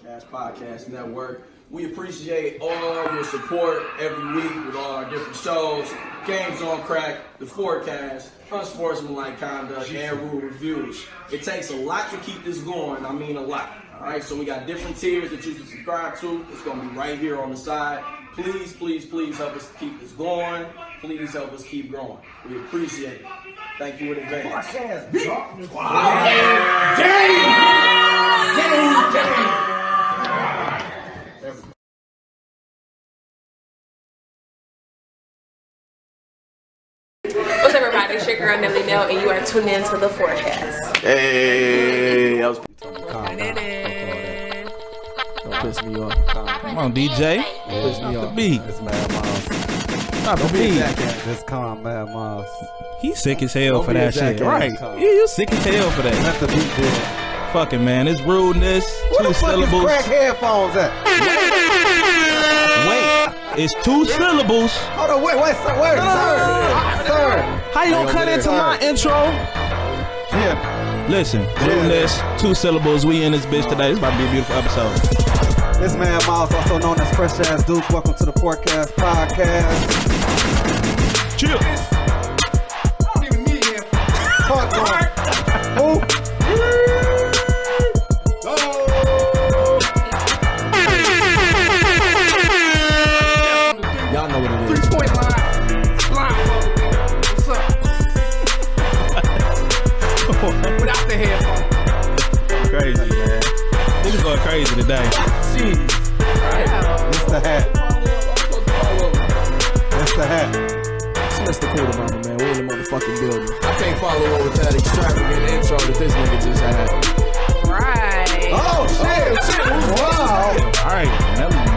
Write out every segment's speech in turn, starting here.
Podcast Network. We appreciate all your support every week with all our different shows, Games on Crack, The Forecast, Unsportsmanlike Conduct, and Rule Reviews. It takes a lot to keep this going. I mean a lot. All right, so we got different tiers that you can subscribe to. It's going to be right here on the side. Please, please, please help us keep this going. Please help us keep growing. We appreciate it. Thank you in advance. What's up, everybody? It's your girl Nelly Nell, and you are tuned in to The Forecast. Hey, that was Don't piss me off. Come on, DJ. Piss me off. The beat. It's Mad Miles. Stop the beat. This calm, Mad Miles. He's sick as hell Don't for be a that shit. jackass, Right. Tom. Yeah, you sick as hell for that. Let the beat do. Fucking man, it's rudeness. Where Two the fuck syllables. is crack headphones at? Wait, it's two syllables. Hold on, wait, sir. Where, sir? How you gonna cut into my intro? Yeah. Listen, rudeness, two syllables. We in this bitch today. It's about to be a beautiful episode. This Man Miles, also known as Fresh Ass Dudes. Welcome to the Forecast Podcast. Chill. Talk to him. Who? y'all know what it is. 3-point line. Blindfolded. What's up? Without the headphones. Crazy, man. Niggas going crazy today. Jeez. It's the hat. It's the hat. That's the cool about it, man. We in the motherfucking building. I can't follow up with that extravagant intro that this nigga just had. Right. Oh, shit. Wow. All right,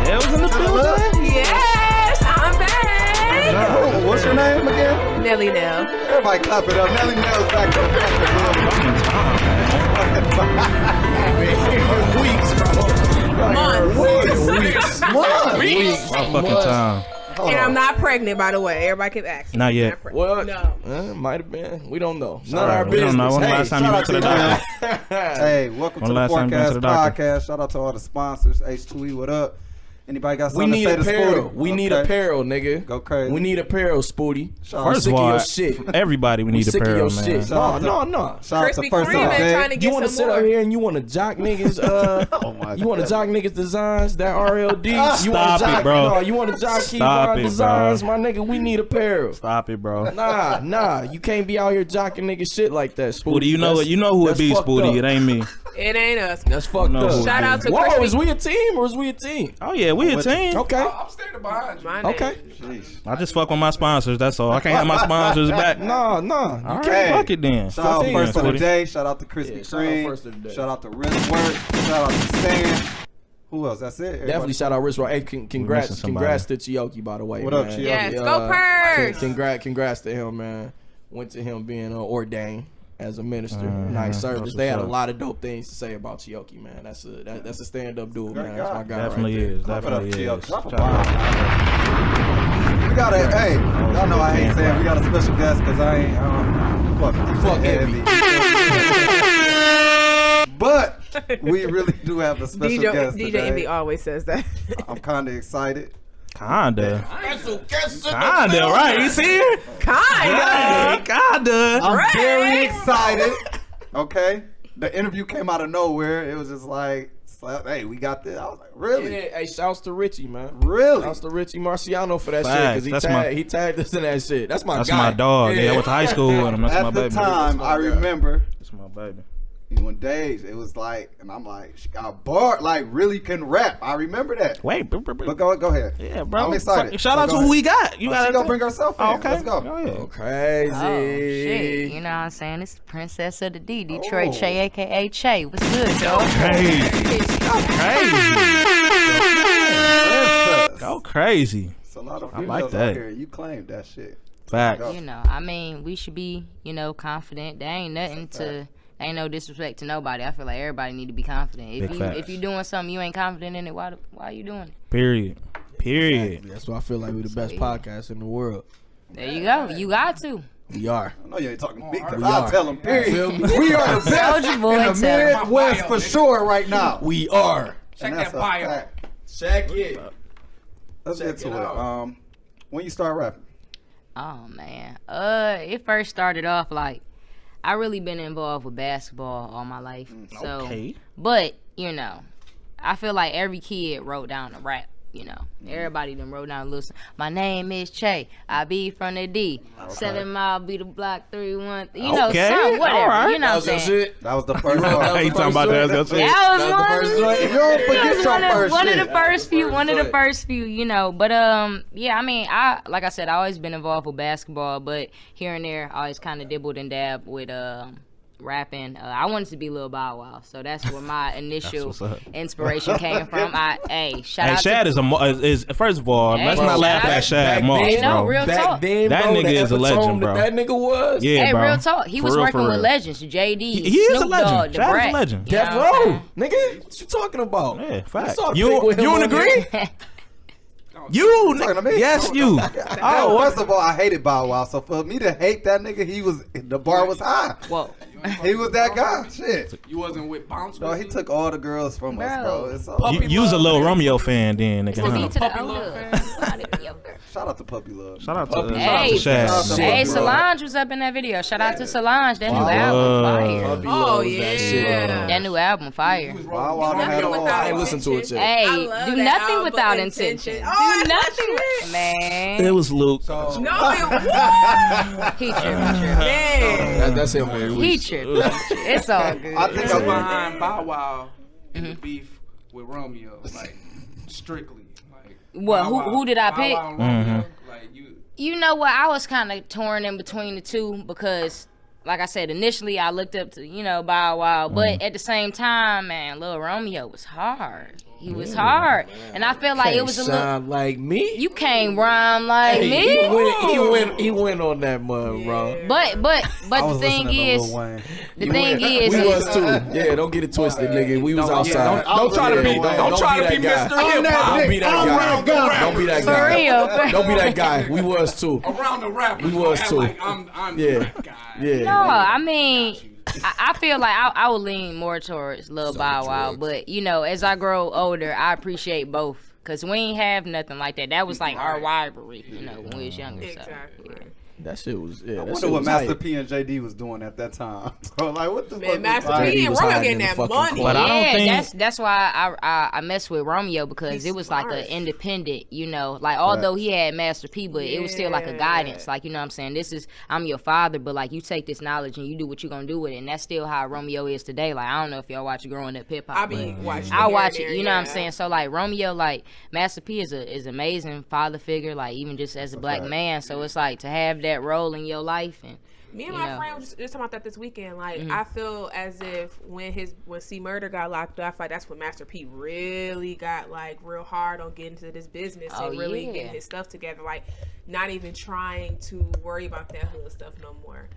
Nell's in the building. Yes, I'm back. What's your name again? Nelly Nell. Everybody clap it up. Nelly Nell's back to Weeks, bro. Months. Weeks. My fucking time. And I'm not pregnant, by the way. Everybody can ask. Not yet. What? No. Might have been. We don't know. Sorry, None of our we business. don't know. When the Hey, last time you went to the doctor? Hey, welcome When to the last time you went Forecast to the doctor? Podcast. Shout out to all the sponsors. H2E, what up? Anybody got We something need to say to apparel. Spooty? We need Okay. apparel, nigga. Go crazy. We need apparel, Spooty. Shout out First sick of of all, your shit. everybody we need sick of apparel, your man. shit. Shout out to- No. Shout out to Krispy First Kreme of and Day. trying to You get want to some sit more. out here and you want to jock niggas? Oh my You want to God. jock niggas designs? That RLD? You wanna Stop it, jock, bro. No, you want to jock Stop Keyboard it, designs? bro. My nigga, we need apparel. Stop it, bro. Nah. You can't be out here jocking niggas shit like that, Spooty. Spooty, you know who it that's be, fucked Spooty. up. It ain't me. It ain't us. That's fucked No, up. who it Shout out to Whoa, Krispy is we a team or is we a team? Oh yeah, we a team. Okay. I'm standing behind you. My name. Okay. I just fuck with my sponsors. That's all. I can't have my sponsors back. Nah. You All right, Hey. fuck it then. Shout out Team, First of the Spooty. Day. Shout out to Krispy Yeah, shout out Kreme. First of the Day. Shout out to Wristwork. Shout out to Stan. Who else? That's it. Everybody- Definitely shout out Wristwatch. Hey, congrats missing somebody. to Chiyoki, by the way. What up, man. Chiyoki? Yes, go Purse. Congrats to him, man. Went to him being ordained as a minister. Nice service. That's They had a what's up. lot of dope things to say about Chiyoki, man. That's a stand up dude, man. That's my guy. Definitely right there. is. Clap it up, Definitely Chiyoki. is. Drop a bomb. We got a, hey, y'all know I hate saying we got a special guest because I Fuck heavy. But we really do have a special guest DJ today. Envy always says that. I'm kind of excited. Kinda, right? You see it? Kinda. I'm Right. very excited. Okay, the interview came out of nowhere. It was just like, hey, we got this. I was like, really? Yeah, hey, shouts to Richie, man. Really? Shouts to Richie Marciano for that Facts. shit That's because he tagged us in that shit. That's my That's guy. my dog. Yeah, I went to high school with him. That's my At the baby. time, I remember That's my baby. when Dave, it was like, and I'm like, she got barred, like really can rap. I remember that. Wait, But go ahead. yeah, bro. I'm excited. Shout out Go to ahead. who we got. You She got gonna bring herself in. Oh, okay. Let's go. Go ahead. Oh, crazy. Oh, shit. You know what I'm saying? It's the Princess of the D, Detroit Oh. Ché, a.k.a. Ché. What's good, dog? Crazy. Go crazy. It's a lot of I females like out that. here. You claimed that shit. Fact. Go. You know, I mean, we should be, confident. There ain't nothing to... Ain't no disrespect to nobody. I feel like everybody need to be confident. Big facts. If you're doing something you ain't confident in it, why are you doing it? Period. That's why I feel like we're the best podcast in the world. There you go. You got to. We are. I know you ain't talking to me because We I'll are. tell them, period. Feel me? We are the best Soldier boy, in the tell 'em. Midwest for sure right now. We are. Check that's that a bio. fact. Check it. Let's Check get to it it. out. When you start rapping? Oh man. It first started off like I really been involved with basketball all my life. So Okay. but, you know, I feel like every kid wrote down a rap, you know. Everybody done wrote down a little my name is Ché. I be from the D. 7 Mile be the block 3-1. You know, Okay, something, whatever. alright. You know That what I'm was your saying? shit. That was the first That one. was You the talking about first that? joint? That's it. That was That was the one. first joint. You don't forget your first One of shit. the first few. One of the joint. first few, you know. But yeah. I mean, like I said, I always been involved with basketball, but here and there, I always kind of dibbled and dabbed with rapping. I wanted to be Lil Bow Wow, so that's where my initial what's up. inspiration came from. Shout Hey, out Shad to is first of all, Hey, let's bro, not laugh shout at out- Shad Moss, Hey, no, bro. real talk. Back then, That bro, nigga the is a epitome legend, bro. That nigga was. Yeah, Hey, bro. real talk. He For was real, working for with real. legends, JD, He is a Snoop legend. Dogg, the Shad is a Brat. legend. You know Death what I'm Row, saying? nigga. What you talking about? Yeah, fact. saw a You pic with him don't on there. agree? You, talking to me? yes, you. Oh, first of all, I hated Bow Wow. So for me to hate that nigga, the bar was high. Whoa. He was that guy. Shit. You wasn't with Bounce? No, he took all the girls from us, bro. It's all, You was a little Romeo fan then, nigga. To huh? me, to the Puppy older. love shout out to Puppy Love. Shout out to Hey, Shad. Shout out to hey, Puppy Love. Solange was up in that video. Shout out to Solange. That new Wow. album, fire. Puppy Oh, Love was yeah. that shit. That new album, fire. Wow, wow, done had Nothing a without I ain't listen to it yet. Hey, I love do that nothing album, without Intention. intention. Oh, Do that's nothing, shit. man. It was Luke. No, it He tripping. man. That's him, man. He tripping. It's all good. I think Who's I'm behind Bow Wow in the beef with Romeo? Like, strictly. Like, What, Bow Wow- who did I Bow pick? Wow and Romeo, like, you. You know what? I was kind of torn in between the two because, like I said, initially I looked up to, Bow Wow. But at the same time, man, Lil Romeo was hard. He was hard. And I feel like it was a little... sound like me. You can't rhyme like me. He went on that mud, bro. But I the was thing listening to is... Lil Wayne. The thing is... We was too. Yeah, don't get it twisted, nigga. We was outside. Don't try to be. Don't try to be that guy. Mr. Hip Hop. Don't be that guy. Don't be that For guy. real. Don't be that guy. We was too. Around the rap, We was too. like I'm Yeah. the rap guy. Yeah. No, I mean... I feel like I would lean more towards Lil Bow Wow, but as I grow older, I appreciate both. Cause we ain't have nothing like that. That was like our rivalry, when we was younger. Exactly. So, yeah. That shit was. Yeah, I that wonder shit what was Master hype. P and JD was doing at that time. Bro, like, what the Man, fuck? Master was P and was Romeo hiding getting in the that fucking money. But I don't Yeah, think- that's why I mess with Romeo because it was like an independent, like although he had Master P, but it was still like a guidance. Like, you know what I'm saying? I'm your father, but like you take this knowledge and you do what you're gonna do with it. And that's still how Romeo is today. Like, I don't know if y'all watch Growing Up Hip Hop. I be watching. I here watch and it, there, you know what I'm yeah. saying? So like Romeo, like Master P is amazing father figure, like even just as a black man. So it's like to have that role in your life and Me and my friend was just talking about that this weekend. Like, I feel as if when C Murder got locked up, like that's when Master P really got like real hard on getting into this business and really getting his stuff together. Like, not even trying to worry about that hood stuff no more.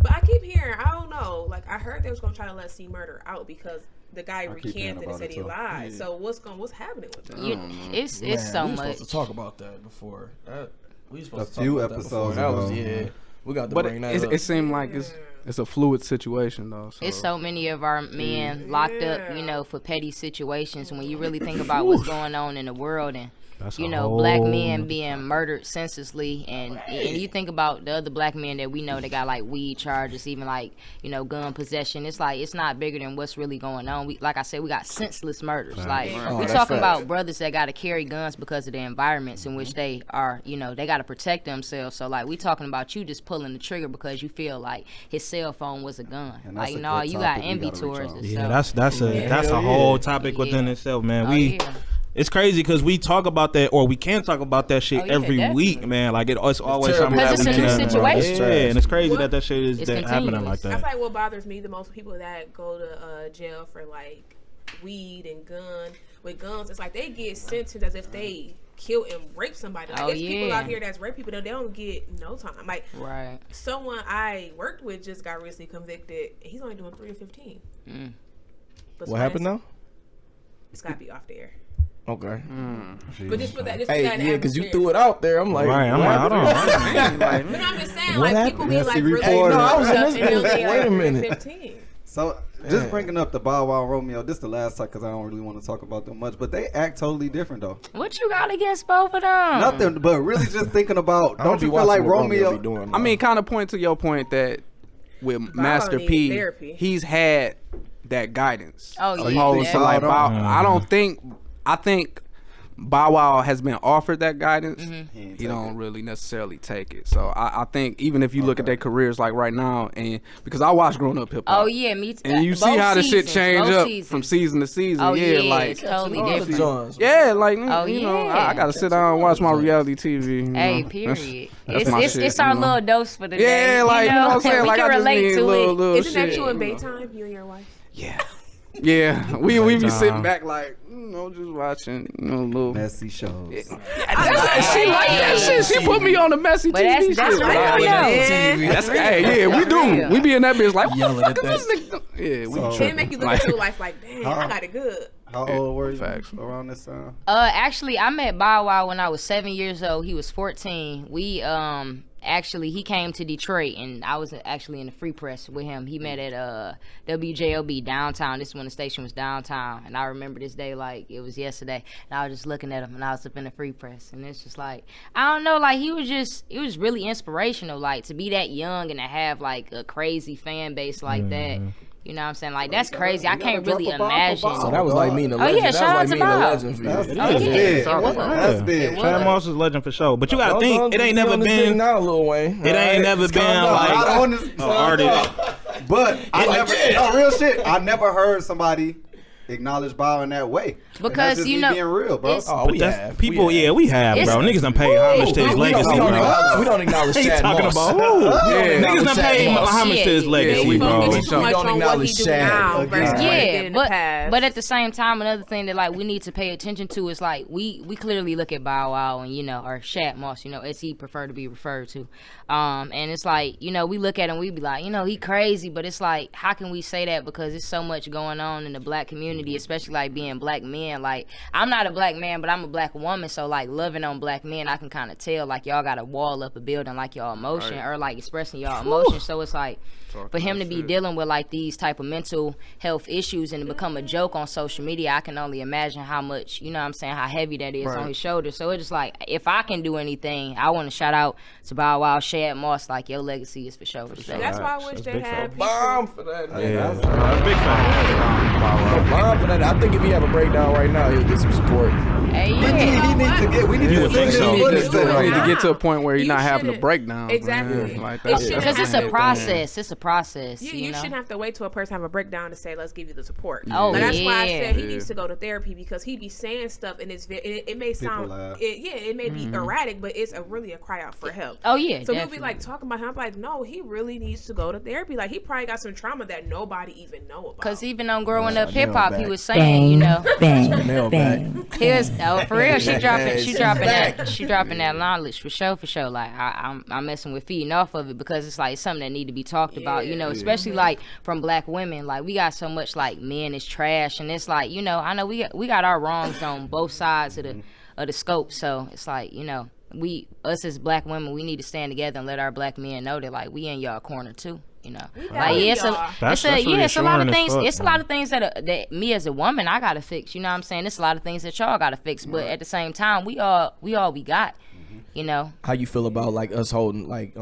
But I keep hearing, I don't know. Like, I heard they was gonna try to let C Murder out because the guy recanted and said he lied. So what's happening with that? it's so We was much. supposed to talk about that before. We was supposed A to talk few about episodes that before. That was ago. we got to But bring that up. it seemed like it's a fluid situation though. So. It's so many of our men locked up, for petty situations. When you really think about what's going on in the world and That's you a know, whole black men nother being murdered senselessly, and you think about the other black men that we know that got like weed charges, even like gun possession. It's like it's not bigger than what's really going on. We, like I said, we got senseless murders. Like we that's talking facts. about brothers that got to carry guns because of the environments in which they are. They got to protect themselves. So like we talking about you just pulling the trigger because you feel like his cell phone was a gun. And that's Like a no, good you got topic we envy gotta reach towards on. it. Yeah, so. that's a whole topic within itself, man. It's crazy because we talk about that, or we can talk about that shit every week, man. Like it's always something Because it's a happening. new situation. Yeah, and it's crazy that shit is It's that happening continuous. like that. That's like what bothers me the most. People that go to jail for like weed and guns. It's like they get sentenced as if they kill and rape somebody. Like there's people out here that's rape people that they don't get no time. Like someone I worked with just got recently convicted. He's only doing 3 to 15. But What happened now? It's gotta be off there. Okay. But just put that. Just Hey, put that in yeah, because you atmosphere. threw it out there. I'm like, Right, I'm like, hold on. But I'm just saying, like people be like Hey, really no, I was in stuff this and they'll bitch. be Wait a like minute. 15. So Just bringing up the Bow Wow Romeo. This is the last time because I don't really want to talk about them much, but they act totally different though. What you got against both of them? Nothing, but really just thinking about. Don't you feel like Romeo? Be doing, I mean, kind of point to your point that with Master need P, therapy. he's had that guidance. Oh, yeah. Opposed to like Bow Bow. I think Bow Wow has been offered that guidance. He don't really necessarily take it. So I think even if you look at their careers like right now, and because I watched Growing Up Hip Hop. Oh yeah, me too. And you see how the shit change up from season to season. Oh yeah, like it's totally different. yeah, like Oh, you know, yeah. I gotta sit down and watch my reality TV. you Hey, know. period. That's my shit, It's our you know? little dose for the day. Yeah, like you know what I'm saying. we Like can I just relate need to little it. Isn't that shit, you in know? Baytime? You and your wife? Yeah, we be sitting back like, just watching, little. Messy shows. She like that shit. She put me on the messy But TV that's shit. real, though. That's hey, yeah, we do. We be in that bitch like, what Yelling the at fuck is this nigga? Yeah, we So- Can it make you look at your life like, damn, I got it good? How old were you Facts. around this time? Actually, I met Bow Wow when I was 7 years old. He was 14. We actually he came to Detroit, and I was actually in the Free Press with him. He met at WJOB downtown. This is when the station was downtown, and I remember this day like it was yesterday. And I was just looking at him, and I was up in the Free Press, and it's just like I don't know, like it was really inspirational, like to be that young and to have like a crazy fan base like that. You know what I'm saying? Like, that's crazy. I can't really imagine. So that was like me and the Oh, legend. yeah, That shout was out like to me and the Bob. legend for you. That's big. That's big. Chad Moss is legend for sure. But you gotta think, it ain't never been. Now, Lil Wayne. It ain't never been Not like on this artist. But I like never, Chénges. no real shit. I never heard somebody acknowledge Bow in that way. And Because, that's just you me know, being real, bro. it's- Oh, But we that's have. people. We Yeah, we have, bro. It's- Niggas done paid homage to his legacy, we don't bro. acknowledge- we don't acknowledge He Chad talking Moss. about who? Yeah, Niggas done paid homage to his Yeah, legacy, we bro. Focus too We much don't on what he acknowledge do Chad. now versus what he did Yeah, in the past. but at the same time, another thing that like we need to pay attention to is like we clearly look at Bow Wow and or Shad Moss, as he prefer to be referred to, and it's like we look at him, we be like he crazy, but it's like how can we say that because there's so much going on in the black community, especially like being black men. Like I'm not a black man, but I'm a black woman, so like loving on black men, I can kind of tell like y'all got to wall up a building like y'all emotion or like expressing y'all emotion. So it's like for him to be dealing with like these type of mental health issues and to become a joke on social media, I can only imagine how much how heavy that is on his shoulders. So it's just like if I can do anything, I want to shout out to Bow Wow, Shad Moss, like your legacy is for sure. That's why I wish they had people. Bomb for that. Yeah, that's a big fan. Bomb for that. I think if he have a breakdown right now, he'll get some support. Hey, We yeah. need You to would sing think this so. footage do it then. We need now. to get to a point where he's You not having a shouldn't- breakdown. Exactly. Man. Like It that's shouldn't Because it's a everything. process. It's a process. You shouldn't have to wait till a person have a breakdown to say, let's give you the support. Oh, Like, that's why I yeah. said he needs to go to therapy because he be saying stuff and it may sound, laugh. it may be erratic, but it's really a cry out for help. Oh, yeah, So we'll definitely. be like talking about him. I'm like, no, he really needs to go to therapy. Like he probably got some trauma that nobody even know about. Because even on Growing Up nail Hip Hop, he back. was saying, Nail back. he was for real. She She's dropping that knowledge for sure. Like I'm messing with feeding off of it because it's like something that need to be talked about. Especially like from black women. Like we got so much like men is trash, and it's like I know we got our wrongs on both sides of the scope. So it's like us as black women, we need to stand together and let our black men know that like we in y'all corner too. Like it's a That's it's a lot of reassuring as things. fuck, It's a lot of things that me as a woman I gotta fix. You know what I'm saying? It's a lot of things that y'all gotta fix. But at the same time, we all we got. How you feel about like us holding like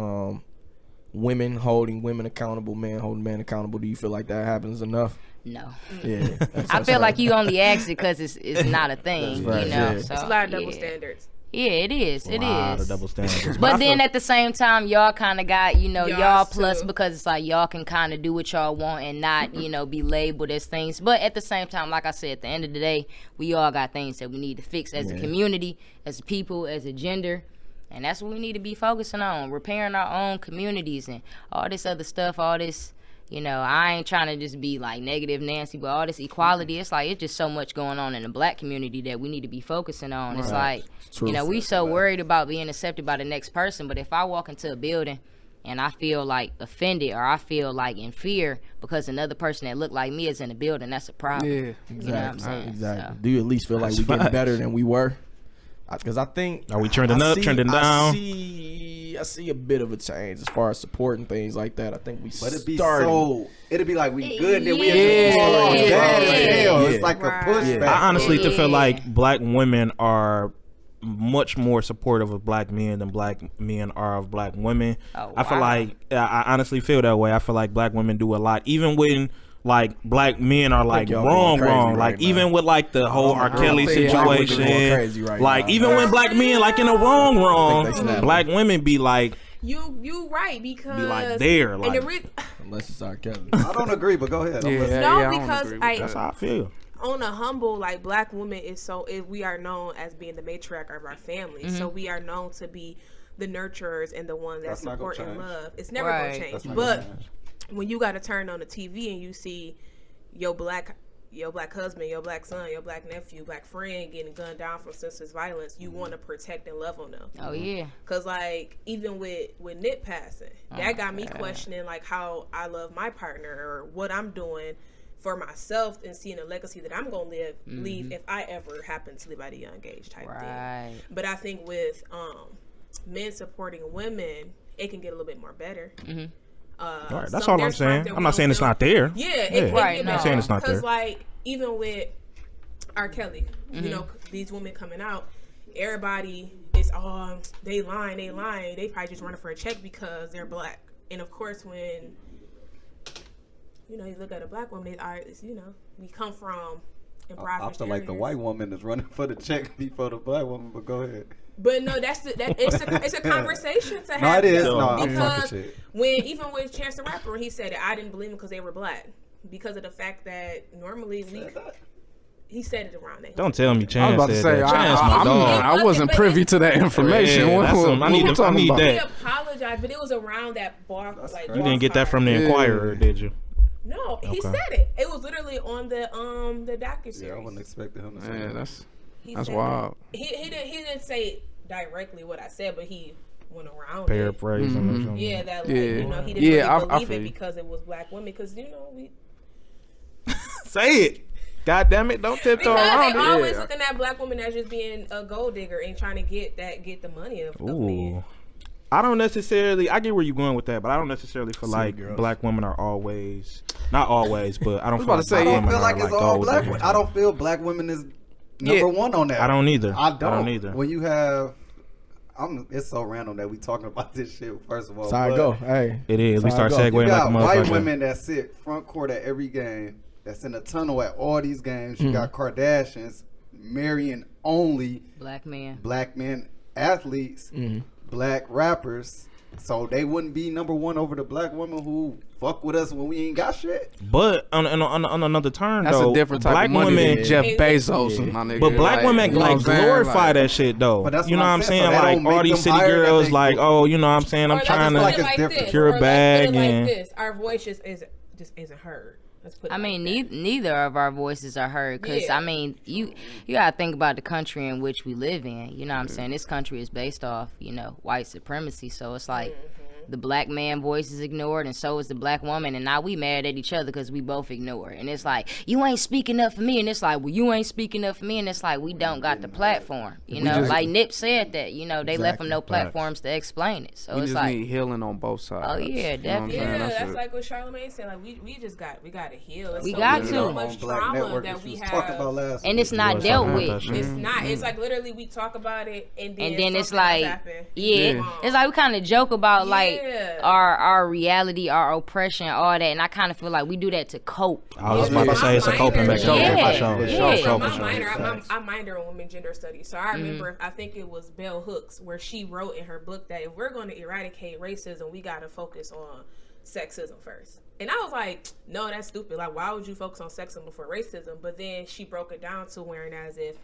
women holding women accountable, men holding men accountable? Do you feel like that happens enough? No. Yeah. I feel like you only ask it because it's not a thing. That's right, yeah. it's So a lot of double yeah. standards. Yeah, it is. It Lot of is. double standards. But then at the same time, y'all kind of got, y'all Y'all plus too. because it's like y'all can kind of do what y'all want and not, be labeled as things. But at the same time, like I said, at the end of the day, we all got things that we need to fix as a community, as a people, as a gender. And that's what we need to be focusing on, repairing our own communities and all this other stuff, all this. I ain't trying to just be like negative Nancy, but all this equality, it's like it's just so much going on in the black community that we need to be focusing on. It's like, we so worried about being accepted by the next person, but if I walk into a building and I feel like offended or I feel like in fear because another person that look like me is in the building, that's a problem. Yeah, You know what I'm saying? Exactly. So. Do you at least feel like That's we're getting facts. better than we were? Because I think Are we trending up, trending down? I see see a bit of a change as far as support and things like that. I think we But it'd be like we good, then we bad as hell. It's like a pushback. I honestly feel like black women are much more supportive of black men than black men are of black women. I feel like I honestly feel that way. I feel like black women do a lot, even when like black men are like wrong. Like even with like the whole R. Kelly situation, like even when black men like in the wrong, black women be like. You right, because be like there, like unless it's R. Kelly. I don't agree, but go ahead. Because that's how I feel. On a humble, like black women is we are known as being the matriarch of our family, so we are known to be the nurturers and the ones that support and love. It's never gonna change. But when you got to turn on the TV and you see your black husband, your black son, your black nephew, black friend getting gunned down from senseless violence, you want to protect and love on them. Oh yeah. Cause like even with Nip passing, that got me questioning like how I love my partner or what I'm doing for myself and seeing a legacy that I'm gonna leave if I ever happen to live at a young age type thing. But I think with men supporting women, it can get a little bit more better. Right, that's all I'm saying. I'm not saying it's not there. I'm not saying it's not there. Because like even with R. Kelly, you know, these women coming out, everybody is they lying. They probably just running for a check because they're black. And of course, when you look at a black woman, we come from impoverished I feel like the white woman is running for the check before the black woman, but go ahead. But no, it's a conversation to have. No, it is. Because even with Chance the Rapper, when he said it, I didn't believe him because they were black. Because of the fact that normally he said it around that. Don't tell me Chance. I was about to say I wasn't privy to that information. I need that. He apologized, but it was around that bar. You didn't get that from the Inquirer, did you? No, he said it. It was literally on the docuseries. Yeah, I wouldn't expect him to say that. That's wild. He didn't say directly what I said, but he went around paraphrasing or something. Yeah, that he didn't really believe it because it was black women. Because we say it. God damn it! Don't tiptoe around it. Because they always looking at black women as just being a gold digger and trying to get the money of men. I don't necessarily. I get where you're going with that, but I don't necessarily feel like black women are always, not always, but I don't feel like I don't feel like it's all black women. I don't feel black women is number one on that. I don't either. I don't either. When you have, it's so random that we talking about this shit. First of all, sorry, go. Hey, it is. We start segueing like a motherfucker. White women that sit front court at every game. That's in the tunnel at all these games. You got Kardashians marrying only black men athletes, black rappers. So they wouldn't be number one over the black women who fuck with us when we ain't got shit. But on another turn, that's though, a different type black of money women, than Jeff Bezos, my nigga. But black women glorify that shit though. You know what I'm saying? Like all these city girls, like, oh, you know what I'm saying? I'm trying to secure a bag and our voice just isn't heard. I mean, neither of our voices are heard because I mean, you gotta think about the country in which we live in. You know what I'm saying? This country is based off, white supremacy. So it's like the black man voice is ignored, and so is the black woman. And now we mad at each other because we both ignore it. And it's like, you ain't speaking up for me. And it's like, well, you ain't speaking up for me. And it's like, we don't got the platform. Like Nip said that. They left them no platforms to explain it. So we it's just like need healing on both sides. Oh yeah, definitely. That's like what Charlamagne said. Like we got to heal. We got so much trauma that we have, and it's not dealt with. It's not. It's like literally we talk about it, and then it's like, it's like we kind of joke about like our reality, our oppression, all that, and I kind of feel like we do that to cope. I was about to say it's a coping mechanism. I minor in women gender studies, so I remember I think it was Bell Hooks where she wrote in her book that if we're going to eradicate racism, we got to focus on sexism first. And I was like, no, that's stupid. Like, why would you focus on sexism before racism? But then she broke it down to wherein as if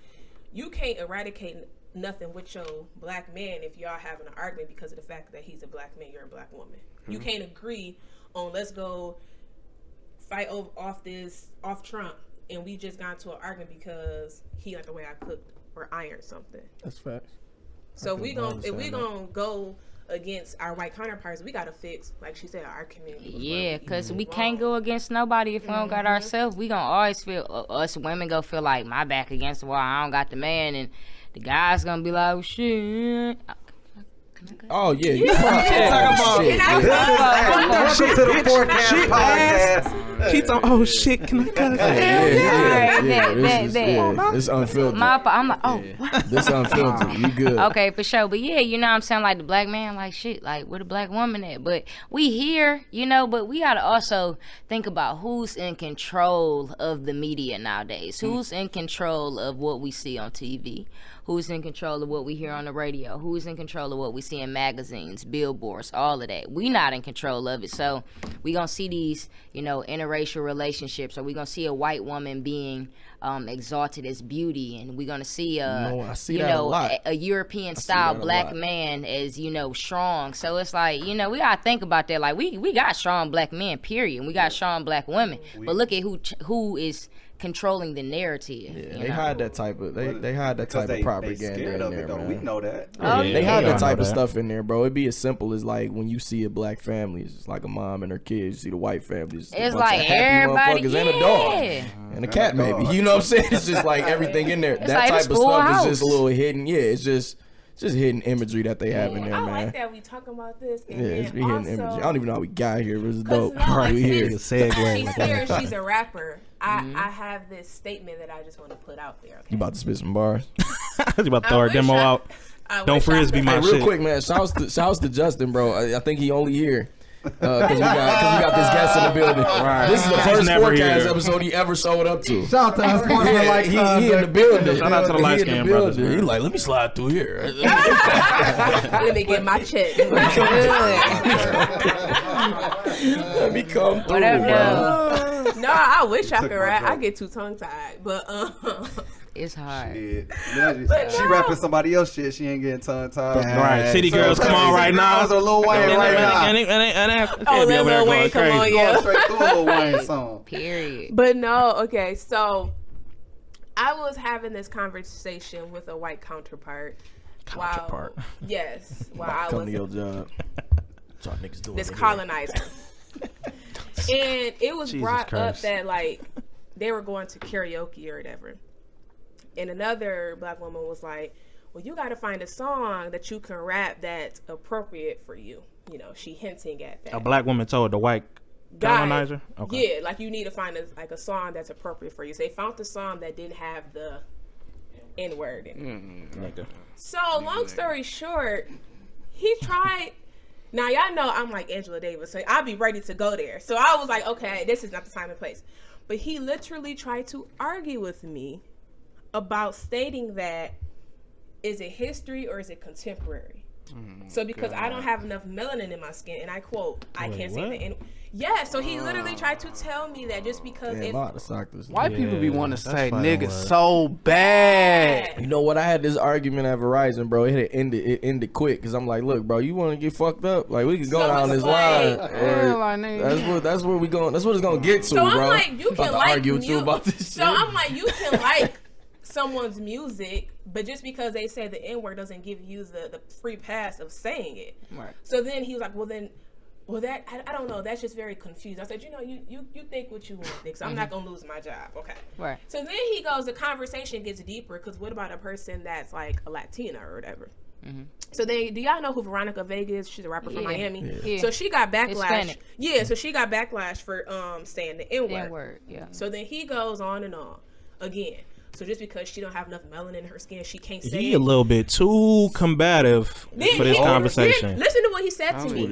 you can't eradicate nothing with your black man if y'all having an argument because of the fact that he's a black man, you're a black woman. You can't agree on let's go fight off Trump, and we just got into an argument because he liked the way I cooked or ironed something. That's facts. So if we gonna go against our white counterparts, we gotta fix, like she said, our community. Yeah, because we can't go against nobody if we don't got ourselves. We gonna always feel, us women go feel like my back against the wall, I don't got the man, and the guy's gonna be like, oh shit, Oh yeah, you Welcome to the forecast podcast. She thought, oh shit, can I cuss? It's unfiltered. I'm like, oh, what? This unfiltered. You good? Okay, for sure. But yeah, you know what I'm saying? Like the black man, like shit, like where the black woman at? But we here, you know, but we gotta also think about who's in control of the media nowadays. Who's in control of what we see on TV? Who's in control of what we hear on the radio? Who's in control of what we see in magazines, billboards, all of that? We not in control of it. So we gonna see these, you know, interracial relationships, or we gonna see a white woman being exalted as beauty, and we're gonna see a European style black man as, you know, strong. So it's like, you know, we gotta think about that. Like we got strong black men, period. And we got strong black women. But look at who is controlling the narrative. Yeah, they hide that type of they hide that type of propaganda in there, man. We know that. They hide that type of stuff in there, bro. It'd be as simple as like when you see a black family, it's just like a mom and her kids. You see the white family, it's a bunch like of happy everybody, motherfuckers and a dog and a cat, maybe. You know what I'm saying? It's just like everything in there. That like type of stuff is just a little hidden. Yeah, it's just hidden imagery that they have in there, man. I like that we talking about this. And it's be hidden imagery. I don't even know how we got here, but it's dope. No, we here. She's a rapper. I have this statement that I just want to put out there. Okay? You about to spit some bars? You about to throw our demo out? Don't frisbee my shit. Real quick, man. Shouts to Justin, bro. I think he only here because we got this guest in the building. Right. This is the first forecast episode he ever showed up to. Shout out to us, sportsman like he in the building. Shout out to the light skin brothers. He like, let me slide through here. Let me get my check. Let me come through, bro. No, I wish I could rap. I get too tongue tied, but it's hard. Shit. She rapping somebody else shit. She ain't getting tongue tied. Right, City Girls, come on right now. That's a Lil Wayne right now. Lil Wayne, come on, yeah. Going straight through a Lil Wayne song. Period. But no, okay. So I was having this conversation with a white counterpart. While I come was to your job. Y'all niggas doing this colonizer. And it was brought up that like they were going to karaoke or whatever, and another black woman was like, well, you got to find a song that you can rap that's appropriate for you. You know, she hinting at that. A black woman told the white colonizer? Okay. Yeah, like you need to find a song that's appropriate for you. So they found the song that didn't have the N-word in it. So long story short, he tried. Now, y'all know I'm like Angela Davis, so I'll be ready to go there. So I was like, okay, this is not the time and place. But he literally tried to argue with me about stating that, is it history or is it contemporary? So because I don't have enough melanin in my skin, and I quote, I can't say the N. Yeah, so he literally tried to tell me that just because white people be wanting to say niggas so bad. You know what? I had this argument at Verizon, bro. It ended quick because I'm like, look, bro, you want to get fucked up? Like we can go down this line. That's where we going. That's what it's gonna get to, bro. So I'm like, you can like argue with you about this shit. So I'm like, you can like someone's music, but just because they say the N-word doesn't give you the free pass of saying it. Right. So then he was like, well, that I don't know. That's just very confused. I said, you know, you think what you want to think, so I'm not gonna lose my job. Okay. Right. So then he goes, the conversation gets deeper because what about a person that's like a Latina or whatever? So then, do y'all know who Veronica Vega is? She's a rapper from Miami. Yeah. So she got backlash. Hispanic. Yeah. So she got backlash for saying the N-word. N-word. Yeah. So then he goes on and on again. So just because she don't have enough melanin in her skin, she can't say he a little bit too combative for this conversation. Listen to what he said to me.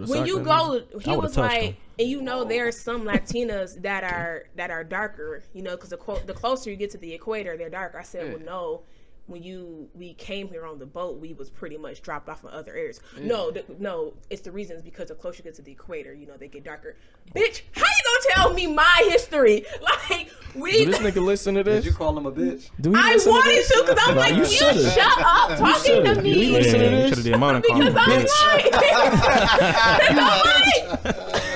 When you go, he was like, and you know, there are some Latinas that are darker, you know, because the closer you get to the equator, they're darker. I said, well, no. When we came here on the boat, we was pretty much dropped off in other areas. No, it's the reasons because the closer you get to the equator, you know, they get darker. Bitch, how you gonna tell me my history? Like Did this nigga listen to this? Did you call him a bitch? I wanted to because I'm like, you shut up talking to me. You listen to this? Should have did more than call him a bitch.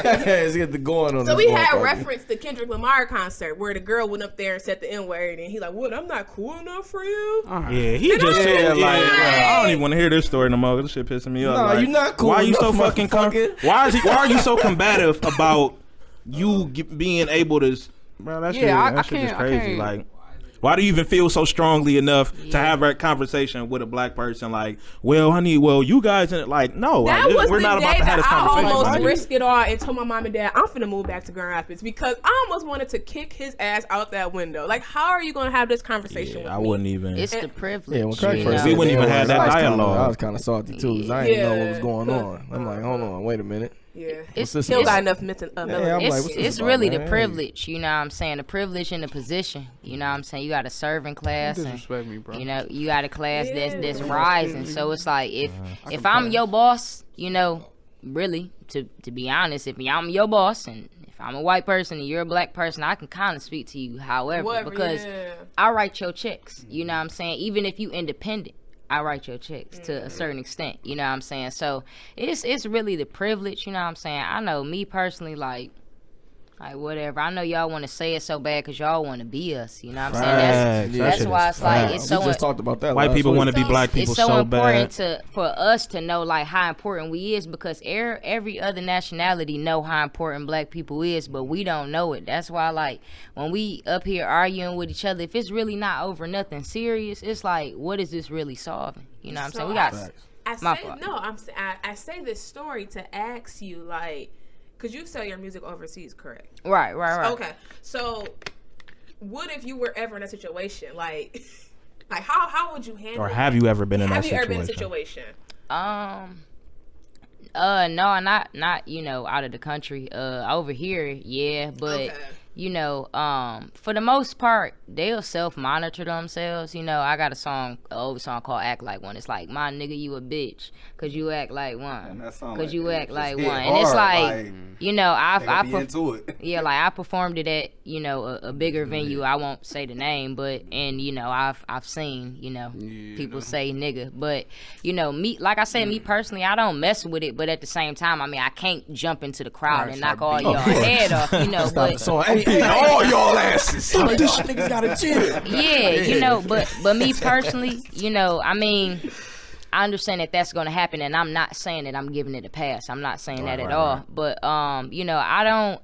Let's get the going on. So we had reference to Kendrick Lamar concert where the girl went up there and said the N-word, and he's like, "What? I'm not cool enough for you." Yeah, he just said like, I don't even want to hear this story no more. This shit pissing me off. No, like, you not cool. Why are you so fucking Why are you so combative about you being able to? Bro, that shit, that shit is crazy. Like, Why do you even feel so strongly enough to have that conversation with a black person? Like, well, you guys, and like, no, that like, was we're the not day about to have this that I conversation. almost risked it all and told my mom and dad I'm finna move back to Grand Rapids because I almost wanted to kick his ass out that window. Like, how are you gonna have this conversation with me? I wouldn't even. It's the privilege. Yeah, when Craig first we wouldn't even have that dialogue. I was kind of salty too, because I didn't know what was going on. I'm like, hold on, wait a minute. Yeah, It's still got enough melanin. I'm like, what's this It's about, really man? the privilege, you know what I'm saying? The privilege and the position, you know what I'm saying? You got a serving class, Don't and disrespect me, bro. you know you got a class that's rising. So it's like if I'm your boss, you know, really to be honest, if I'm your boss and if I'm a white person and you're a black person, I can kind of speak to you, however, because I write your checks. You know what I'm saying? Even if you independent, I write your checks to a certain extent, you know what I'm saying? So it's really the privilege, you know what I'm saying? I know me personally, like whatever. I know y'all want to say it so bad because y'all want to be us, you know what I'm saying? That's why it's like it's so. We just talked about that. White people want to be black people It's so important bad. for us to know like how important we is because every other nationality know how important black people is, but we don't know it. That's why like when we up here arguing with each other, if it's really not over nothing serious, it's like what is this really solving? You know what I'm saying? We got. I say this story to ask you like. Because you sell your music overseas, correct? Right. Okay. So, what if you were ever in a situation like how would you handle? Or have you ever been in that situation? Have you ever been in a situation? No, not you know out of the country. Over here, yeah, but you know, for the most part, they'll self-monitor themselves. You know, I got an old song called "Act Like One." It's like, my nigga, you a bitch, cause you act like one, cause you act like one, and it's like, you know, I performed it at, you know, a bigger venue. I won't say the name, but and you know, I've seen, you know, people say nigga, but you know, me, like I said, me personally, I don't mess with it, but at the same time, I mean, I can't jump into the crowd and knock all y'all head off, you know, but. All y'all asses. This niggas gotta chill. Yeah, you know, but me personally, you know, I mean, I understand that that's gonna happen, and I'm not saying that I'm giving it a pass. I'm not saying that at all. But you know, I don't.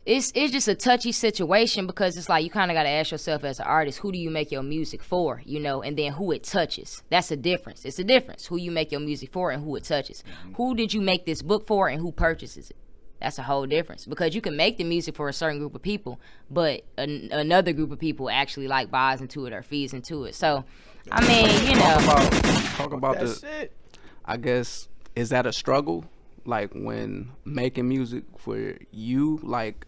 It's just a touchy situation because it's like you kind of got to ask yourself as an artist, who do you make your music for, you know, and then who it touches. That's a difference. It's a difference who you make your music for and who it touches. Who did you make this book for and who purchases it? That's a whole difference because you can make the music for a certain group of people, but another group of people actually like buys into it or feeds into it. So, I mean, you know, talk about the shit. I guess, is that a struggle? Like when making music for you, like,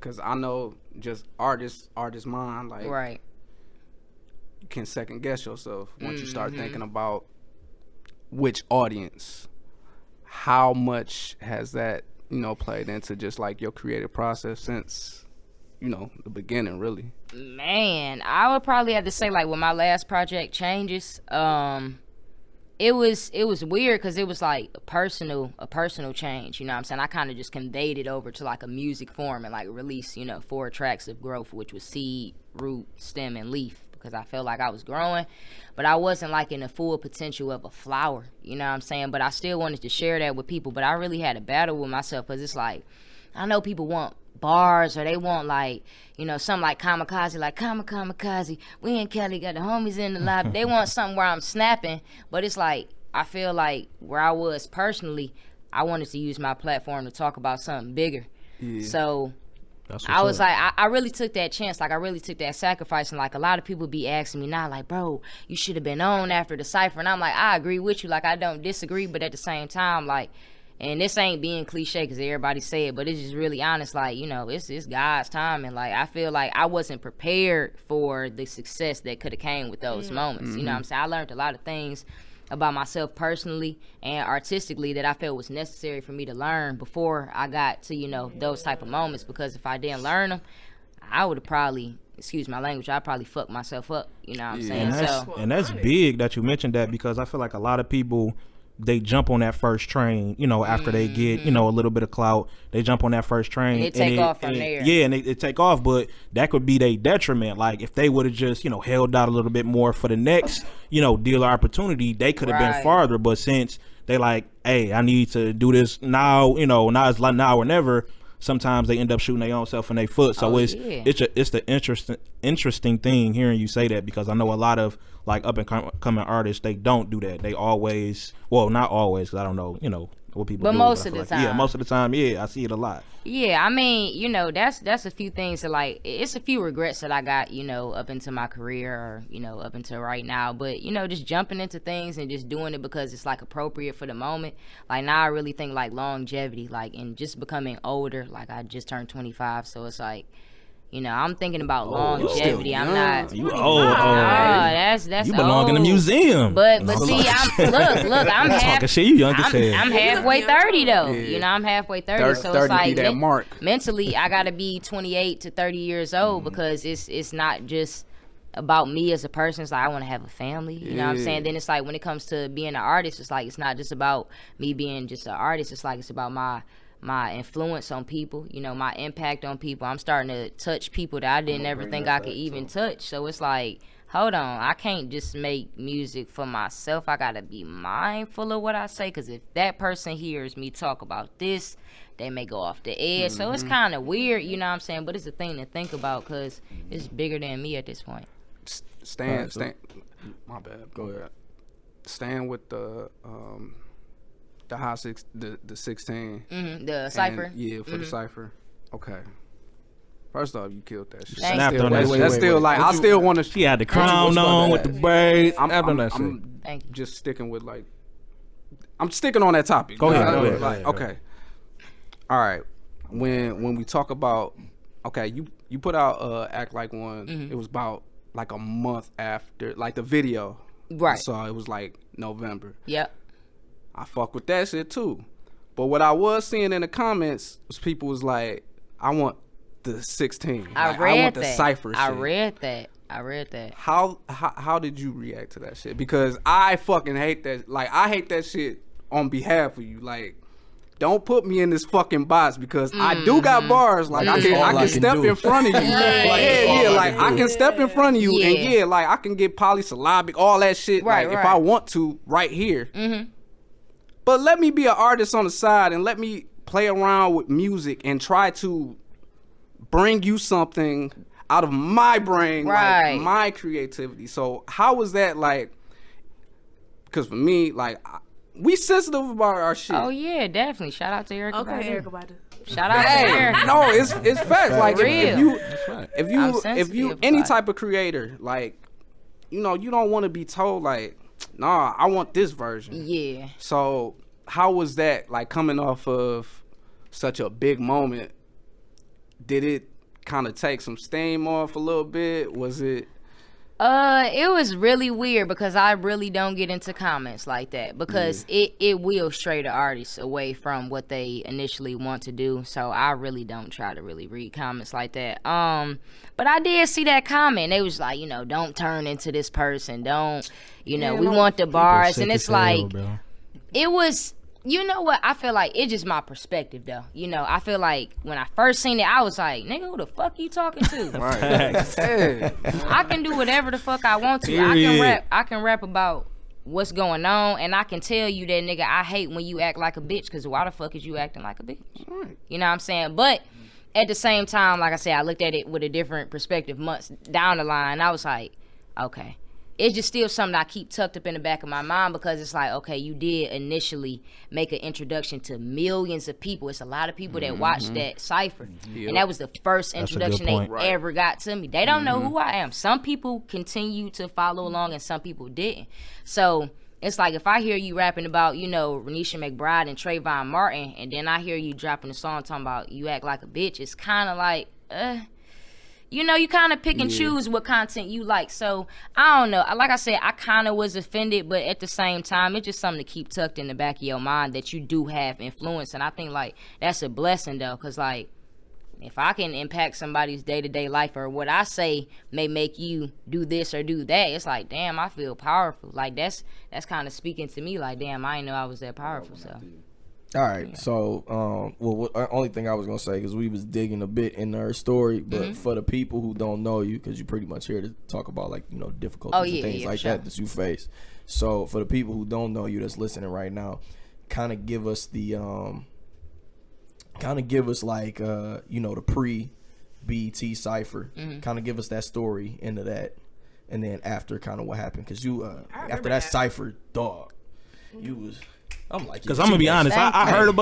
cause I know just artist mind, like, right. You can second guess yourself once you start thinking about which audience. How much has that, you know, played into just like your creative process since, you know, the beginning, really? Man, I would probably have to say like with my last project, Chénges, it was weird because it was like a personal change, you know what I'm saying? I kind of just conveyed it over to like a music form and like released, you know, 4 tracks of growth, which was seed, root, stem, and leaf. Because I felt like I was growing, but I wasn't like in the full potential of a flower, you know what I'm saying? But I still wanted to share that with people, but I really had a battle with myself because it's like, I know people want bars or they want like, you know, something like kamikaze, like kamikaze, we in Cali got the homies in the lobby. They want something where I'm snapping, but it's like, I feel like where I was personally, I wanted to use my platform to talk about something bigger. Yeah. So I was like, I really took that chance. Like, I really took that sacrifice. And, like, a lot of people be asking me now, like, bro, you should have been on after the cypher. And I'm like, I agree with you. Like, I don't disagree. But at the same time, like, and this ain't being cliche because everybody say it, but it's just really honest. Like, you know, it's God's time. And, like, I feel like I wasn't prepared for the success that could have came with those moments. You know what I'm saying? I learned a lot of things about myself personally and artistically that I felt was necessary for me to learn before I got to, you know, those type of moments, because if I didn't learn them, I would have probably, excuse my language, I'd probably fuck myself up, you know what I'm saying? And that's big that you mentioned that, because I feel like a lot of people, they jump on that first train, you know, after they get, you know, a little bit of clout, they jump on that first train. And they take off from there. Yeah, and they take off, but that could be their detriment. Like, if they would have just, you know, held out a little bit more for the next, you know, deal or opportunity, they could have been farther. But since they like, hey, I need to do this now, you know, now it's like now or never, sometimes they end up shooting their own self in their foot. So it's the interesting thing hearing you say that, because I know a lot of like up and coming artists, they don't do that. They always, well, not always, because I don't know, what people but do. Most of the time. Yeah, most of the time, yeah, I see it a lot. Yeah, I mean, that's a few things that, like, it's a few regrets that I got, up into my career or, up until right now. But, just jumping into things and just doing it because it's, like, appropriate for the moment. Like, now I really think, like, longevity, like, and just becoming older. Like, I just turned 25, so it's like, I'm thinking about longevity. I'm not. You old. That's you belong old. in the museum. But see, look, I'm talking shit. You young as hell. I'm halfway 30 though. Yeah. I'm halfway 30, so 30 it's like be that mark. Mentally, I gotta be 28 to 30 years old because it's not just about me as a person. It's like I want to have a family. You know what I'm saying? Then it's like when it comes to being an artist, it's like it's not just about me being just an artist. It's like it's about my influence on people, my impact on people. I'm starting to touch people that I didn't ever think I could even touch. So it's like, hold on, I can't just make music for myself. I gotta be mindful of what I say, because if that person hears me talk about this, they may go off the edge. So it's kind of weird, you know what I'm saying? But it's a thing to think about because it's bigger than me at this point. Stand. My bad. Go ahead. Stand with the high six, the 16. The cipher. Yeah, for the cipher. Okay. First off, you killed that shit. Thank you. That's still like I still want to. She had the crown on with the braids. I'm just sticking with like. I'm sticking on that topic. Go ahead. Okay. All right. When we talk about, okay, you put out Act Like One. It was about like a month after like the video. Right. So it was like November. Yep. I fuck with that shit too. But what I was seeing in the comments was people was like, I want the 16. I want the cipher shit. I read that. How did you react to that shit? Because I fucking hate that. Like, I hate that shit on behalf of you. Like, don't put me in this fucking box because I do got bars. Like, I can step in front of you. Like, I can step in front of you and like, I can get polysyllabic, all that shit. Right, like, if I want to, right here. But let me be an artist on the side and let me play around with music and try to bring you something out of my brain, like my creativity. So how was that like? Because for me, like, we sensitive about our shit. Oh yeah, definitely. Shout out to Erica. Okay, Erica Badu. Shout out to Erica. No, it's facts. Like if you any about type of creator, like, you don't want to be told like, nah, I want this version. Yeah. So how was that like coming off of such a big moment? Did it kind of take some steam off a little bit? Was it? It was really weird because I really don't get into comments like that because it will stray the artists away from what they initially want to do. So I really don't try to really read comments like that. But I did see that comment. They was like, don't turn into this person. Don't, we want the bars. And it's like, it was. You know what? I feel like it's just my perspective, though. I feel like when I first seen it, I was like, nigga, who the fuck you talking to? I can do whatever the fuck I want to. I can rap about what's going on, and I can tell you that, nigga, I hate when you act like a bitch, because why the fuck is you acting like a bitch? You know what I'm saying? But at the same time, like I said, I looked at it with a different perspective months down the line. I was like, okay. It's just still something I keep tucked up in the back of my mind because it's like, okay, you did initially make an introduction to millions of people. It's a lot of people that watched that cipher. And that was the first introduction they ever got to me. They don't know who I am. Some people continue to follow along and some people didn't. So it's like if I hear you rapping about, Renisha McBride and Trayvon Martin, and then I hear you dropping a song talking about you act like a bitch, it's kind of like, you kind of pick and choose what content you like. So, I don't know. Like I said, I kind of was offended, but at the same time, it's just something to keep tucked in the back of your mind that you do have influence. And I think, like, that's a blessing, though, because, like, if I can impact somebody's day-to-day life or what I say may make you do this or do that, it's like, damn, I feel powerful. Like, that's kind of speaking to me like, damn, I didn't know I was that powerful, so. All right, so only thing I was gonna say, because we was digging a bit in her story, but for the people who don't know you, because you're pretty much here to talk about like difficulties and things like that you face. So for the people who don't know you that's listening right now, kind of give us the kind of give us like the pre-BET cipher. Kind of give us that story into that, and then after kind of what happened, because you after that cipher, dog, you was. I'm like, because I'm gonna be honest, I heard of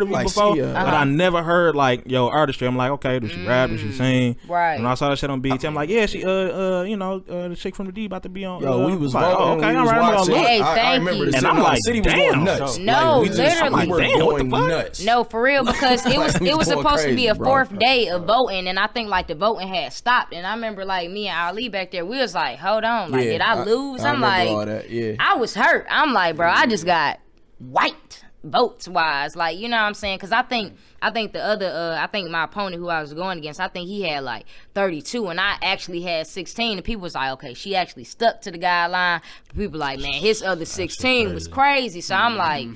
it like, before, but I never heard like artistry. I'm like, okay, does she rap? Does she sing? Right. When I saw that shit on BET, I'm like, yeah, she the chick from the D about to be on. We was like, voting, okay, we all was right, I'm watching. gonna Hey, look. thank I remember you. the And I'm like, city was damn. going nuts. No, we literally. were Damn, what the going fuck? nuts. No, for real, because it was Like, we supposed to be crazy, a bro. fourth day of voting, and I think like the voting had stopped, and I remember like me and Ali back there, we was like, hold on, like did I lose? I'm remember all like, that, yeah. I was hurt. I'm like, bro, I just got wiped votes wise, like, you know what I'm saying? Because I think the other I think my opponent who I was going against, I think he had like 32 and I actually had 16, and people was like, okay, she actually stuck to the guideline. But people like, man, his other 16 was crazy. So I'm like,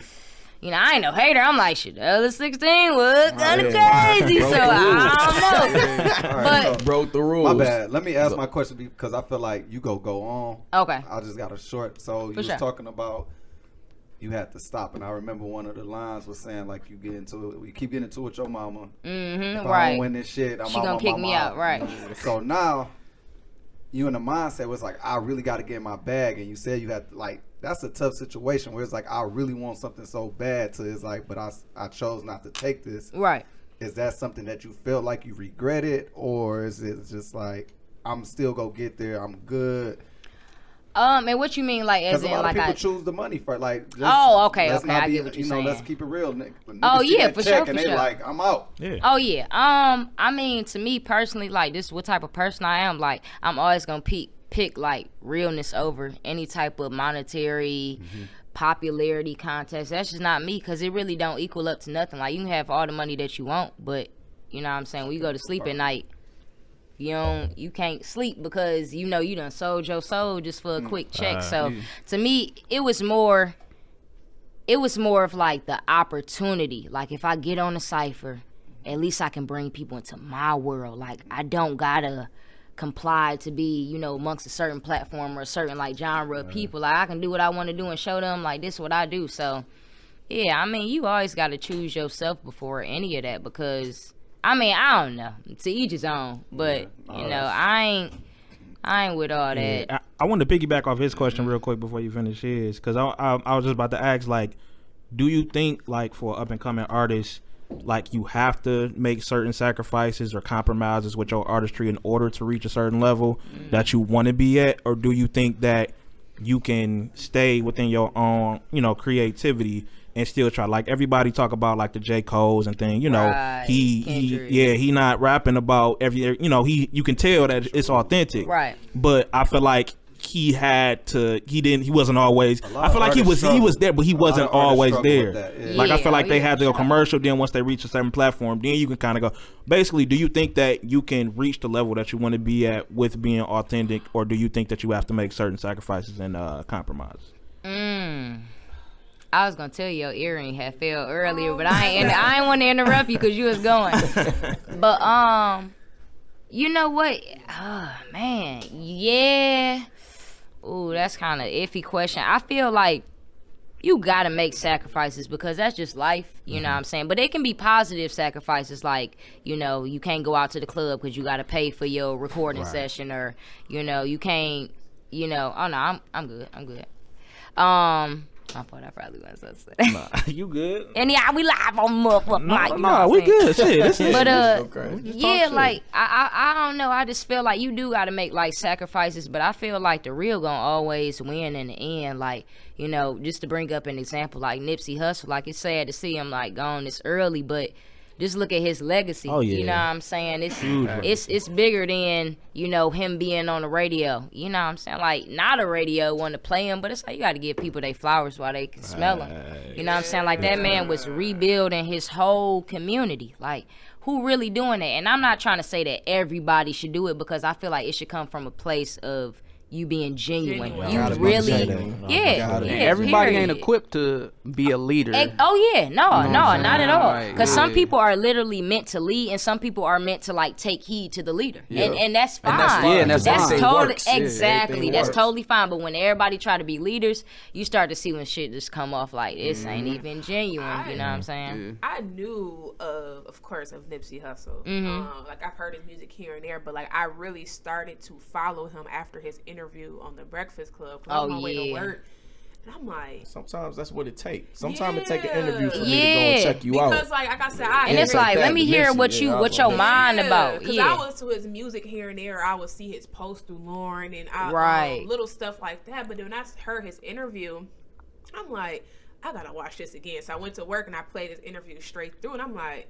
you know, I ain't no hater. I'm like, shit, the other 16 was kind of crazy. So I don't know. But Broke the rules. My bad. Let me ask my question because I feel like you go on. Okay. I just got a short. So you was talking about you had to stop, and I remember one of the lines was saying like you keep getting into it with your mama. If I right. don't win this shit, She gonna kick me out, right? So now you in the mindset was like, I really got to get in my bag, and you said you had to, like, that's a tough situation where it's like I really want something so bad to it's like, but I chose not to take this. Right. Is that something that you felt like you regretted, or is it just like I'm still gonna get there, I'm good? And what you mean, like, as in, a lot like, of people choose the money for, like, just, okay, let's okay, not I be, get what you're saying. Let's keep it real. Niggas Oh, see yeah, that for check sure, and for they sure. like, I'm out. Yeah. Oh yeah. I mean, to me personally, like, this is what type of person I am. Like, I'm always gonna pick like realness over any type of monetary popularity contest. That's just not me, because it really don't equal up to nothing. Like, you can have all the money that you want, but you know what I'm saying, when you go to sleep at night, you can't sleep because you know you done sold your soul just for a quick check. So to me, it was more of like the opportunity. Like, if I get on a cipher, at least I can bring people into my world. Like, I don't gotta comply to be, you know, amongst a certain platform or a certain like genre of people. Like, I can do what I want to do and show them like this is what I do. So yeah, I mean, you always got to choose yourself before any of that, because I mean, I don't know, to each his own, but you know, I ain't with all that. Yeah, I want to piggyback off his question real quick before you finish his, because I was just about to ask, like, do you think, like, for up and coming artists, like, you have to make certain sacrifices or compromises with your artistry in order to reach a certain level that you want to be at, or do you think that you can stay within your own, you know, creativity and still try? Like, everybody talk about like the J. Cole's and thing, you know, Right. he not rapping about every, you know, you can tell that it's authentic, Right. but I feel like he wasn't always, I feel like he was there, but he wasn't always there. Like, I feel like they had to go commercial, then once they reach a certain platform, then you can kind of go. Basically, do you think that you can reach the level that you want to be at with being authentic, or do you think that you have to make certain sacrifices and compromises? I was gonna tell you your earring had fell earlier, but I ain't want to interrupt you because you was going. But you know what? Oh man, yeah. Ooh, that's kind of iffy question. I feel like you gotta make sacrifices because that's just life, you know what I'm saying? But it can be positive sacrifices, like, you know, you can't go out to the club because you gotta pay for your recording session, or, you know, you can't, you know, oh no, I'm good. I thought I probably wasn't supposed to say that. You good? And yeah, we live on motherfucking mic. No, we good. Shit, this is But yeah, like I don't know. I just feel like you do got to make like sacrifices, but I feel like the real gonna always win in the end. Like, you know, just to bring up an example, like Nipsey Hussle. Like, it's sad to see him like gone this early, but just look at his legacy. Oh, yeah. You know what I'm saying? It's bigger than, you know, him being on the radio. You know what I'm saying? Like, not a radio want to play him, but it's like you got to give people their flowers while they can smell them. You know what I'm saying? Like, that man was rebuilding his whole community. Like, who really doing that? And I'm not trying to say that everybody should do it, because I feel like it should come from a place of you being genuine. Genuine. You Gotta be really, genuine. yeah. Everybody ain't period. equipped to be a leader. Oh yeah, no, not at all. Like, Because some people are literally meant to lead, and some people are meant to like take heed to the leader, and that's fine. And that's fine. Yeah, and that's fine. totally Works. exactly. Everything That's works. totally fine. But when everybody try to be leaders, you start to see when shit just come off like this ain't even genuine. You know what I'm saying? I knew of course, of Nipsey Hussle. Like I've heard his music here and there, but like I really started to follow him after his interview on the Breakfast Club. 'Cause I was on my way to work, and I'm like, Sometimes that's what it takes. Sometimes it take an Yeah. interview for me to go Yeah. and check you out. because like I said, And it's like, let me hear what your mind about. Because I was to his music here and there. I would see his post through Lauren and little stuff like that. But then when I heard his interview, I'm like, I gotta watch this again. So I went to work and I played his interview straight through, and I'm like,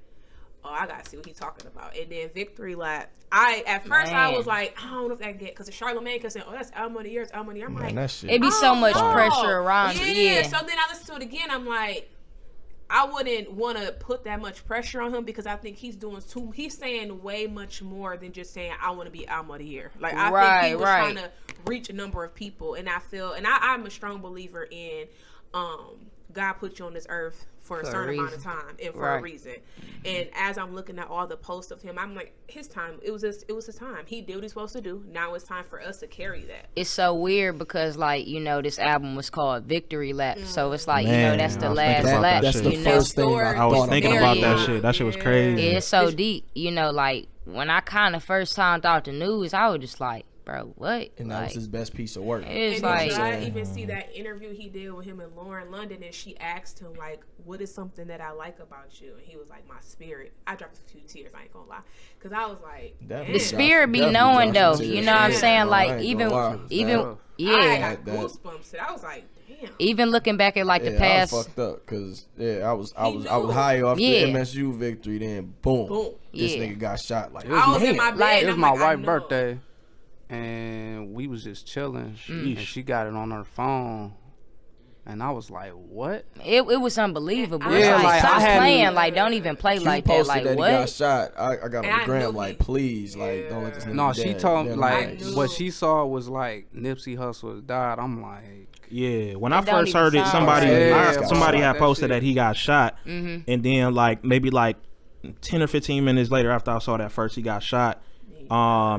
oh, I gotta see what he's talking about. And then Victory Lap, at first I was like, I don't know if I can get, because Charlamagne kept saying, oh, that's album of the year, it's album of the year. I'm like, that shit. It be so much no. pressure around it. Yeah. So then I listened to it again. I'm like, I wouldn't want to put that much pressure on him, because I think he's saying way much more than just saying, I want to be album of the year. Like, I think he was trying to reach a number of people. And I feel, and I'm a strong believer in, God put you on this earth for a certain amount of time and for a reason. And as I'm looking at all the posts of him, I'm like, his time, it was his time. He did what he's supposed to do. Now it's time for us to carry that. It's so weird because, like, you know, this album was called Victory Lap. So it's like, you know, that's the last lap. That's the you know? first thing I was thinking about that shit. That shit was crazy. It's so deep. You know, like, when I kind of first found out the news, I was just like, bro, what? And that was his best piece of work. It's And like, then I even see that interview he did with him and Lauren London, and she asked him, like, what is something that I like about you? And he was like, my spirit. I dropped a few tears, I ain't gonna lie, because I was like, Definitely. the spirit be knowing though. You know what I'm saying? No, I Like, ain't even gonna lie. I yeah. got goosebumps. And I was like, damn. Even looking back at like the I past, was fucked up because I was knew. high off Yeah. the MSU victory. Then boom, this Yeah. nigga got shot. Like, I was in my damn. bed. It and was I'm my like, I wife's know. birthday, and we was just chilling, and she got it on her phone, and I was like, "What?" it was unbelievable. Yeah, It's like, like, stop I hadn't- playing. Like, don't even play She like that. posted Like, that what? he got shot. I got on And I the gram knew like, he- please, like, don't let this nigga No, be she dead. told me Then like I'm knew. what she saw was like Nipsey Hussle had died. I'm like, Yeah, when I It don't first even heard it, sound somebody right. somebody Yeah. had That posted shit. that he got shot, and then like maybe like 10 or 15 minutes later after I saw that first he got shot,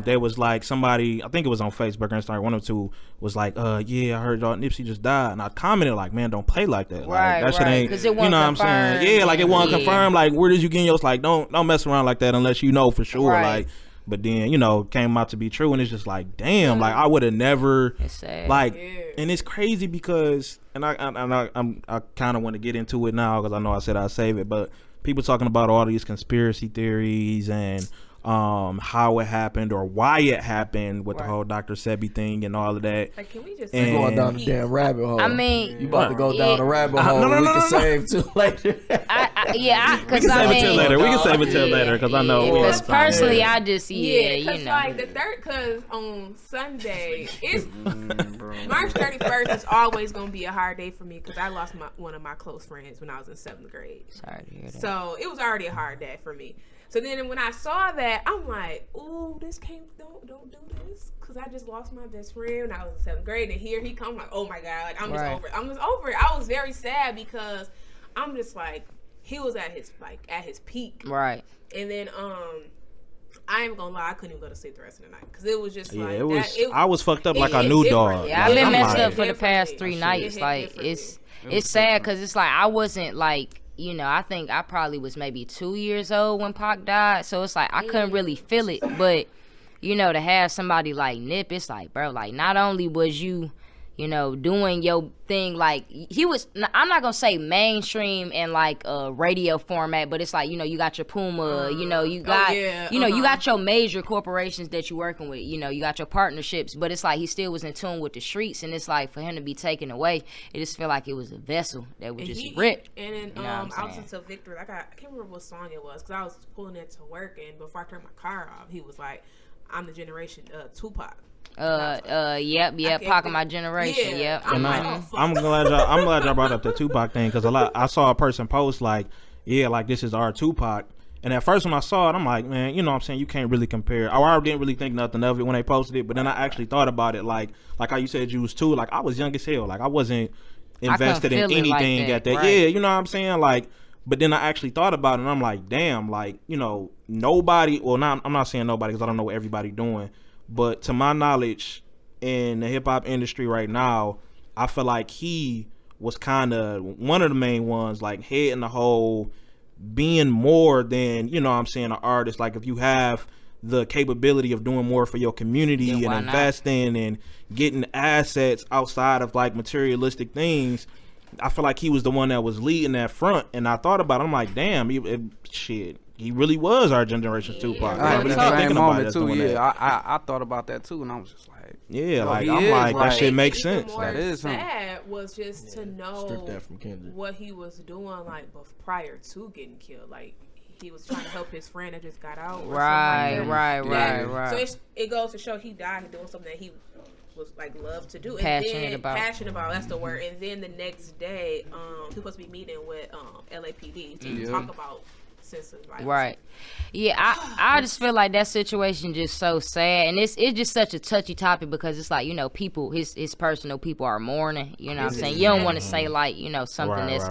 there was like somebody, I think it was on Facebook or Instagram, one or two, was like, yeah, I heard Nipsey just died, and I commented like, man, don't play like that. Right, Like, that shit right. ain't, 'Cause it you know wasn't what I'm saying? confirmed. Yeah, like it wasn't Yeah. confirmed. Like, where did you get your, like, don't mess around like that unless you know for sure. Right. Like, but then, you know, came out to be true, and it's just like, damn, like I would have never, It's sad. like, Yeah. and it's crazy because, and I kind of want to get into it now because I know I said I'd save it, but people talking about all these conspiracy theories and how it happened or why it happened with the whole Dr. Sebi thing and all of that. Like, can we just And- say going down the peace? damn rabbit hole. I mean, you about to go down yeah. the rabbit hole. no, we no, can no. save too later. Because Save I it till mean, later. We can save it till later because I know. because lost time. personally, I just Yeah, you cause know. like the third, cause on Sunday it's March 31st is always gonna be a hard day for me because I lost one of my close friends when I was in 7th grade. Sorry to hear that. So it was already a hard day for me. So then when I saw that, I'm like, ooh, don't do this. Cause I just lost my best friend when I was in 7th grade. And here he comes, like, oh my God, like I'm just Right. over it. I'm just over it. I was very sad because I'm just like, he was at his peak. Right. And then I ain't gonna lie, I couldn't even go to sleep the rest of the night. Cause it was just Yeah, like it was. that, I was fucked up like a hit new different. dog. Yeah, I've Like, been I'm messed like, up for the past differently. 3 nights. It hit Like differently. it's sad because it's like I wasn't like, you know, I think I probably was maybe 2 years old when Pac died. So it's like I couldn't really feel it, but you know, to have somebody like Nip, it's like, bro, like not only was you, you know, doing your thing, like he was, I'm not gonna say mainstream and like a radio format, but it's like, you know, you got your Puma, you know, you got, you know, you got your major corporations that you working with, you know, you got your partnerships, but it's like he still was in tune with the streets, and it's like for him to be taken away, it just felt like it was a vessel that would just rip. And then You know what I'm I was saying? into Victor. Like I can't remember what song it was because I was pulling it to work, and before I turned my car off, he was like, "I'm the generation Tupac." Yep, Pac of my generation, yep. I'm And like, oh, fuck. I'm glad y'all brought up the Tupac thing because I saw a person post like, yeah, like this is our Tupac, And at first when I saw it, I'm like, man, you know what I'm saying, you can't really compare. I didn't really think nothing of it when they posted it, but then I actually thought about it, like how you said you was too. Like, I was young as hell. Like, I wasn't invested in anything like at that. Right. Yeah, you know what I'm saying? Like, but then I actually thought about it, and I'm like, damn, like, you know, nobody, well, I'm not saying nobody because I don't know what everybody doing, but to my knowledge, in the hip-hop industry right now, I feel like he was kind of one of the main ones, like, heading the whole being more than, you know what I'm saying, an artist. Like, if you have the capability of doing more for your community and investing and getting assets outside of like materialistic things, I feel like he was the one that was leading that front. And I thought about it, I'm like, damn, he really was our generation's Tupac. I really kept thinking about it too. Yeah, I thought about that too, and I was just like, yeah, like I'm like that shit makes sense. That is sad was just to know what he was doing like prior to getting killed. Like, he was trying to help his friend that just got out. Right. So it goes to show he died doing something that he was like loved to do, passionate about. That's the word. And then the next day, he was supposed to be meeting with LAPD to talk about senseless violence. Right. Yeah, I just feel like that situation just so sad, and it's just such a touchy topic because it's like, you know, people, his personal people are mourning. You know what I'm saying? You don't want to say like, you know, something that's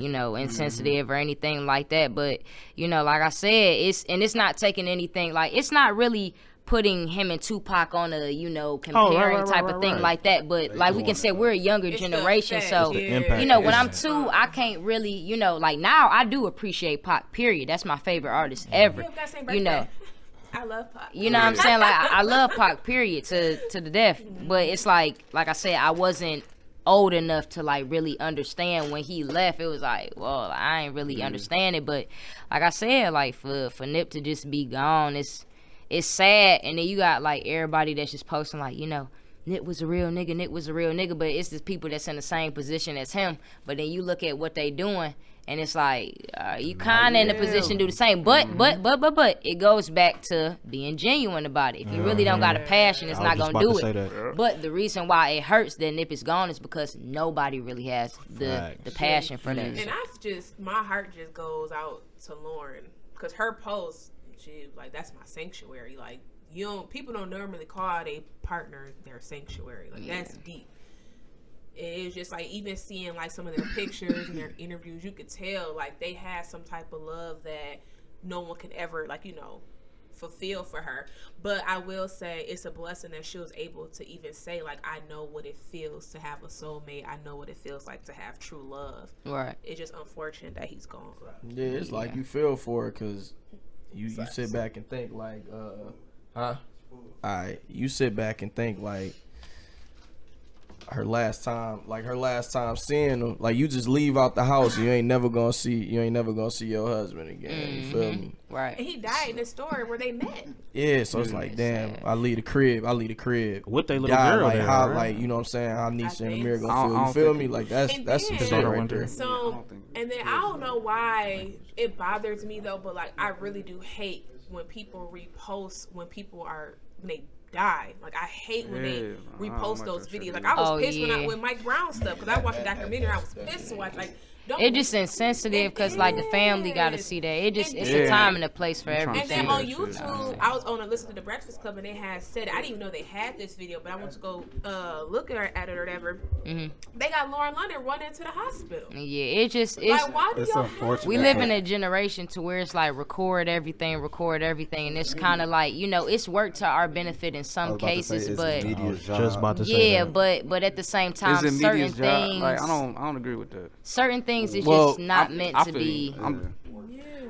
you know, insensitive or anything like that, but you know, like I said, it's not taking anything, like, it's not really putting him and Tupac on a, you know, comparing type of thing like that, but like we can say we're a younger generation, so you know, when I'm 2, I can't really, you know, like now I do appreciate Pac, period. That's my favorite artist ever. You know, I love Pac. You know what I'm saying? Like, I love Pac, period, to the death. But it's like I said, I wasn't old enough to like really understand when he left. It was like, well, I ain't really understand it. But like I said, like for Nip to just be gone, it's sad. And then you got like everybody that's just posting like, you know, Nip was a real nigga, but it's the people that's in the same position as him. But then you look at what they doing, and it's like, you kind of in a position to do the same. But it goes back to being genuine about it. If you really don't got a passion, it's not gonna do it. But the reason why it hurts that Nip is gone is because nobody really has the passion for that. And my heart just goes out to Lauren, because her post, she like, that's my sanctuary. Like, people don't normally call their partner their sanctuary. Like, that's deep. It's just like, even seeing like some of their pictures and their interviews, you could tell like they had some type of love that no one could ever, like, you know, fulfill for her. But I will say it's a blessing that she was able to even say like, I know what it feels to have a soulmate. I know what it feels like to have true love. Right. It's just unfortunate that he's gone. Yeah, it's like you feel for it, because you sit back and think like, you sit back and think like, her last time seeing him, like, you just leave out the house, you ain't never gonna see your husband again. You feel me? Right. And he died in the story where they met. Yeah, so it's like, damn, I leave the crib. With they little girl like there, how, right? like, you know what I'm saying, how Nisha and Amir gonna feel. You feel me? Like, that's some shit right there. So, and then I don't know why it bothers me though, but like, I really do hate when people repost when they die. Like, I hate when they repost those videos. Like, I was pissed when Mike Brown stuff, because I watched the documentary. I was pissed to watch. Like, it just insensitive because like the family got to see that. It's a time and a place for everything. And then on YouTube, I was on a listen to the Breakfast Club, and they had said, I didn't even know they had this video, but I went to go look at it or whatever. Mm-hmm. They got Lauren London running to the hospital. Yeah, it's like, why do y'all unfortunate. We live in a generation to where it's like record everything, and it's kind of like, you know, it's worked to our benefit in some cases, but just about to say that. but at the same time, certain things, like, I don't agree with that. Certain things is just not meant to be.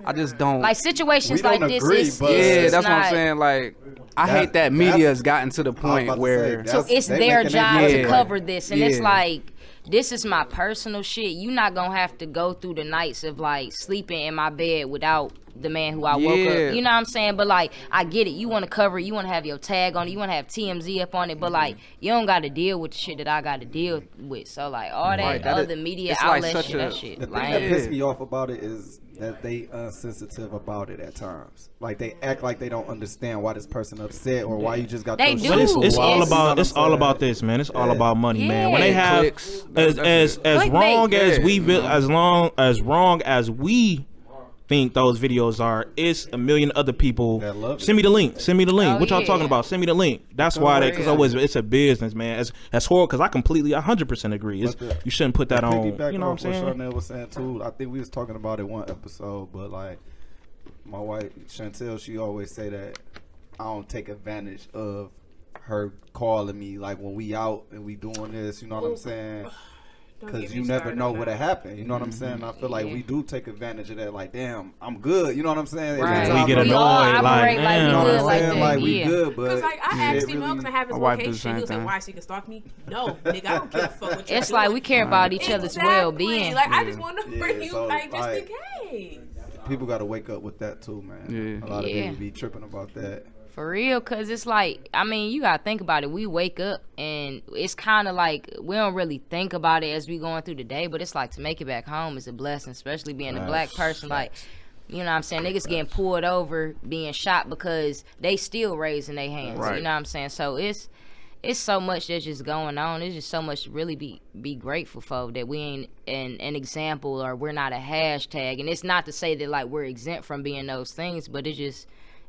I just don't like situations like this. That's what I'm saying. Like, I hate that media has gotten to the point where so it's their job to cover this, and it's like, this is my personal shit. You not gonna have to go through the nights of like sleeping in my bed without the man who I woke up. You know what I'm saying? But like, I get it. You want to cover it. You want to have your tag on it. You want to have TMZ up on it. But like, you don't got to deal with the shit that I got to deal with. So like, all that other media outlets, like that shit. The thing that pissed me off about it is that they sensitive about it at times. Like, they act like they don't understand why this person upset or why you just got those shit. But it's all about this, man. It's all about money, man. When they have as wrong as we think those videos are. It's a million other people. That love it. Send me the link. Send me the link. Oh, what y'all yeah. talking about? Send me the link. That's why because it's a business, man. That's horrible. Because I completely 100% agree. You shouldn't put that on. You know what I'm saying? What Charnel was saying too. I think we was talking about it one episode, but like my wife Chantel, she always say that I don't take advantage of her calling me like when we out and we doing this. You know what I'm saying? Because you never know what'll happen. You know what I'm saying? I feel like we do take advantage of that. Like, damn, I'm good. You know what I'm saying? Right. We get We all annoyed. Like, operate like we You know what good I'm like saying? that. Like, we Yeah. good, but Because like I asked him, really, because I have his My wife do the location. He was same like, thing. "Why she can stalk me?" No, nigga, I don't give a fuck what you're It's doing. like we care about each other's well-being. Like I just want to Yeah, bring you so, like just in like, case. people got to wake up with that too, man. Yeah. A lot of Yeah. people be tripping about that. For real, because it's like, I mean, you got to think about it. We wake up and it's kind of like we don't really think about it as we going through the day, but it's like to make it back home is a blessing, especially being a black person. Like, you know what I'm saying? Niggas getting pulled over, being shot because they still raising their hands. Right. You know what I'm saying? So it's so much that's just going on. It's just so much to really be grateful for that we ain't an example or we're not a hashtag. And it's not to say that like we're exempt from being those things, but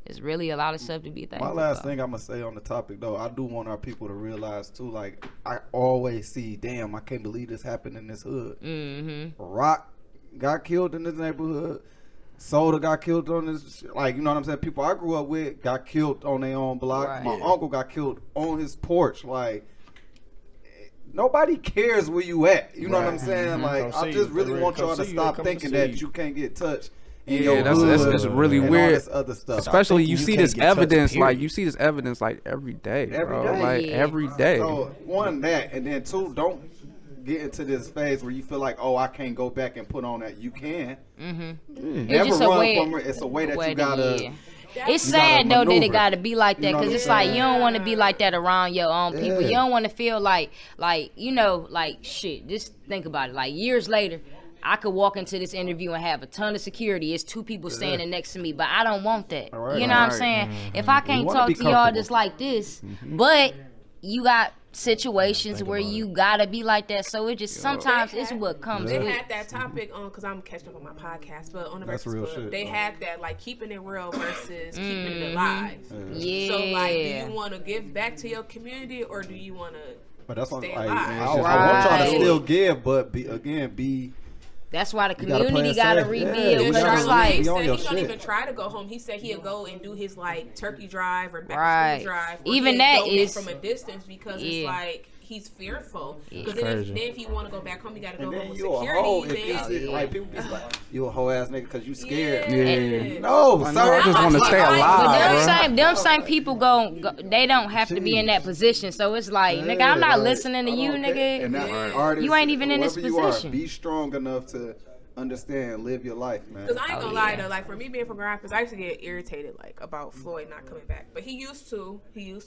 it's really a lot of stuff to be thankful My last for. thing I'm gonna say on the topic though, I do want our people to realize too, like I always see, damn, I can't believe this happened in this hood. Mm-hmm. Rock got killed in this neighborhood. Soda got killed on this, like, you know what I'm saying? People I grew up with got killed on their own block. Right. My uncle got killed on his porch. Like, nobody cares where you at. You know what I'm saying? Like, Come I see just you. really They want come y'all to see you. stop They come thinking see that you. you can't get touched in Yeah, your that's hood really and all weird. this other stuff. Especially you thinking see you this can't get touched, evidence, like period. you see this evidence like every day, Every bro. day. Like Yeah. every day. So one, that, and then two, don't get into this phase where you feel like, oh, I can't go back and put on that. You can. It's Never just a run way. from it. It's a way that you gotta. It's you gotta sad though that it maneuver. gotta be like that, You know because what it's I'm like saying? you don't want to be like that around your own people. Yeah. You don't want to feel like you know, like shit. Just think about it. Like years later, I could walk into this interview and have a ton of security. It's two people standing next to me, but I don't want that. Right. You know what I'm Right. saying? If I can't wanna talk be to y'all comfortable. just like this, but you got situations where you gotta be like that. So it just sometimes it's what comes They with. had that topic on, because I'm catching up on my podcast, but on the That's Breakfast real Club, shit, they though. had that like keeping it real versus keeping it alive. Yeah. So like, do you want to give back to your community or do you want to? But that's what Stay like, alive. I want y'all to Right. still give, but be. That's why the You gotta community play it gotta safe. rebuild. Yeah, we Because gotta it's like, he be on said your he don't shit. even try to go home. He said he'll go and do his like turkey drive or back Right. to school drive. Or Even he'll that donate is- from a distance because it's Yeah. like he's fearful. Because crazy. then if you want to go back home, you got to go And home then with you a hoe security. if you Then see, like people be like, you a hoe ass nigga because you scared. yeah. No, I sir. know, I just want to stay but alive, bro. them same people go, they don't have to be in that position. So it's like, nigga, I'm not listening to you, nigga. And that artist, You ain't even in this whoever you are, position. be strong enough to understand, live your life, man. Because I ain't gonna Oh, lie yeah. though, like for me being from Grand Rapids, I used to get irritated like about Floyd not coming back. But he used to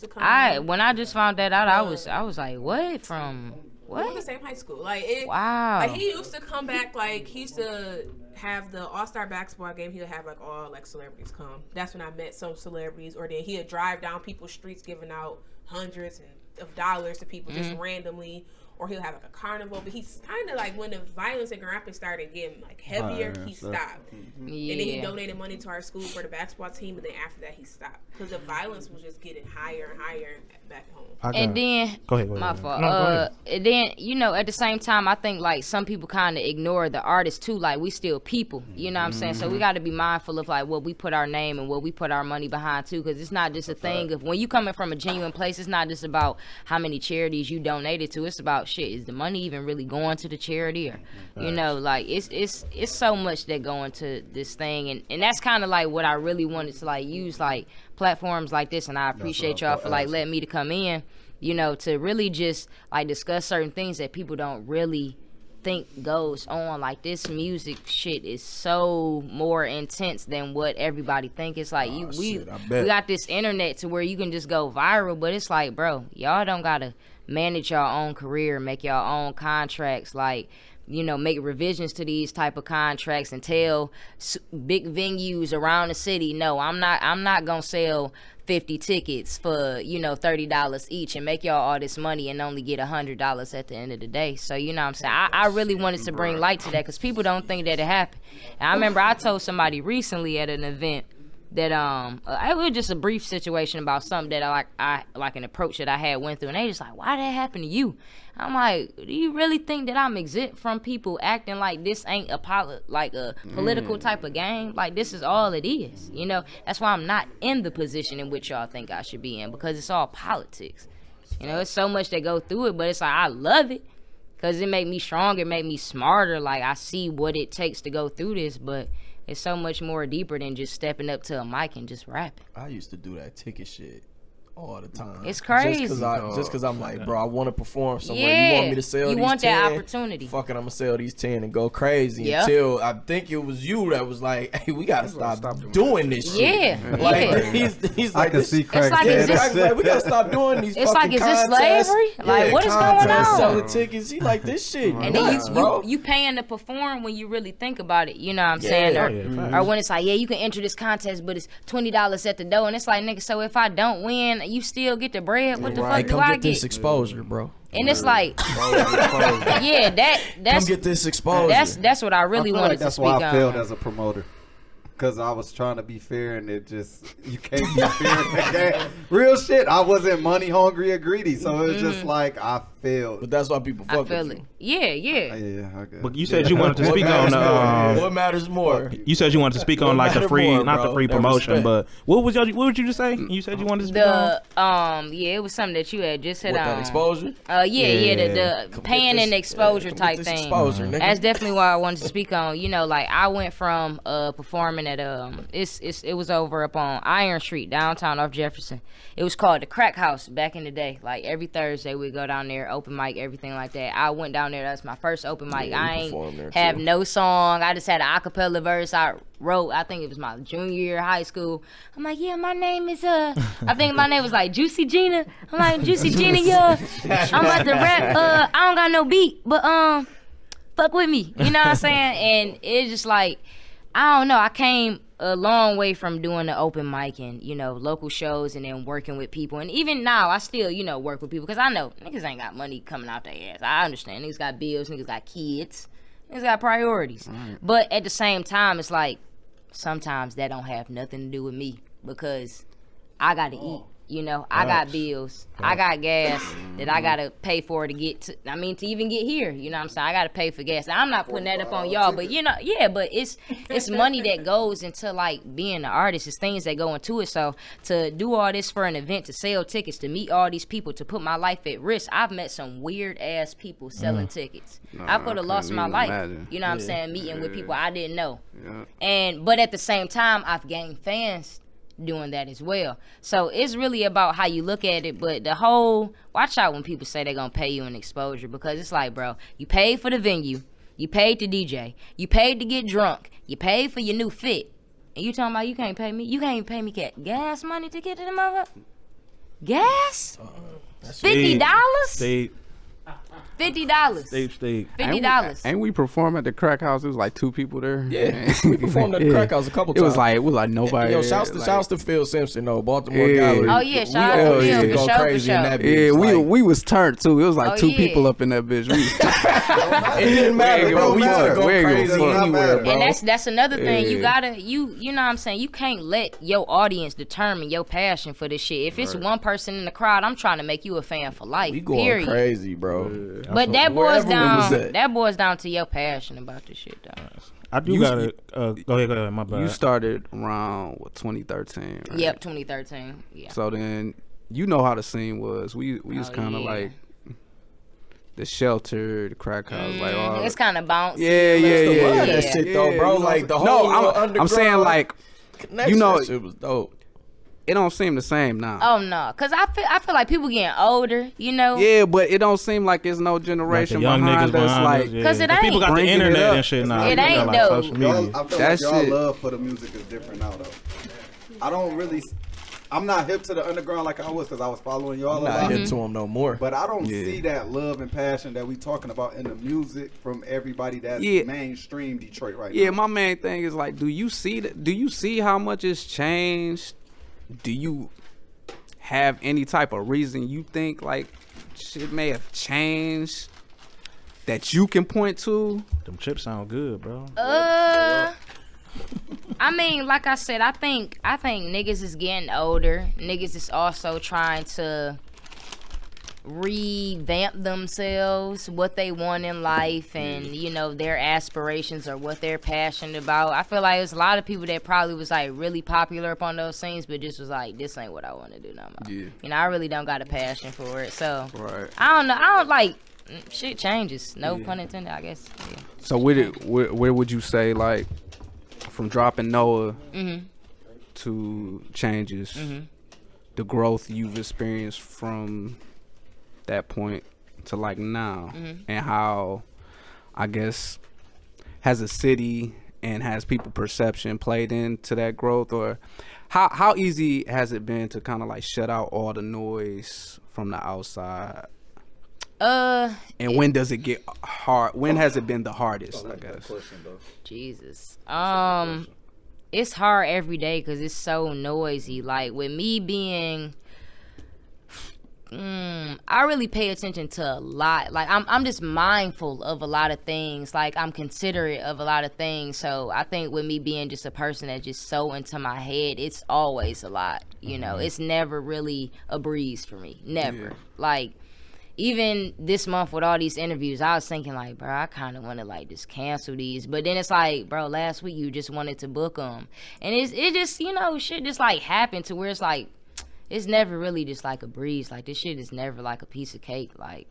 come. When I just found that out, I was like, what from We went to the what? same high school. Like it. Wow. Like he used to come back. Like he used to have the All-Star basketball game. He would have like all like celebrities come. That's when I met some celebrities. Or then he'd drive down people's streets giving out hundreds of dollars to people just randomly. Or he'll have like a carnival. But he's kind of like when the violence in Grand Rapids started getting like heavier, he stopped. And then he Yeah. donated money to our school for the basketball team. And then after that, he stopped because the violence was just getting higher and higher back home. And then Go ahead. my fault. No, go ahead. And then at the same time, I think like some people kind of ignore the artists too. Like we still people, you know what I'm saying? So we got to be mindful of like what we put our name and what we put our money behind too, because it's not just a thing of when you coming from a genuine place. It's not just about how many charities you donated to. It's about shit. Is the money even really going to the charity, or like it's so much that go into this thing, and that's kind of like what I really wanted to like use like platforms like this, and I appreciate y'all for like letting me to come in. To really just like discuss certain things that people don't really think goes on. Like this music shit is so more intense than what everybody think. It's like we got this internet to where you can just go viral, but it's like, bro, y'all don't gotta manage your own career, make your own contracts, like make revisions to these type of contracts and tell big venues around the city, no, I'm not gonna sell 50 tickets for, you know, $30 each and make y'all all this money and only get $100 at the end of the day. So, you know what I'm saying? I really wanted to bring light to that because people don't think that it happened. And I remember I told somebody recently at an event that it was just a brief situation about something that I like an approach that I had went through, and they just like, why did that happen to you? I'm like, do you really think that I'm exempt from people acting like this ain't a political type of game? Like, this is all it is, you know? That's why I'm not in the position in which y'all think I should be in, because it's all politics. You know, it's so much that go through it, but it's like, I love it because it made me stronger, it made me smarter. Like, I see what it takes to go through this, but it's so much more deeper than just stepping up to a mic and just rapping. I used to do that ticket shit all the time. It's crazy. Just because I'm like, bro, I want to perform somewhere. Yeah. You want me to sell these 10? You want that opportunity. Fuck it, I'm going to sell these 10 and go crazy until I think it was you that was like, hey, we got to stop doing this shit. Yeah. Like, he's like, I can see crack. It's like, is this, like, we got to stop doing these it's fucking like, is this contests. slavery? Like, what is going on? Selling tickets. He like, this shit And nuts, then bro. you paying to perform when you really think about it, you know what I'm saying? Or when it's like, yeah, you can enter this contest, but it's $20 at the door, and it's like, nigga, so if I don't win, you still get the bread? What the fuck do I get this get? exposure, bro. And it's like, yeah, that's come get this exposure. That's what I really I feel wanted like that's to speak why I failed on. as a promoter. Because I was trying to be fair, and it just, you can't be fair in that game. Real shit. I wasn't money hungry or greedy, so it was just like I failed. But that's why people fuck I feel with it. you. Yeah. Yeah, okay. But you said you wanted to speak on What matters more? You said you wanted to speak on like the free, more, not the bro. free That promotion, respect. but what would you just say? You said you wanted to speak on. Yeah, it was something that you had just hit What, on. that exposure? The paying and exposure come type get this thing. exposure, nigga. That's definitely what I wanted to speak on. You know, like I went from performing at it was over up on Iron Street downtown off Jefferson. It was called the Crack House back in the day. Like every Thursday we'd go down there, open mic, everything like that. I went down there. That's my first open mic. Yeah, I you performed there, ain't have too. no song. I just had an acapella verse. I wrote. I think it was my junior year of high school. I'm like, yeah, my name is I think my name was like Juicy Gina. I'm like, Juicy Gina, yeah. I'm about to rap. I don't got no beat, but fuck with me. You know what I'm saying? And it's just like, I don't know. I came a long way from doing the open mic and, you know, local shows and then working with people. And even now, I still, you know, work with people because I know niggas ain't got money coming out their ass. I understand. Niggas got bills. Niggas got kids. Niggas got priorities. Right. But at the same time, it's like sometimes that don't have nothing to do with me because I got to eat. You know, I got bills. I got gas that I got to pay for to get to, to even get here. You know what I'm saying? I got to pay for gas. I'm not putting that up on y'all, but you know, yeah, but it's money that goes into like being an artist. It's things that go into it. So to do all this for an event, to sell tickets, to meet all these people, to put my life at risk, I've met some weird ass people selling tickets. I could have lost my life. Imagine. You know what I'm saying? Meeting with people I didn't know. But at the same time, I've gained fans doing that as well. So it's really about how you look at it, but the whole, watch out when people say they're gonna pay you an exposure, because it's like, bro, you paid for the venue, you paid to DJ, you paid to get drunk, you paid for your new fit, and you talking about you can't pay me? You can't even pay me gas money to get to the motherfucker? Gas? $50? $50. Steve. $50. Ain't we perform at the Crack House? It was like 2 people there. Yeah, we performed at the Crack House a couple times. It was like nobody. Yo, shouts to Phil Simpson, though. Baltimore Gallery. Oh yeah, shout out to We Phil used to for go sure, crazy in that for bitch. Yeah, Like, we was turned too. It was like 2 yeah. people up in that bitch. it didn't matter, bro. We used to go We ain't gonna crazy fuck. anywhere, bro. And that's another thing. You Yeah. gotta you know what I'm saying, you can't let your audience determine your passion for this shit. If it's one person in the crowd, I'm trying to make you a fan for life. We going period. crazy, bro. But that boils Wherever we was down. at. That boils down to your passion about this shit, though. I do You- gotta go ahead. My bad. You started around 2013. Right? Yep, 2013. Yeah. So then you know how the scene was. We was kind of yeah. like the Shelter, the Crack House, like all. It's kind of bouncy. Yeah. Love that shit though, bro. Like the whole I'm saying like connection. you know- that shit was dope. it don't seem the same now. Oh no, cause I feel like people getting older, you know. Yeah, but it don't seem like it's no generation young behind niggas us. behind Like, us, yeah. 'Cause it ain't. People got the Bringing it internet up. and shit now. It You got, ain't like, though. social media. I feel That like y'all shit- love for the music is different now, though. I don't really. I'm not hip to the underground like I was because I was following y'all a Not lot. hip to him no more. But I don't Yeah. see that love and passion that we talking about in the music from everybody that's Yeah. mainstream Detroit right yeah, now. my main thing is like, do you see how much it's changed? Do you have any type of reason you think like shit may have changed that you can point to? Them chips sound good, bro. I mean, like I said, I think niggas is getting older. Niggas is also trying to revamp themselves, what they want in life, and you know, their aspirations or what they're passionate about. I feel like there's a lot of people that probably was like really popular up on those scenes, but just was like, this ain't what I want to do no more. Yeah. You know, I really don't got a passion for it, so Right. I don't know. I don't like shit changes. No pun intended, I guess. Yeah. So where would you say, like, from dropping Noah to Chénges, the growth you've experienced from that point to like now, and how, I guess, has a city and has people perception played into that growth, or how easy has it been to kind of like shut out all the noise from the outside? And when does it get hard? When has it been the hardest, I guess? Jesus. It's hard every day because it's so noisy. Like with me being, I really pay attention to a lot. Like I'm just mindful of a lot of things. Like I'm considerate of a lot of things. So I think with me being just a person that's just so into my head, it's always a lot. You know, it's never really a breeze for me. Never. Yeah. Like, even this month with all these interviews, I was thinking like, bro, I kind of want to like just cancel these. But then it's like, bro, last week you just wanted to book them. And it just, you know, shit just like happened to where it's like, it's never really just like a breeze. Like this shit is never like a piece of cake. Like,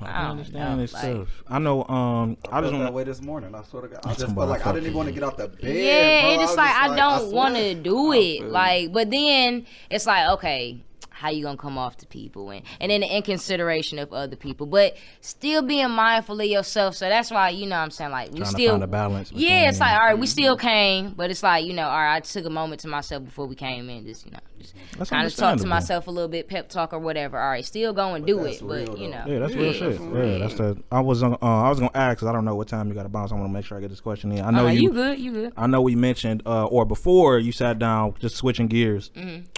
I understand this stuff. I know. I was just that way this morning. I swear to God, I just felt like I didn't even want to get out the bed. Yeah, bro. it's just like I don't want to do it. Like, but then it's like, okay, how you gonna come off to people, and then the inconsideration of other people, but still being mindful of yourself. So that's why, you know what I'm saying, like we trying still to find a balance. Yeah, it's like, all right, we still came, but it's like, you know, all right, I took a moment to myself before we came in, just, you know, just kind of talk to myself a little bit, pep talk or whatever. All right, still go and do it, but you know. Yeah, that's real shit. Yeah, that's the. I was gonna ask, because I don't know what time you got to bounce. I want to make sure I get this question in. I know you good. I know we mentioned or before you sat down, just switching gears.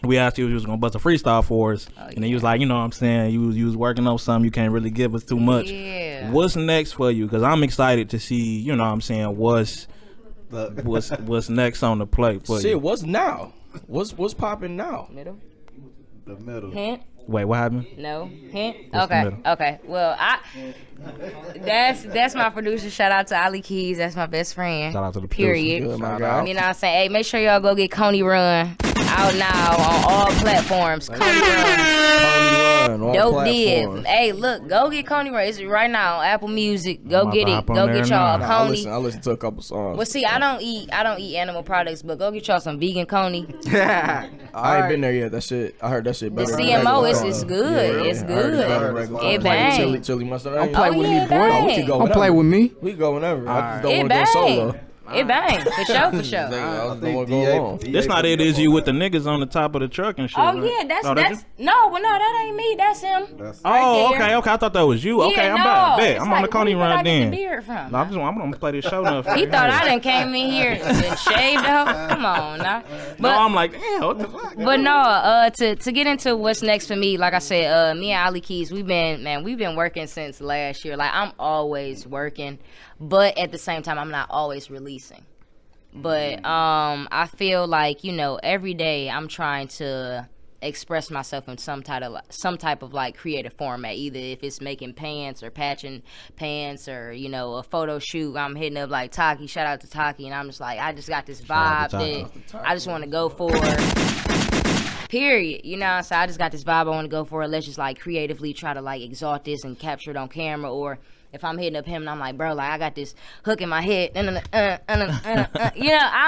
We asked you if you was gonna bust a freestyle for us, and then you was like, you know what I'm saying, you was working on something, you can't really give us too much. Yeah. What's next for you? Because I'm excited to see, you know what I'm saying, what's next on the plate for you. Shit, what's now? What's popping now? Middle. The middle. Hint. Wait, what happened? No hint. What's the middle? Okay. Well, that's my producer. Shout out to Ali Keys. That's my best friend. Shout out to the producer. Period. Good, my You guy. know what I'm saying? Hey, make sure y'all go get Coney Run out now on all platforms. Coney Run. Dope dib. Hey, look, go get Coney Run. It's right now on Apple Music. Go get it. Go get y'all Coney. I listen to a couple songs. Well, see, I don't eat animal products, but go get y'all some vegan Coney. I ain't been there yet. That shit, I heard that shit The better. CMO is good. It's good. It bang. Chili mustard. Don't play with me, boy. bang. We can go Don't whenever. play with me. We can go whenever. I just don't It want to go solo. bang. It bang. For sure. I just don't want to go alone. That's not it, is you with the niggas on the top of the truck and shit. Oh right? yeah, that's you? that ain't me. That's him. Oh, Right there. okay. I thought that was you. Okay, Yeah, I'm no, back. Bet. it's I'm like, on the Coney where did I run get the then. beard from? No, I'm gonna play this show now. He thought I done came in here and been shaved out. Come on now. No, I'm like, damn, what the fuck? But no, to get into what's next for me, like I said, me and Ali Keys, we've been working since last year. Like I'm always working, but at the same time, I'm not always releasing. But I feel like, you know, every day I'm trying to express myself in some type of like creative format, either if it's making pants or patching pants or, you know, a photo shoot. I'm hitting up like Taki, shout out to Taki, and I'm just like, I just got this vibe that I just want to go for. Period. You know, so I just got this vibe I want to go for. Let's just like creatively try to like exalt this and capture it on camera. Or if I'm hitting up him and I'm like, bro, like I got this hook in my head. You know, I don't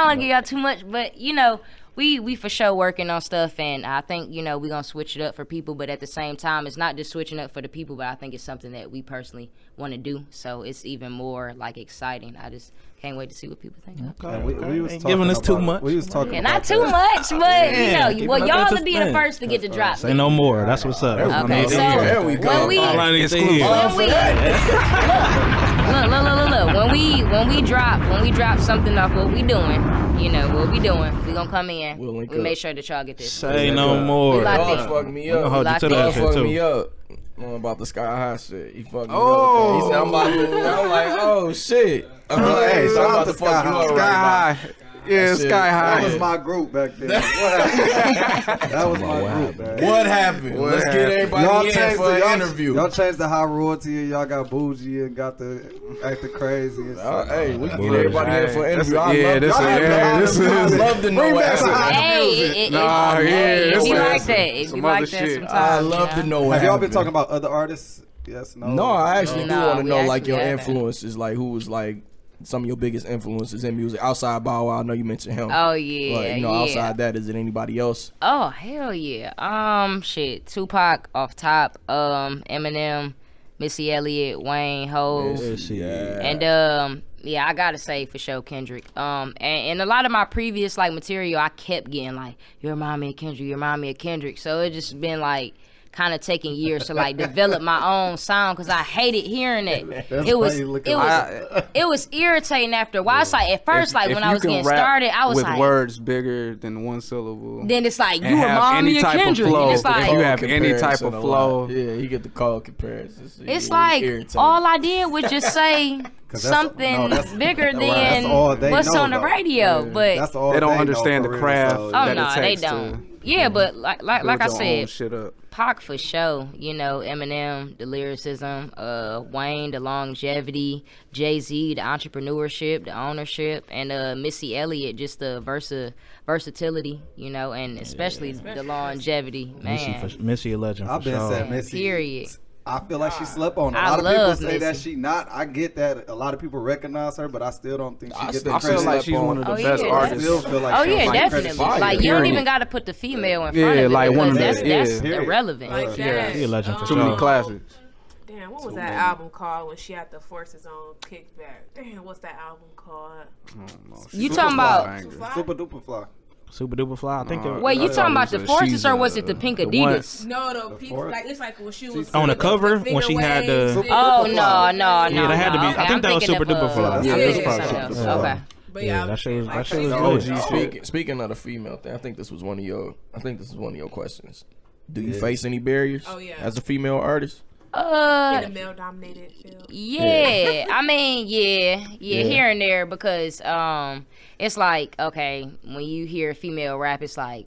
want to give y'all too much, but you know, we for sure working on stuff, and I think, you know, we're gonna switch it up for people, but at the same time, it's not just switching up for the people, but I think it's something that we personally want to do. So it's even more like exciting. I just can't wait to see what people think. Okay. We was Ain't giving us too much. We was talking Yeah, about not too much, but you know, keep well, it y'all up in will be the suspense. first to get the drop. Say no more. That's what's up. Okay, so There we go. when we All I need to hear. look, when we drop something off what we doing, you know what we doing. We gonna come in. We'll we link up. make sure that y'all get this. Say no more. We locked Dog in. fucked me We gonna up. hold you to that Dog shit fucked too. me up. About the Sky High shit. He fucked me Oh. up. He said, I'm like, oh shit. I'm like, hey, so I'm about to fuck you up Sky right High. Yeah, That shit- Sky High. That was my group back then. What happened? That was my group, man. now. What happened? Let's get everybody in for an interview. Y'all changed the high royalty and y'all got bougie and got the acting crazy and stuff. Hey, we can get everybody in for an interview. I love to know what happened. Hey, Nah, it yeah, be that's like that. It some be like other that shit. sometimes. I love to know what Have y'all happened. been talking about other artists? Yes, no. No, I actually do No, want to we know like actually your haven't. influences, like who was like some of your biggest influences in music outside Bow Wow. I know you mentioned him. Oh yeah, But, you know, yeah. outside that, is it anybody else? Oh hell yeah. Shit. Tupac off top. Eminem, Missy Elliott, Wayne, Hov, Yeah. and yeah, I gotta say for sure Kendrick. And a lot of my previous like material, I kept getting like, you remind me of Kendrick, you remind me of Kendrick. So it just been like kind of taking years to like develop my own sound because I hated hearing it. It was irritating after a while. It's like at first, like when I was getting started, I was with like, words bigger than one syllable. then it's like you and have remind any me of type Kendrick. of flow. And it's like If you have any type Comparison of a flow, lot. Yeah, you get the call comparisons. it's Yeah, like irritating. all I did was just say something bigger than what's on the radio. But That's all they don't know understand for the real, craft. so, oh that no, it they takes don't. to Yeah, but like I build your own said, shit up. Pac for sure, you know, Eminem, the lyricism, Wayne, the longevity, Jay-Z, the entrepreneurship, the ownership, and Missy Elliott, just the versatility, you know, and especially the longevity, man. Missy a legend. I've for been sure. saying Missy. Period. I feel like she slept on. A I lot of people love say that Missy. she not. I get that. A lot of people recognize her, but I still don't think she gets the I feel credit. like she's one of the Oh, best yeah. I artists. still feel like Oh she yeah, don't get definitely. credit. Like you don't Period. even got to put the female in front Yeah, of it like one of because the- that's yeah. irrelevant. Like Yeah. that. She a legend for Too many sure. classics. Damn, what was that album called when she had the Forces on Kickback? Damn, what's that album called? You talking about? Super duper fly. Super duper fly. I think it, Wait, you I talking about thought the it was Forces or was it the pink the one- Adidas? No, the pink, like it's like when she was On the with cover, the when she had the- finger waves Oh and- no. Yeah, that had to be- I Okay, think I'm that was thinking Super of, Duper Fly. Yeah, this that's was probably something Super else. Duper Okay. But Yeah, yeah, that shit was like, that shit was crazy. lit. Speaking of the female thing, I think this was one of your. I think this is one of your questions. Do you face any barriers? Oh, yeah. As a female artist. in a male-dominated field. Yeah, I mean, yeah, here and there because it's like okay, when you hear female rap, it's like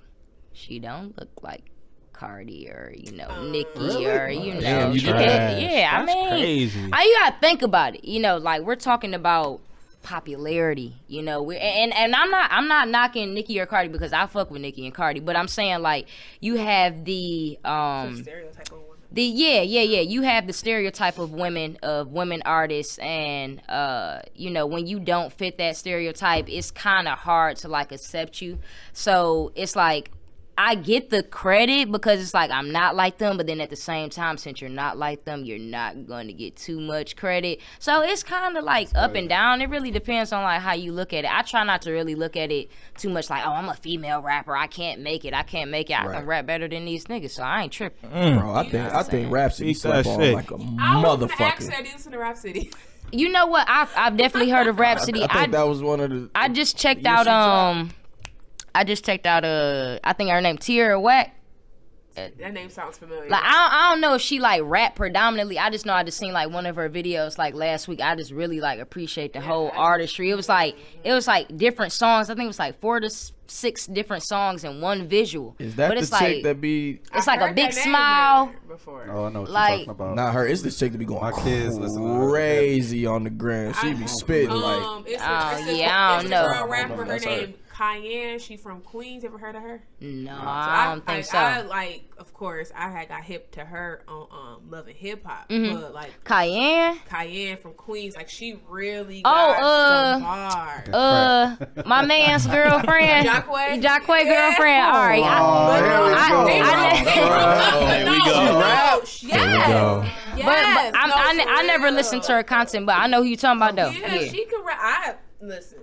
she don't look like Cardi or Nicki or Damn, you she trash. can, yeah. I That's mean, crazy. you gotta think about it. Like we're talking about popularity, and I'm not knocking Nicki or Cardi because I fuck with Nicki and Cardi, but I'm saying like you have the Stereotype of women. you have the stereotype of women artists, and when you don't fit that stereotype, it's kind of hard to like accept you. So it's like I get the credit because it's like I'm not like them, but then at the same time, since you're not like them, you're not going to get too much credit. So it's kind of like up and down. It really depends on like how you look at it. I try not to really look at it too much like, oh, I'm a female rapper, I can't make it. I can rap better than these niggas, so I ain't tripping. Bro, I think Rhapsody Eat slept that on shit. like a I was gonna ask motherfucker. her, I didn't listen to Rhapsody. You know what? I've definitely heard of Rhapsody. I think that was one of the. I just checked You out should I think her name Tierra Whack. That name sounds familiar. Like I don't know if she like rap predominantly. I just know I just seen like one of her videos like last week. I just really like appreciate the whole artistry. It was like different songs. I think it was like 4 to 6 different songs and one visual. Is that but the it's chick like that be? it's like a Heard big that name smile. before. Oh, I know what Like- you're talking about. Not her. It's this chick that be going My kids listen to her. crazy on the gram. She be spitting like. It's Oh, it's yeah, I don't know. girl rapper. Her That's her. name Cayenne. She from Queens. Ever heard of her? No, So I don't think so. I like, of course, I had got hip to her on Love and Hip Hop, Mm-hmm. but like Cayenne. Cayenne from Queens, like she really Oh, got some bars. My man's girlfriend. Jacquay? Jacquay Yeah. girlfriend. All right. But I never listened to her content, but I know who you talking about though. Yeah, she can rap. Listen.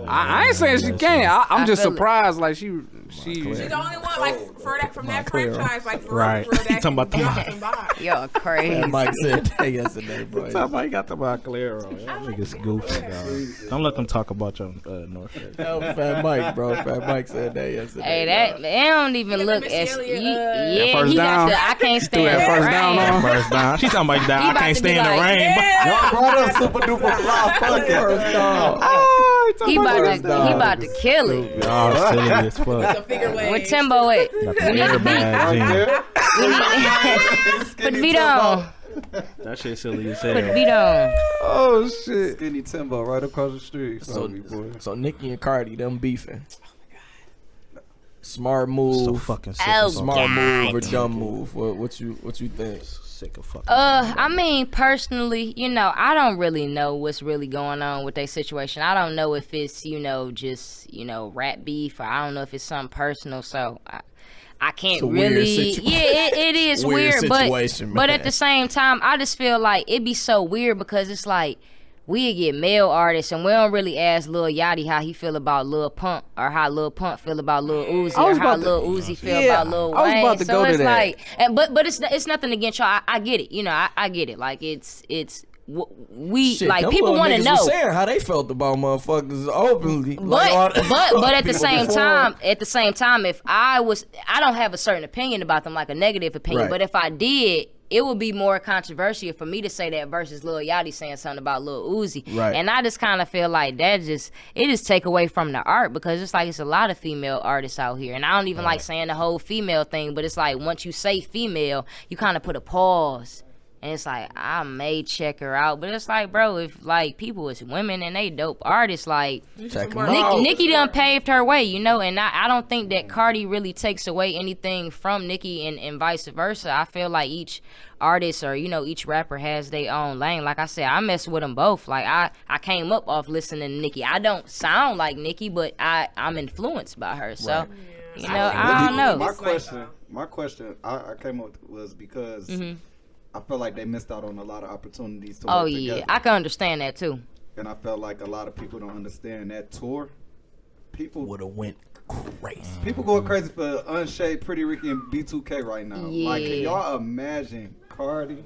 I ain't saying she can't. I'm I just feel it. surprised. Like she She's the only one like for that from that Montclair. franchise, like for Right. real, that He talking about the can buy. Y'all crazy. Fat Mike said that yesterday, bro. Somebody got the Montclair on. Y'all niggas goofy, dog. Don't let them talk about your North Face. That was Fat Mike, bro. Fat Mike said that yesterday. Hey, that they don't even Yeah, look Miss as Elliott, yeah. first He down. got the I can't stand that the first down rain. on. First down. She talking about that. He I about can't to be stand the like, rain. Y'all brought up super duper fly fucking First dog. He about to kill it. Y'all silly as The fuck. figure wave. Where Timbo at? Got the airbag, Put the beat on. That shit silly as Put the hell. beat on. Oh shit. Skinny Timbo right across the street. So Nicki and Cardi, them beefing. Smart move. So fucking sick Oh, of Smart God. move or dumb move? What you think? Sick of fucking. I mean, personally, I don't really know what's really going on with their situation. I don't know if it's, just, rap beef, or I don't know if it's something personal. So I can't a weird really. situation. Yeah, it is Weird weird, situation, but man. at the same time, I just feel like it'd be so weird because it's like we get male artists and we don't really ask Lil Yachty how he feel about Lil Pump, or how Lil Pump feel about Lil Uzi, I was or how about to- Lil Uzi feel Yeah, about Lil I was Wayne. about to So go to it's that. like, but it's nothing against y'all. I get it. I get it. Like we Shit, like them people little want to niggas know. was saying how they felt about motherfuckers openly. But at the people same time, if I don't have a certain opinion about them, like a negative opinion. Right. But if I did, it would be more controversial for me to say that versus Lil Yachty saying something about Lil Uzi. Right. And I just kind of feel like it just take away from the art, because it's like it's a lot of female artists out here, and I don't even like saying the whole female thing, but it's like once you say female, you kind of put a pause. And it's like, I may check her out. But it's like, bro, if like people is women and they dope artists, like Check 'em out. Nicki done paved her way, and I don't think that Cardi really takes away anything from Nicki, and vice versa. I feel like each artist, or each rapper has their own lane. Like I said, I mess with them both. Like I came up off listening to Nicki. I don't sound like Nicki, but I'm influenced by her. So I don't know. My question I came up with was because I felt like they missed out on a lot of opportunities to work together. I can understand that too. And I felt like a lot of people don't understand that tour. People would have went crazy. People going crazy for Unshade, Pretty Ricky, and B2K right now. Like, can Yeah. y'all imagine Cardi?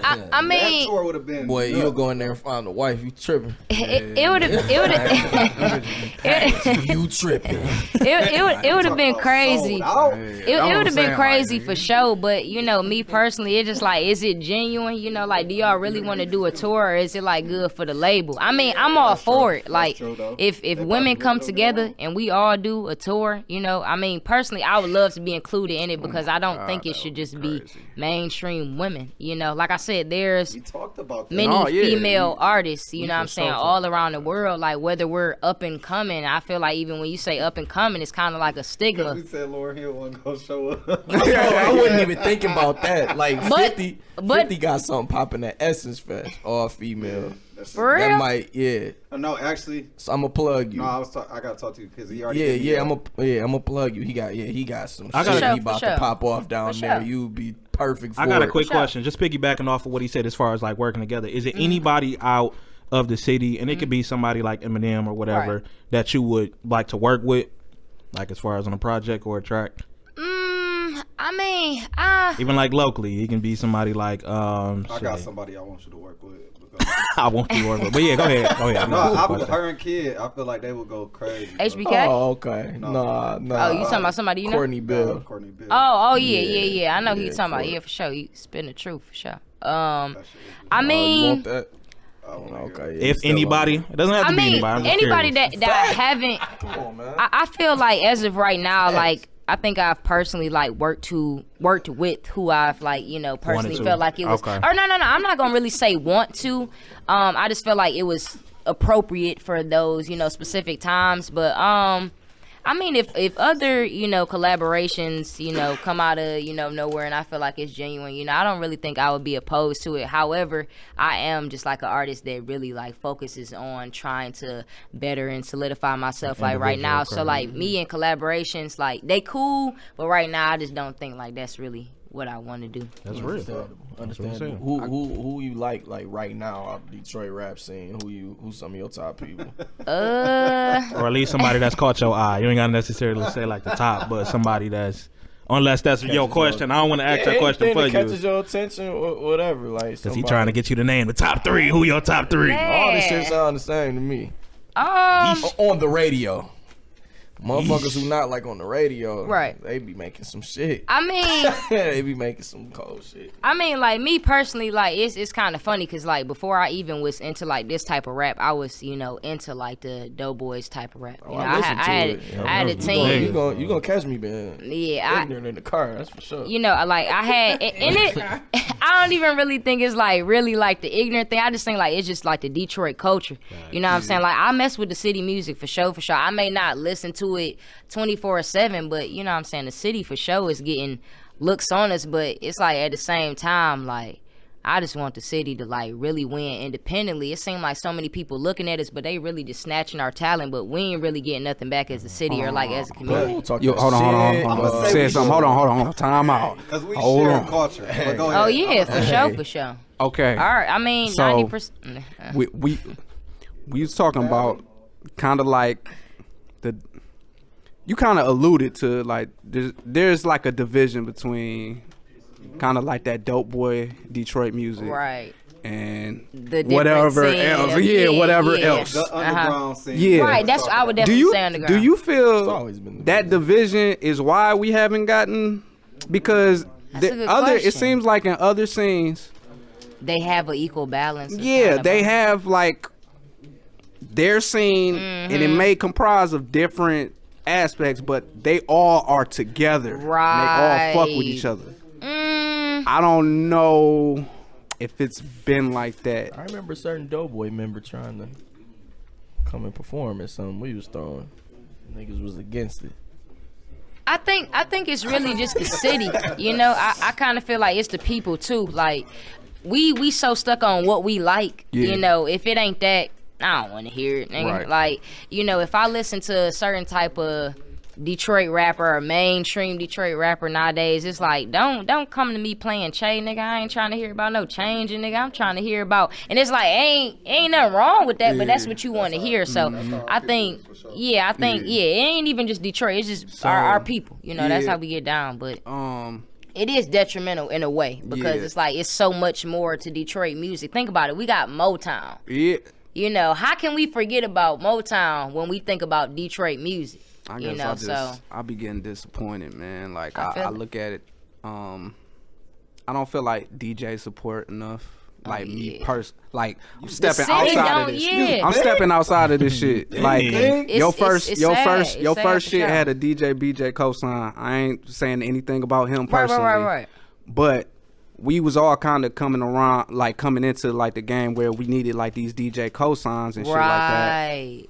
I mean, that tour would have been. Boy, you'll go in there and find a wife. You tripping? it would have You tripping? it would have been crazy. It would have been crazy like, for sure, but me personally, it's just like, is it genuine? Like, do y'all really want to do a tour, or is it like good for the label? I mean, I'm all for it. Like, if women come together and we all do a tour, I mean, personally, I would love to be included in it, because I don't think it should just be mainstream women. Like I said, there's many female artists, what I'm saying, all around the world. Like, whether we're up and coming, I feel like even when you say up and coming, it's kind of like a stigma. We said Lauryn Hill wasn't gonna show up. I wasn't even thinking about that. Like, But- 50 got something popping at Essence Fest, all female. For real? That might, yeah. No, actually, So I'm gonna plug you. no. I gotta talk to you because he already. Yeah, I'm gonna plug you. He got some I shit gotta- he about For to sure. pop off down For there. sure. You'd be perfect for I got a it. quick question, just piggybacking off of what he said as far as like working together. Is it anybody out of the city, and it could be somebody like Eminem or whatever, Right. that you would like to work with, like as far as on a project or a track? I mean, Even like locally, it can be somebody like I got shit. somebody I want you to work with. Because, I won't be working with, but yeah, go ahead. no, her and Kid, I feel like they would go crazy. HBK. Oh, okay. Nah. Oh, you talking about somebody you know? Courtney Bill. Courtney Bill. Oh yeah. I know who you Yeah, talking about. for Yeah, for sure. You spin the truth for sure. That shit is- I You mean, want that? I wanna hear it. Okay. yeah, If still anybody, it doesn't have to I be mean, anybody. I'm just anybody curious. that haven't. Come on, man. I feel like as of right now, like I think I've personally like worked with who I've like personally to. felt like it was. Okay. Or no, I'm not gonna really say want to. I just feel like it was appropriate for those specific times. But I mean, if other collaborations come out of nowhere, and I feel like it's genuine, I don't really think I would be opposed to it. However, I am just like an artist that really like focuses on trying to better and solidify myself like right now. So like me and collaborations, like they cool, but right now I just don't think like that's really what I want to do. That's real. Understandable. Who you like right now out the Detroit rap scene? Who's some of your top people? Or at least somebody that's caught your eye. You ain't gotta necessarily say like the top, but somebody that's, unless that's your question. I don't want to ask that question for you. Catches your attention or whatever. Like, because he trying to get you to name the top 3. Who your top 3? All this shit sound the same to me. On the radio. Motherfuckers who not like on the radio, right? They be making some shit. I mean, they be making some cold shit. I mean, like me personally, like it's kind of funny because like before I even was into like this type of rap, I was into like the Doughboys type of rap. I had a team. You gonna catch me being ignorant in the car, that's for sure. Like I had in it. I don't even really think it's like really like the ignorant thing. I just think like it's just like the Detroit culture. You know what I'm saying? Like I mess with the city music for sure. I may not listen to it 24/7, but you know what I'm saying, the city for sure is getting looks on us, but it's like at the same time, like I just want the city to like really win independently. It seems like so many people looking at us, but they really just snatching our talent, but we ain't really getting nothing back as a city or like as a community. Yo, hold on. Say something. Hold on. Time out. Because we share culture. Oh yeah, for sure. Okay. All right. I mean, so 90%. We was talking about kind of like you kind of alluded to like there's like a division between kind of like that dope boy Detroit music, right? And the whatever else, whatever else, the underground scene, yeah. Right. That's I would definitely say underground. Do you feel that division is why we haven't gotten? Because it seems like in other scenes they have an equal balance. Yeah, they have like their scene, and it may comprise of different aspects, but they all are together. Right. And they all fuck with each other. I don't know if it's been like that. I remember a certain Doughboy member trying to come and perform at something we was throwing. Niggas was against it. I think it's really just the city. I kind of feel like it's the people too. Like we so stuck on what we like. Yeah. If it ain't that, I don't want to hear it. Right. Like, if I listen to a certain type of Detroit rapper or mainstream Detroit rapper nowadays, it's like, don't come to me playing Ché, nigga. I ain't trying to hear about no changing, nigga. I'm trying to hear about, and it's like, ain't nothing wrong with that, but that's what you want to hear. So I think, it ain't even just Detroit. It's just our people. That's how we get down. But it is detrimental in a way because it's like it's so much more to Detroit music. Think about it. We got Motown. Yeah. How can we forget about Motown when we think about Detroit music? I guess I be getting disappointed, man. Like I look at it, I don't feel like DJ support enough. Like me like I'm stepping outside of this. I'm stepping outside of this shit. Like your first shit had a DJ BJ cosign. I ain't saying anything about him personally. Right. But we was all kind of coming into like the game where we needed like these DJ cosigns and shit like that.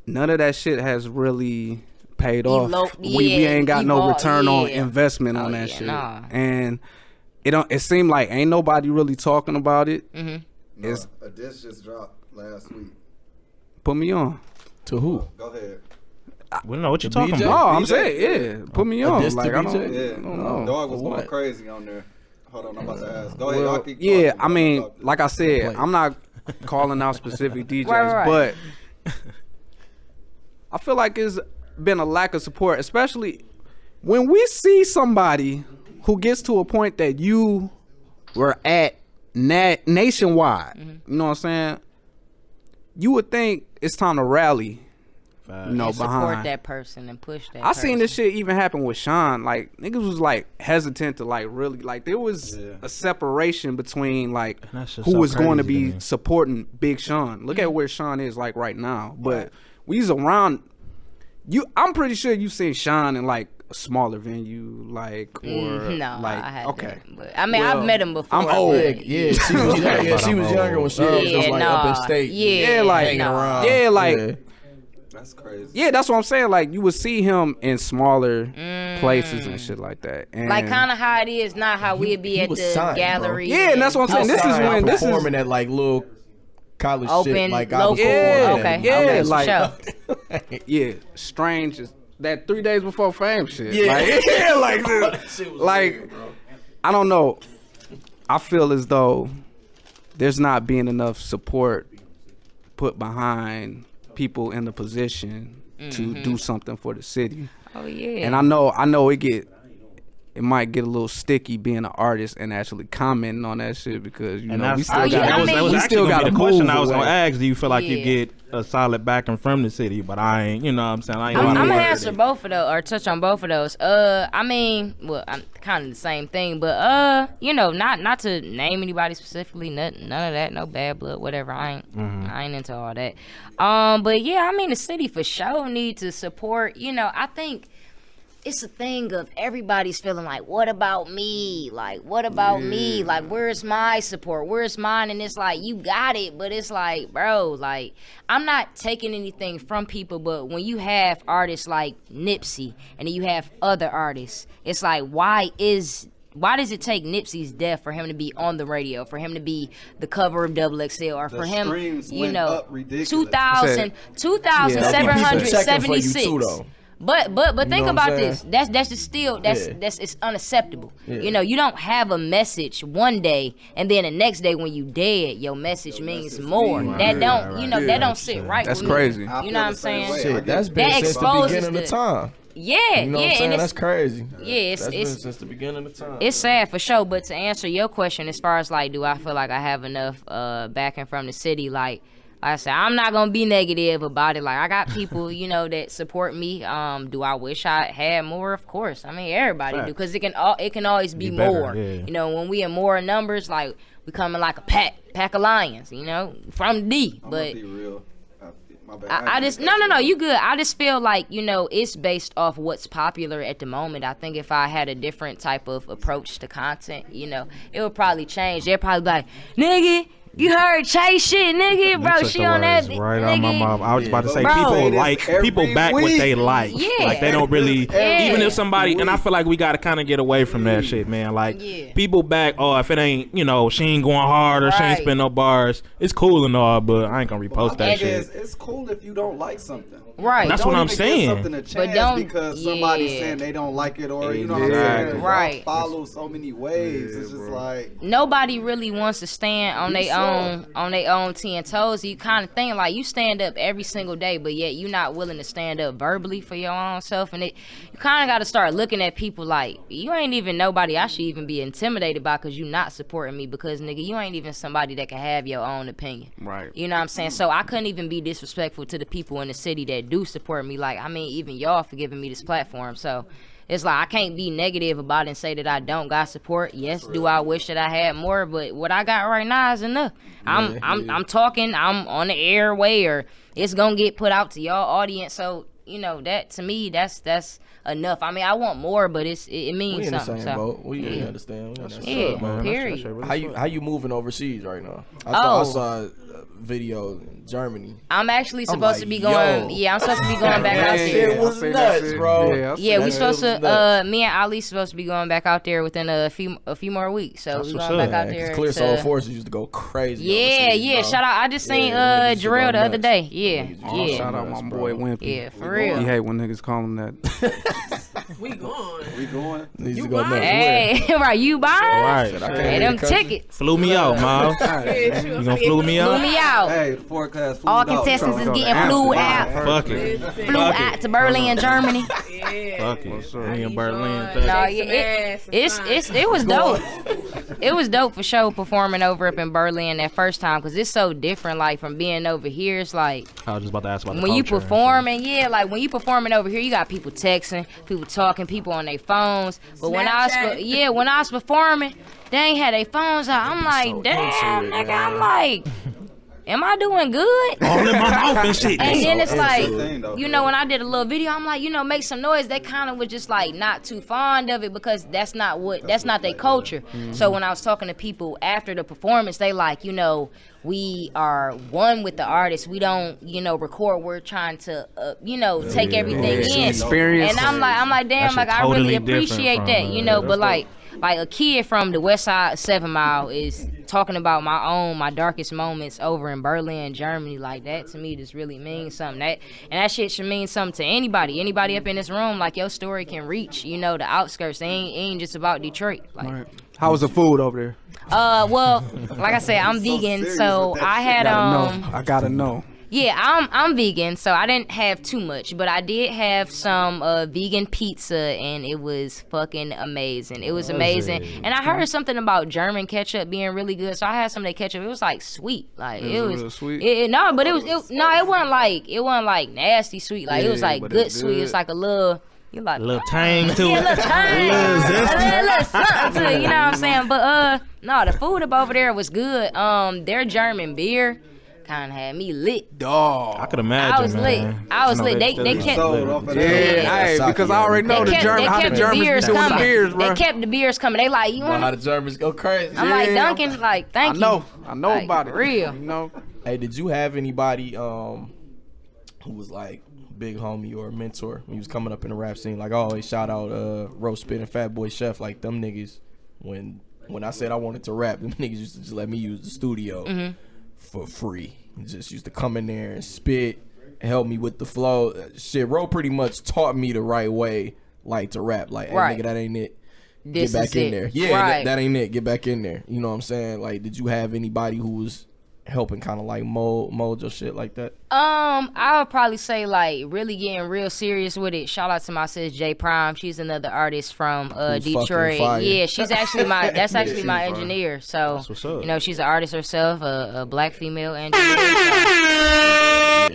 None of that shit has really paid off. We ain't got no return on investment on that shit. Nah. And it seemed like ain't nobody really talking about it. Mm-hmm. A diss just dropped last week. Put me on. To who? Go ahead. We don't know what you're talking BJ? about. No, I'm saying, put me on. Like, I don't know. Dog was going crazy on there. Hold on, I'm about to ask. Go ahead. Yeah, I mean, like I said, I'm not calling out specific DJs, but I feel like it's been a lack of support, especially when we see somebody who gets to a point that you were at nationwide. Mm-hmm. You know what I'm saying? You would think it's time to rally. Support behind that person and push that. I seen this shit even happen with Sean. Like niggas was like hesitant to like really like there was a separation between like who was going to be supporting Big Sean. Look at where Sean is like right now. But we was around I'm pretty sure you've seen Sean in like a smaller venue, like or no, like I haven't. okay. But, I mean, I've met him before. I'm old. Yeah, she was younger when she was just like up in state. Hanging around. Yeah, like that's crazy. Yeah, that's what I'm saying. Like you would see him in smaller places and shit like that. And like kind of how it is, not how we'd be at the gallery. Yeah, and that's what I'm saying. This is when this is performing at like little college open, shit, like local. I was okay, yeah, like yeah, Strange is that 3 days before fame shit. Yeah. Like, I don't know. I feel as though there's not being enough support put behind people in the position to do something for the city. Oh yeah. And I know it might get a little sticky being an artist and actually commenting on that shit because we still got the question I was gonna ask. Do you feel like you get a solid backing from the city? But I ain't, you know what I'm saying? I'm gonna answer both of those or touch on both of those. I mean, well, I'm kind of the same thing, but you know, not to name anybody specifically, none of that, no bad blood, whatever. I ain't into all that. But yeah, I mean, the city for sure need to support. You know, I think it's a thing of everybody's feeling like, what about me? Like, what about me? Like, where's my support? Where's mine? And it's like, you got it, but it's like, bro, like, I'm not taking anything from people, but when you have artists like Nipsey and then you have other artists, it's like, why does it take Nipsey's death for him to be on the radio, for him to be the cover of XXL, or for him, you know, 2,776. But think about this. That's just still it's unacceptable. Yeah. You know, you don't have a message one day and then the next day when you dead, your message means more. That don't sit right. That's with crazy. Me. You know what I'm saying? Shit, that's been since the beginning of time. Yeah, you know what I'm saying? That's crazy. Yeah, that's been since the beginning of time. It's sad for sure. But to answer your question, as far as like, do I feel like I have enough backing from the city? Like I said, I'm not gonna be negative about it. Like, I got people, you know, that support me. Do I wish I had more? Of course. I mean, everybody do, because it can always be more. Yeah. You know, when we in more numbers, like we coming like a pack of lions. You know, from D. But be real. I just no, you good. I just feel like, you know, it's based off what's popular at the moment. I think if I had a different type of approach to content, you know, it would probably change. They'd probably be like, nigga, you heard Ché shit, nigga, bro. She on that, right nigga. On my mouth. I was about to say, people back what they like. Yeah. Like, they don't really, even if somebody, and I feel like we got to kind of get away from that shit, man. Like, people back, if it ain't, you know, she ain't going hard or she ain't spitting no bars, it's cool and all, but I ain't gonna repost that shit. It's cool if you don't like something. Right. That's what I'm saying. Something a chance because somebody's saying they don't like it, or you know what I'm saying. Right. Follow so many ways. It's just like nobody really wants to stand on their own 10 toes. You kind of think like you stand up every single day, but yet you're not willing to stand up verbally for your own self, and you kind of got to start looking at people like you ain't even nobody I should even be intimidated by, because you not supporting me, because nigga, you ain't even somebody that can have your own opinion. Right. You know what I'm saying? So I couldn't even be disrespectful to the people in the city that do support me. Like, I mean, even y'all for giving me this platform. So it's like I can't be negative about it and say that I don't got support. Yes, do I wish that I had more? But what I got right now is enough. I'm talking. I'm on the airway, or it's gonna get put out to y'all audience. So you know that to me, that's enough. I mean, I want more, but it means we in something. The same boat. We understand. Yeah, period. How you moving overseas right now? I saw a video in Germany. I'm actually supposed to be going. Yeah, I'm supposed to be going back out there. It was nuts, bro. Yeah, we supposed to. Me and Ali supposed to be going back out there within a few more weeks. So we going back out there. Clear Soul Forces used to go crazy. Yeah. Shout out. I just seen Jarrell the other day. Yeah. Shout out my boy Wimpy. Yeah, for real. He hate when niggas call him that. We going. Needs to go nuts. Hey, right, you buying? Right. Hey, them tickets. Flew me out, Miles. You gonna flew me out? Flew me out. Hey, the forecast. All contestants is getting flew out. Fuck it. Flew out to Berlin, Germany. Fuck it. Me in Berlin. No, it was dope. It was dope for sure performing over up in Berlin that first time, because it's so different. Like from being over here, it's like I was just about to ask about the when you culture. performing, like when you performing over here, you got people texting, people talking, people on their phones. But when I was performing, they ain't had their phones out. I'm like, damn, nigga. I'm like, am I doing good? All in my mouth and shit. And then it's like, you know, when I did a little video, I'm like, you know, make some noise. They kind of was just like not too fond of it, because that's not their culture. Mm-hmm. So when I was talking to people after the performance, they like, you know, we are one with the artist. We don't, you know, record. We're trying to, you know, take everything in. Experience. And I'm like, damn, like I really appreciate that, you know. But like a kid from the West Side 7 Mile is talking about my darkest moments over in Berlin, Germany, like that to me just really means something. That shit should mean something to anybody up in this room. Like your story can reach, the outskirts. It ain't just about Detroit. Like, right. How was the food over there? Well, like I said, I'm vegan, so I had I gotta know. Yeah, I'm vegan, so I didn't have too much, but I did have some vegan pizza, and it was fucking amazing. It was amazing, and I heard something about German ketchup being really good, so I had some of that ketchup. It was like sweet, like it was real sweet. It wasn't like nasty sweet, like it was like good sweet. It's like a little. You like a little tang to it. Yeah, a little tang. A little something to it, you know what I'm saying? But no, the food up over there was good. Their German beer kind of had me lit. Dog. I could imagine. I was lit. They kept because I already know how the Germans be doing the beers, bro. They kept the beers coming. They like, you want how the Germans go crazy. I'm like, Duncan, like, thank you. I know like, about it. Real. Hey, did you have anybody who was like big homie or mentor when you was coming up in the rap scene? Like I always shout out Roast Spit and Fat Boy Chef, like them niggas when I said I wanted to rap, them niggas used to just let me use the studio for free. Just used to come in there and spit and help me with the flow. Shit, Ro pretty much taught me the right way like to rap. Like, hey nigga, that ain't it. Get back in there. Yeah, that ain't it. Get back in there. You know what I'm saying? Like, did you have anybody who was helping kind of like mold your shit like that? I would probably say like really getting real serious with it. Shout out to my sis J Prime. She's another artist from Detroit. Yeah, she's actually my my engineer. So she's an artist herself, a black female engineer.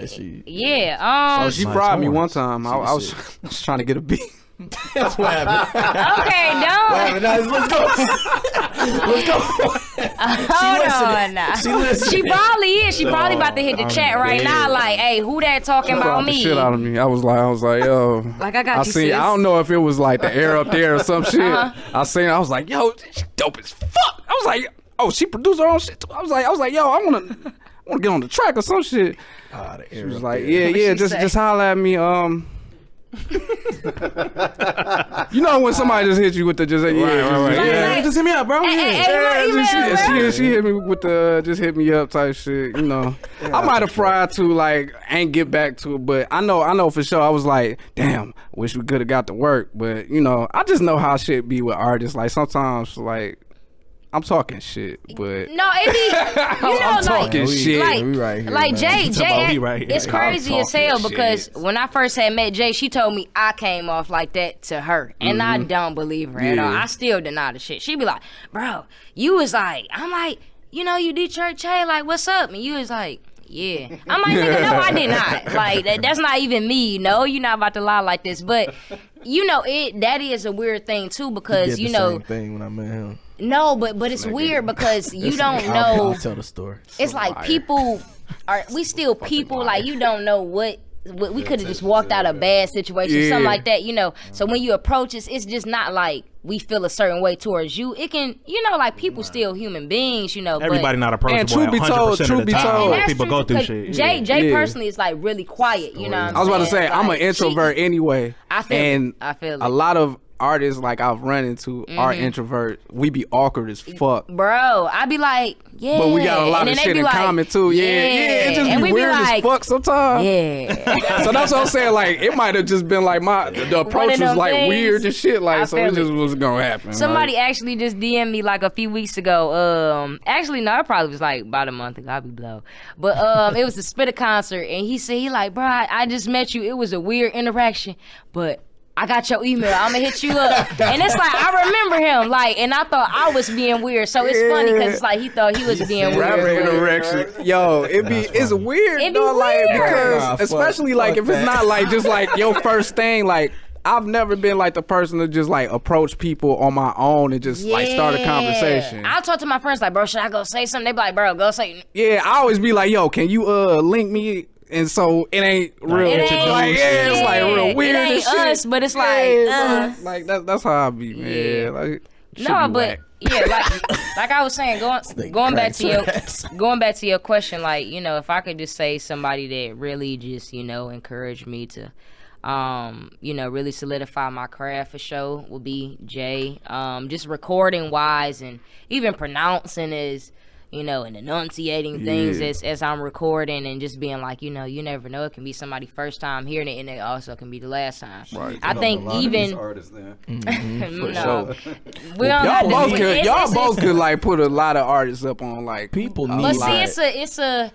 So she fried me one time. I was trying to get a beat. That's what happened. Okay, don't. Let's go. Let's go. Hold on. She probably is. She probably about to hit the chat right now. Like, hey, who that talking about me? The shit out of me. I was like, yo. Like I got you. Sis. I don't know if it was like the air up there or some shit. I seen. I was like, yo, she dope as fuck. I was like, oh, she produced her own shit too. I was like, yo, I wanna get on the track or some shit. She was like, yeah, just holler at me. You know when somebody just hit you with the right. Yeah, just hit me up, bro. She hit me with the just hit me up type shit. I might have fried to like ain't get back to it, but I know for sure. I was like, damn, wish we could have got to work, but I just know how shit be with artists. Like sometimes like. I'm talking shit, but no, it be I'm talking shit. Like Jay, it's crazy as hell because when I first had met Jay, she told me I came off like that to her, and I don't believe her at all. I still deny the shit. She be like, "Bro, you was like," I'm like, you Detroit Ché, like, what's up? And you was like, yeah. I'm like, nigga, no, I did not. Like, that's not even me, you're not about to lie like this. But, that is a weird thing, too, because, he did the same thing when I met him. No, but it's weird because you don't know. I'll tell the story. It's like people we still people, like, you don't know what we could have just walked out of a bad situation, something like that, So when you approach it's just not like we feel a certain way towards you. It can, like people still human beings, Everybody not approachable. And truth be told, people go through shit. Jay personally is like really quiet, you know what I'm saying? I was about to say, I'm an introvert anyway. I feel it. A lot of artists like I've run into are introverts. We be awkward as fuck. Bro, I be like, yeah. But we got a lot of shit in common too. Yeah. It just be weird as fuck sometimes. Yeah. So that's what I'm saying. Like, it might have just been like the approach was like weird and shit. Like, so it just was gonna happen. Somebody actually just DM'd me like a few weeks ago. Actually, no, it probably was like about a month ago. I'll be blown. But it was the Spitter concert, and he said, bro, I just met you. It was a weird interaction, but I got your email. I'm gonna hit you up. And it's like, I remember him. Like, and I thought I was being weird. So it's funny because it's like he thought he was being weird. Interaction. Yo, it's weird. It be weird. Like, because especially like if it's not like just like your first thing, like I've never been like the person to just like approach people on my own and just like start a conversation. I'll talk to my friends like, bro, should I go say something? They be like, bro, go say. Yeah, I always be like, yo, can you link me? And so it ain't real. It's like real weird. It ain't and us, shit. But it's like, like that's how I be, man. Yeah. Like, no, but like I was saying, going back to your question, like, if I could just say somebody that really just encouraged me to really solidify my craft for sure will be Jay. Just recording wise and even pronouncing is, and enunciating things as I'm recording and just being like, you never know. It can be somebody's first time hearing it, and it also can be the last time. Right. I think even artists there. no, y'all both could like put a lot of artists up on like people need. But see, it's a.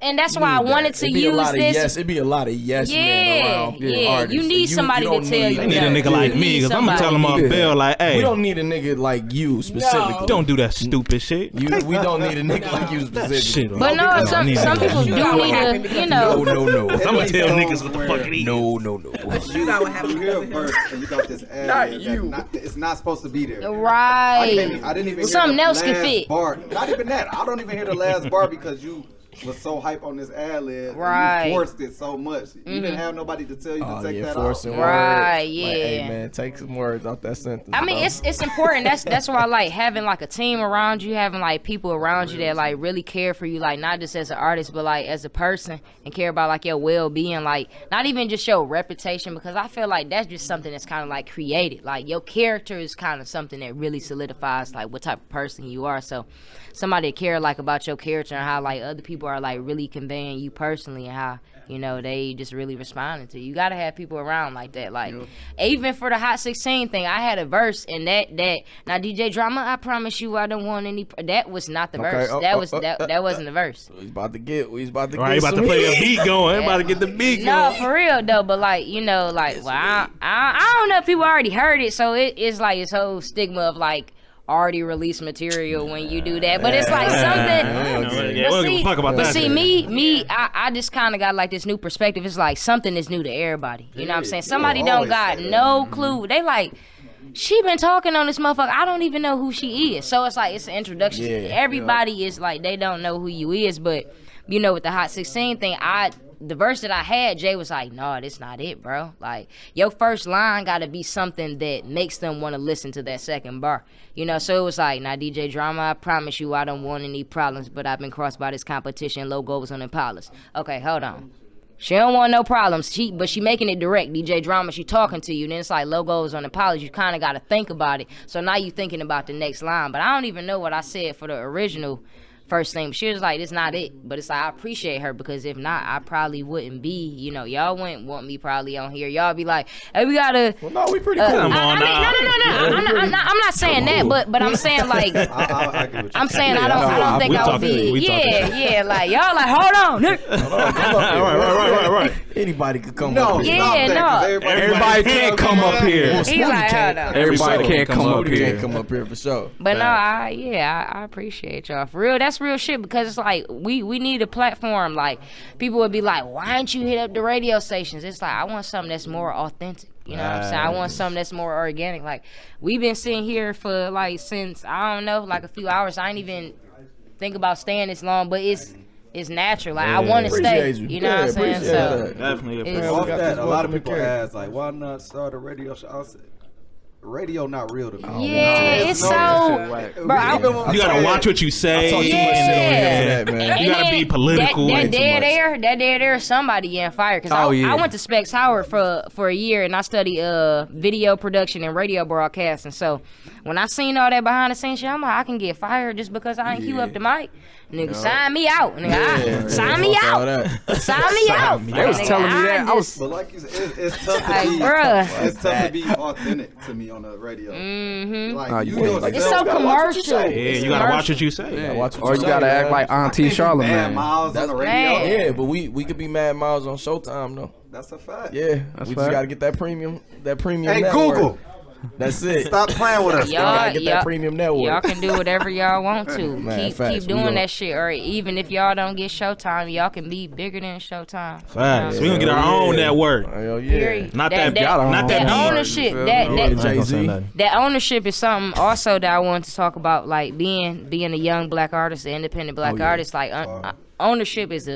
And that's why I wanted to use this. It'd be a lot of yes men around. Artists. You need somebody to tell you. They need a nigga like me, because I'm going to tell them off bill like, hey. We don't need a nigga like you specifically. No. Don't do that stupid shit. We don't need a nigga like you specifically. But no, some people do need to, No. I'm going to tell niggas what the fuck it is. No. But you got what happened. You hear a verse and you got this ad. It's not supposed to be there. Right. I didn't even Something hear else the can last fit. bar. Not even that. I don't even hear the last bar because you was so hype on this ad lib. Right. You forced it so much. You didn't have nobody to tell you to take that off. Right, yeah. Like, hey man, take some words out that sentence. I mean, it's important. That's why I like having like a team around you, having like people around you that like really care for you, like not just as an artist, but like as a person, and care about like your well-being, like not even just your reputation, because I feel like that's just something that's kind of like created. Like your character is kind of something that really solidifies like what type of person you are. So somebody that care like about your character and how like other people are like really conveying you personally and how they just really responding to you. You gotta have people around like that. Like even for the Hot 16 thing, I had a verse and that now DJ Drama, I promise you I don't want any. That was not the verse. That wasn't the verse. We about to get. Right, about to play a beat going. About to get the beat going. No, for real though. But like I don't know if people already heard it, so it's like this whole stigma of like already released material when you do that, but it's like something. I just kind of got like this new perspective. It's like something is new to everybody. You know what I'm saying? Somebody don't got no clue. They like, she been talking on this motherfucker. I don't even know who she is. So it's like it's an introduction. Everybody is like they don't know who you is, but with the Hot 16 thing, the verse that I had, Jay was like, no, that's not it, bro. Like, your first line got to be something that makes them want to listen to that second bar. So it was like, now, DJ Drama, I promise you I don't want any problems, but I've been crossed by this competition, logos on Impalas. Okay, hold on. She don't want no problems, but she making it direct. DJ Drama, she talking to you, then it's like logos on Impalas. You kind of got to think about it. So now you thinking about the next line, but I don't even know what I said for the original first thing. She was like, it's not it. But it's like, I appreciate her, because if not, I probably wouldn't be, y'all wouldn't want me probably on here. Y'all be like, hey, we gotta. Well, no, we pretty cool. No. I'm not saying that, but I'm saying like, I'm saying I don't think I would be. Yeah, like y'all like, hold on, Nick. Right. Anybody could come up here. Everybody can't come up here. Everybody can't come up here. Can't come up here for sure. But no, I appreciate y'all for real. That's real shit, because it's like we need a platform. Like people would be like, why don't you hit up the radio stations? It's like I want something that's more authentic. You know what I'm saying? I want something that's more organic. Like we've been sitting here for like since I don't know, like a few hours. I ain't even think about staying this long, but it's natural. Like I want to stay. You know what I'm saying? So definitely. Off that, a lot of people ask like, why not start a radio show? I said, radio not real to me. It's so. Bro, you gotta watch what you say. You gotta be political. That dead air, somebody getting fired. Because I went to Specs Howard for a year, and I studied video production and radio broadcasting. So when I seen all that behind the scenes shit, I'm like, I can get fired just because I ain't cue up the mic. Nigga, sign me out. Nigga, sign me out. Sign me out. They was telling me that. But like you said, it's tough to be. It's tough to be authentic to me on the radio. Mm-hmm. Like, it's so commercial. Yeah, you gotta watch what you say. Or you gotta act like Auntie Charlamagne. Mad Miles on the radio. Yeah, but we could be Mad Miles on Showtime though. That's a fact. Yeah, we just gotta get that premium. Hey, network. Google. That's it. Stop playing with us. Y'all get that premium network. Y'all can do whatever y'all want to. Man, keep doing that shit. Or even if y'all don't get Showtime, y'all can be bigger than Showtime. Facts. We gonna get our own network. Hell yeah. Not that ownership. That ownership is something also that I wanted to talk about. Like being a young black artist, an independent black artist. Like ownership is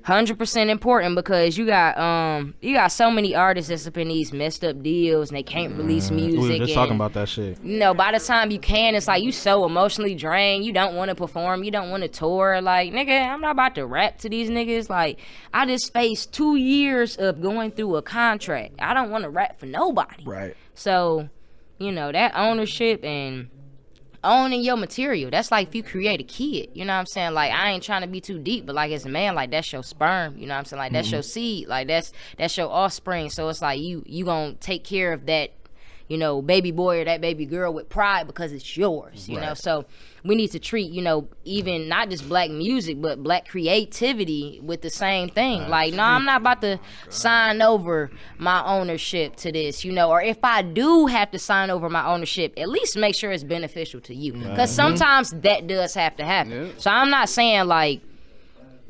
100% important because you got so many artists that's up in these messed up deals and they can't release music. We were just talking about that shit. You know, by the time you can, it's like you so emotionally drained. You don't want to perform. You don't want to tour. Like, nigga, I'm not about to rap to these niggas. Like, I just faced 2 years of going through a contract. I don't want to rap for nobody. Right. So, you know, that ownership and owning your material, that's like if you create a kid, you know what I'm saying? Like, I ain't trying to be too deep, but like as a man, like that's your sperm, you know what I'm saying? Like that's your seed, like that's your offspring. So it's like you gonna take care of that, you know, baby boy or that baby girl with pride because it's yours, you know? So we need to treat, you know, even not just black music, but black creativity with the same thing. Like, no, I'm not about to sign over my ownership to this, you know, or if I do have to sign over my ownership, at least make sure it's beneficial to you. Because sometimes that does have to happen. So I'm not saying like,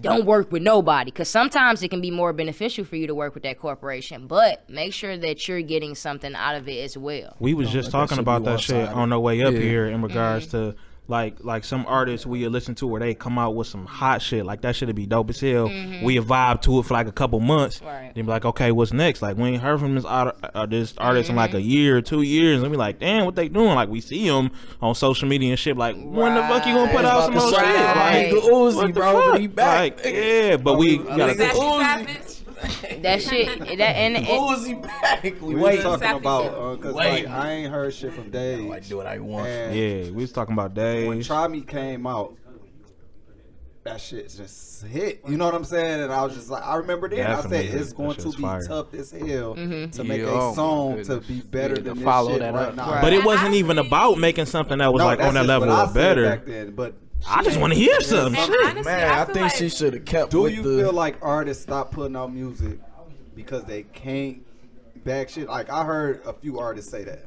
don't work with nobody, because sometimes it can be more beneficial for you to work with that corporation, but make sure that you're getting something out of it as well. We was just talking about that shit on our way up here in regards to like some artists we listen to where they come out with some hot shit, like that shit'd be dope as hell. We vibe to it for like a couple months, then be like, okay, what's next? Like, we ain't heard from this artist in like a year or 2 years, and we like, damn, what they doing? Like, we see them on social media and shit, like, when the fuck you gonna put out some more shit? Like, the Uzi, bro, he back. Like, yeah, but we gotta that shit, that and Uzi back. We was talking about because like I ain't heard shit from Dave. Like, do what I want. yeah, we was talking about Dave. When Try Me came out, that shit just hit. You know what I'm saying? And I was just like, I remember then Definitely I said it's going to be fire. tough as hell to make Yeah, a song oh, to be better than this follow shit that right up. now. But it wasn't even about making something that was No, like that's on that just level what I or said better. back then, but I just want to hear something. And Shit. honestly, Man, I feel think like, she should have kept do with you the... feel like artists stop putting out music because they can't back shit? Like, I heard a few artists say that.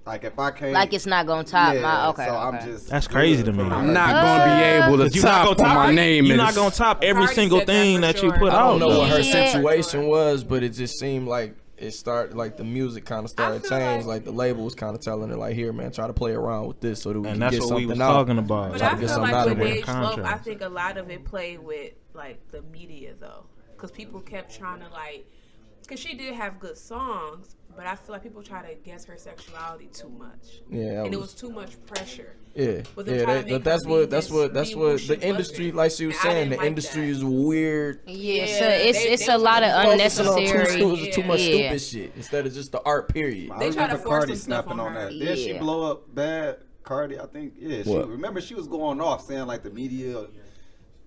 Like, if I can't, like it's not gonna top yeah, my okay. so okay. I'm just That's crazy to me. I'm not gonna be able to You're not top gonna what my top. name You're is. not gonna top every Cardi single said that thing for that you sure. put I out. don't know what her Yeah. situation was, but it just seemed like it started, like the music kind of started I feel change. like- Like the label was kind of telling her, like, here, man, try to play around with this so that we And can that's get what we something was out. talking about. But Try I to get feel something like out with of it. Dave Slope, I Contracts. think a lot of it played with like the media though, because people kept trying to like, because she did have good songs, but I feel like people try to guess her sexuality too much. Yeah, And it was too much pressure. Yeah, But them yeah. trying to make That's her what be who she the industry, wasn't. like she was And I saying, didn't the like industry that. is weird. Yeah, so Yeah, it's they a lot of Focusing on unnecessary. too much yeah. stupid shit instead of just the art. Period. I They try to remember force Cardi some stuff snapping on on her. that. Did she Yeah. blow up bad? Cardi, I think, yeah. What? Remember, she was going off saying like the media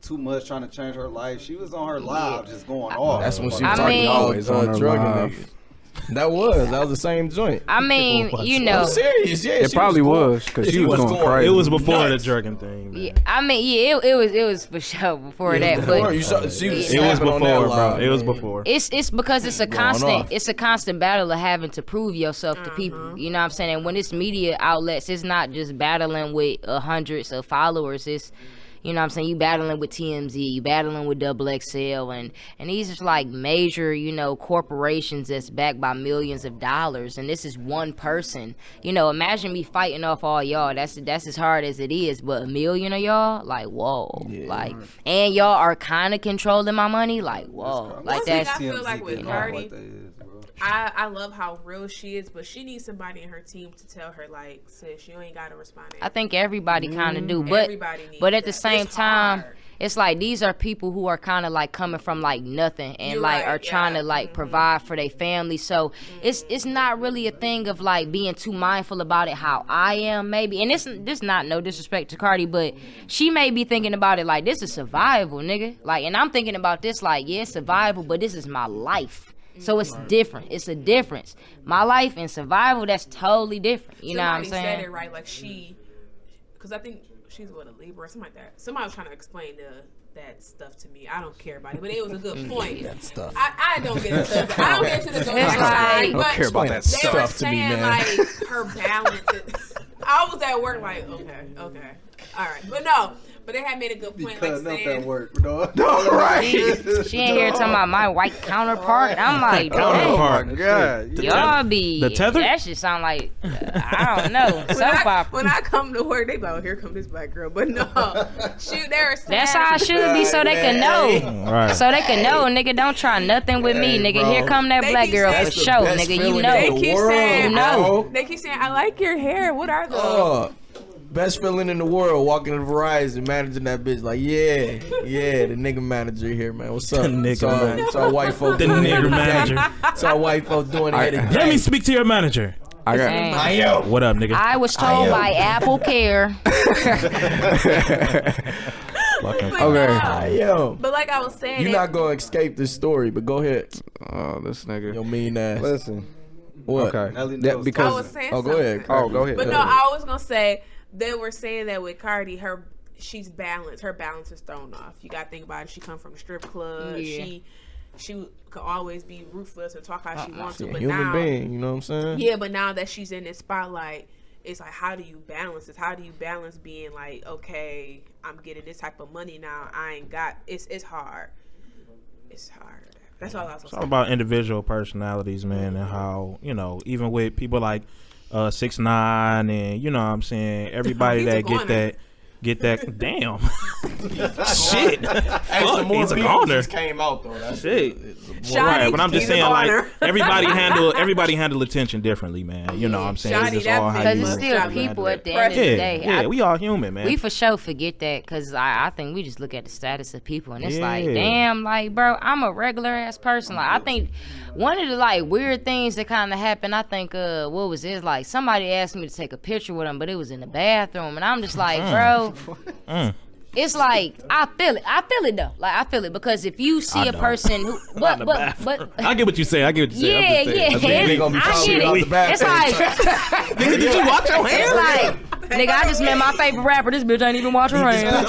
too much, trying to change her life. She was on her live just going off. That's when she I was talking mean- always on her drugging live. niggas. That was the same joint. I mean, you know. I'm serious, yeah. It she probably going- was because she was going It crazy. was before nuts. the jerking thing. Man. Yeah, I mean, yeah, it was for sure before that, Before, but you saw, she was It was snapping on that before, bro. live, It was man. before. it's because it's a Going constant off. it's a constant battle of having to prove yourself to people. You know what I'm saying? And when it's media outlets, it's not just battling with hundreds of followers. It's, you know what I'm saying, you battling with TMZ, you battling with XXL, and these are like major, you know, corporations that's backed by millions of dollars, and this is one person. You know, imagine me fighting off all y'all. That's as hard as it is, but a million of y'all, like, whoa. Like, and y'all are kind of controlling my money, like, whoa. Like, One thing that's I feel like with didn't know Cardi, what that is, bro. I love how real she is, but she needs somebody in her team to tell her like, sis, you ain't gotta respond to I think everybody kind of do, but Everybody needs at the that. same It's time, hard. it's like these are people who are kind of like coming from like nothing and You're like right, are trying yeah. to like provide for their family. So it's not really a thing of like being too mindful about it how I am maybe. And this not no disrespect to Cardi, but she may be thinking about it like this is survival, nigga. Like, and I'm thinking about this like, yeah, it's survival, but this is my life. So it's different. It's a difference. My life and survival, that's totally different. You know what I'm Somebody saying? said it right, like because I think she's what, a Libra or something like that. Somebody was trying to explain that stuff to me. I don't care about it, but it was a good point. That stuff. I don't get into it. I don't get into the zodiac It's like- side, I but don't care about that they were stuff to me, saying man. like her balance. I was at work like, okay, all right, but no. But they had made a good point, Cutting like up saying, that work, dog. She ain't here talking about my white counterpart. I'm like, Counterpart. dang, God. y'all be The tether? That shit sound like I don't know. Soap opera. when I come to work, they be like, oh, here come this black girl. But no, shoot, they're That's how it should be, so they can know. Right. So they can know, nigga. Don't try nothing with me, nigga. bro. Here come that They black keep girl saying for that's the sure, best nigga. You feeling know. in the They keep world, saying, bro. they keep saying, I like your hair. What are those? Best feeling in the world, walking in Verizon, managing that bitch. Like, yeah, the nigga manager here, man. What's up? The nigga manager. It's our white folks. The nigga manager. It's our white folks doing it. Let me speak to your manager. I got. Dang. What up, nigga? I was told by Apple Care. Okay. Yo. But like I was saying, You're not gonna escape this story, but go ahead. Oh, this nigga. Yo, mean ass. Listen. What? Okay. Ellie That knows. because. I was saying Oh, go ahead. something. Oh, go ahead. But no, I was gonna say they were saying that with Cardi, she's balanced. Her balance is thrown off. You gotta think about it. She come from a strip club. Yeah. She could always be ruthless and talk how she wants to. She a But human now, being, you know what I'm saying? yeah. But now that she's in this spotlight, it's like, how do you balance this? How do you balance being like, okay, I'm getting this type of money now. I ain't got. It's hard. It's hard. That's all I was It's gonna all say. about individual personalities, man, and how, you know, even with people like 6ix9ine and, you know what I'm saying, everybody He's a that goner. get that damn shit. Hey, Fuck, some more he's a people goner. just came out though. That's Shit. Shawty, Right, but I'm just he's a saying, like, goner. everybody handle attention differently, man. You know what I'm saying? Shawty, It's just that all how Because you it's Shawty still handle people it. at the end of the day. yeah, we all human, man. We for sure forget that because I think we just look at the status of people and it's like, Yeah. damn, like, bro, I'm a regular ass person. Like, I think one of the like weird things that kind of happened, I think, what was it? Like, somebody asked me to take a picture with them, but it was in the bathroom, and I'm just like, bro. It's like I feel it though. Like I feel it because if you see I a don't. person who, but I get what you say. yeah, they gonna be I talking get about it. the bathroom. It's like, Nigga, did you watch your it's like, nigga, I just met my favorite rapper. This bitch ain't even watch her hands. Yeah,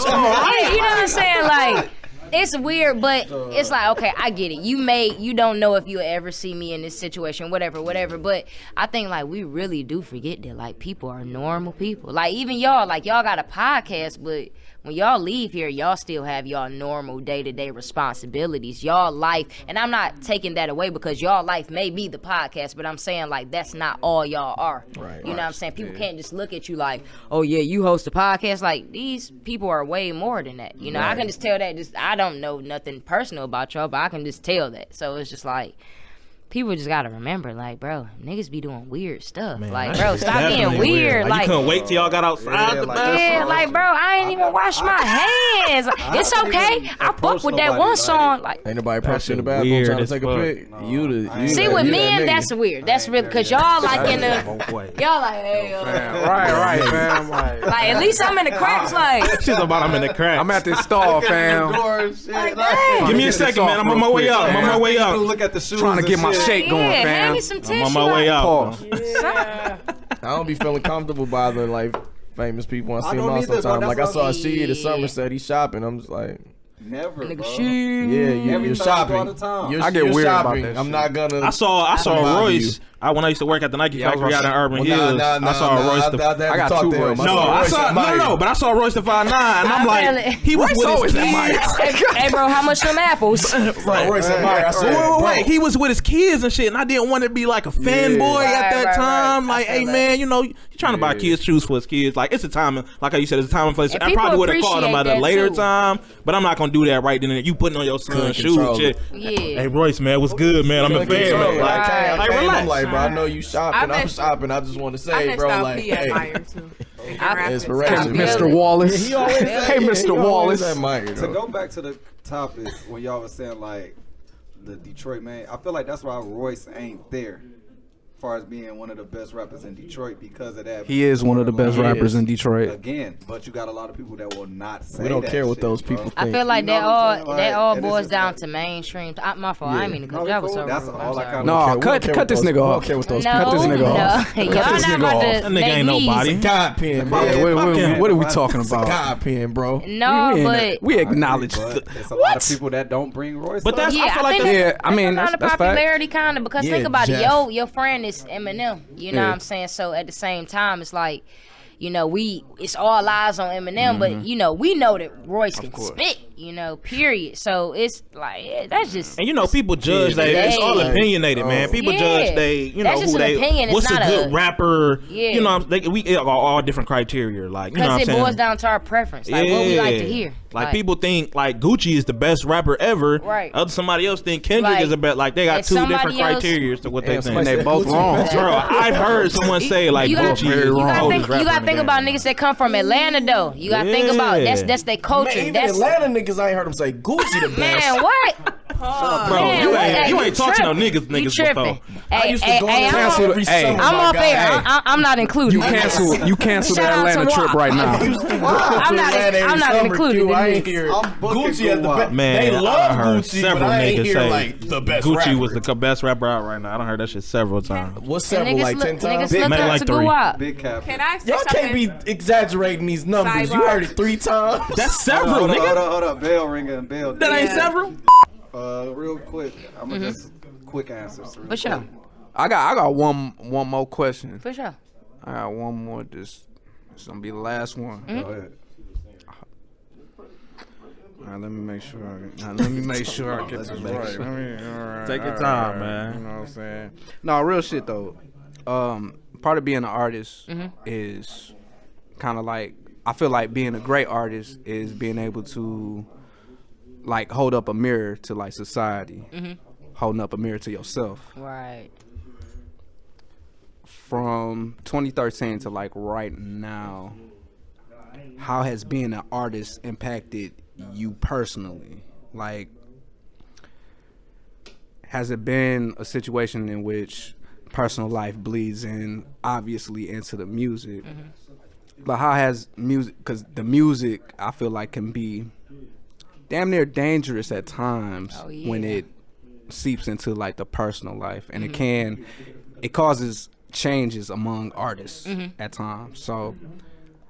you know what I'm saying? Like, it's weird, but it's like, okay, I get it. You don't know if you'll ever see me in this situation, whatever. But I think like we really do forget that like people are normal people. Like even y'all got a podcast, but when y'all leave here, y'all still have y'all normal day-to-day responsibilities. Y'all life, and I'm not taking that away because y'all life may be the podcast, but I'm saying like that's not all y'all are. Right. You know what I'm saying? People can't just look at you like, oh yeah, you host a podcast. Like these people are way more than that. You know, I can just tell that. I don't know nothing personal about y'all, but I can just tell that. So it's just like, people just gotta remember, like, bro, niggas be doing weird stuff. Man, like, that bro, is stop being definitely weird. Like, you couldn't wait till y'all got outside the bathroom. yeah, like, bro, I ain't even wash my hands. It's okay. I fuck with that one song. Like, Ain't nobody approaching in the shit bathroom weird trying to as take a fuck. pic. You see, with men, that's weird. That's really because y'all like in the, y'all like, hey, Right, fam. Like, at least I'm in the cracks. Like, She's about I'm in the crack. I'm at this stall, fam. Give me a second, man. I'm on my way out. I'm on my way out. Look at the shoes. Trying to and get my shit. shake going, yeah, hand fam. me some tissue. I'm on my way out. Pause. I don't be feeling comfortable bothering like famous people. I see them don't out either, bro. sometimes. Like I That's saw what She at Somerset. He's shopping. I'm just like, Never, Nigga, bro. shit. yeah, Every you're time, shopping. all the time. You're, I get you're weird about shopping. that I'm shit. not gonna. I saw bother Royce. you. When I used to work at the Nike Yeah, I was factory out in Urban Well, Hills. I saw Royce. I got two Royce. But I saw Royce the 5'9", and I'm like, he was with his kids. Hey, bro, how much them apples? Royce admire. I said, Wait, he was with his kids and shit, and I didn't want to be like a fanboy at that Right. time. Like, I hey feel man, you know, you trying to buy kids shoes for his kids. Like, it's a time, like how you said, it's a time and place. And I people probably would have called him at a appreciate that, later too. time, but I'm not gonna do that right then and there. You putting on your son's shoes and control shit. Yeah. Hey Royce, man, what's good, man? I'm a fan. Man. Like, Right. I came, relax. I'm like, bro, I know you shopping. I'm messed- shopping. I just want to I say, messed bro, up like, P hey, admire too. inspiration. Mr. Wallace. He always, Hey, Mr. he always Wallace. admire, To though. go back to the topic when y'all was saying like the Detroit man, I feel like that's why Royce ain't there. As far as being one of the best rappers in Detroit because of that. He is one of the best He rappers is. in Detroit. Again, but you got a lot of people that will not say We don't that care what shit, those bro. people I think. feel like You know that what I'm all saying? Like, that all and it's boils just down like- to mainstream. My fault. I didn't mean to cut. No, That was cool. so That's rude. all I'm I sorry. kinda- No, We don't care cut what this those- nigga we off. don't care what those No, Cut this nigga no. off. Y'all Cut not this nigga about off. to That nigga make ain't me- nobody. God pen, bro. What are we talking about? God pen, bro. No, but we acknowledge. But it's a lot of people that don't bring Royce But up. that's- yeah, I feel like think that's- Yeah, I mean, that's that's fact. popularity kind of because Yeah, think about Jeff. it. Your friend is Eminem. You know Yeah. what I'm saying? So at the same time, it's like you know, it's all eyes on Eminem, but you know, we know that Royce can spit, you know, period. So it's like that's just. And you know, people judge it's all opinionated, man. People judge you know, who they. Opinion. What's a good rapper? Yeah. You know, we are all different criteria, like you know what I'm saying. Because it boils down to our preference, like what we like to hear. Like people think like Gucci is the best rapper ever. Right. Somebody else think Kendrick is the best. Like they got two different criteria to what they think. They both wrong. Bro, I've heard someone say like Gucci is you wrong. You gotta think about niggas that come from Atlanta though. You gotta think about that's their culture. Man, even that's Atlanta niggas, I ain't heard them say Gucci the best. Man, what? Bro, Man, you ain't talking to no niggas tripping. before. I used to go every summer. I'm off air. I'm not included. You cancel the Atlanta trip right now. I'm not included. I ain't hear Gucci as the best. Man, they love heard Gucci, several but I ain't niggas hear say like the best Gucci rapper. was the best rapper out right now. I done heard that shit several times. What's several, like 10 times? Niggas look Maybe up like to 3. Guwap. Big cap. Can I say Y'all something? can't be exaggerating these numbers. You Sidebar. heard it 3 times. That's several, nigga. Hold up. Bell ringing. Bell. That ain't several. Real quick. I'm gonna just quick answers. For sure. I got one more question. For sure. I got one more. This gonna be the last one. Go ahead. All right, let me make sure I get this right. All right, Take your all time, right, man. You know what I'm saying? No, real shit though. Part of being an artist is kind of like, I feel like being a great artist is being able to like hold up a mirror to like society, holding up a mirror to yourself. Right. From 2013 to like right now, how has being an artist impacted you personally? Like, has it been a situation in which personal life bleeds in obviously into the music? But how has music, because the music I feel like can be damn near dangerous at times when it seeps into like the personal life, and it causes changes among artists at times. So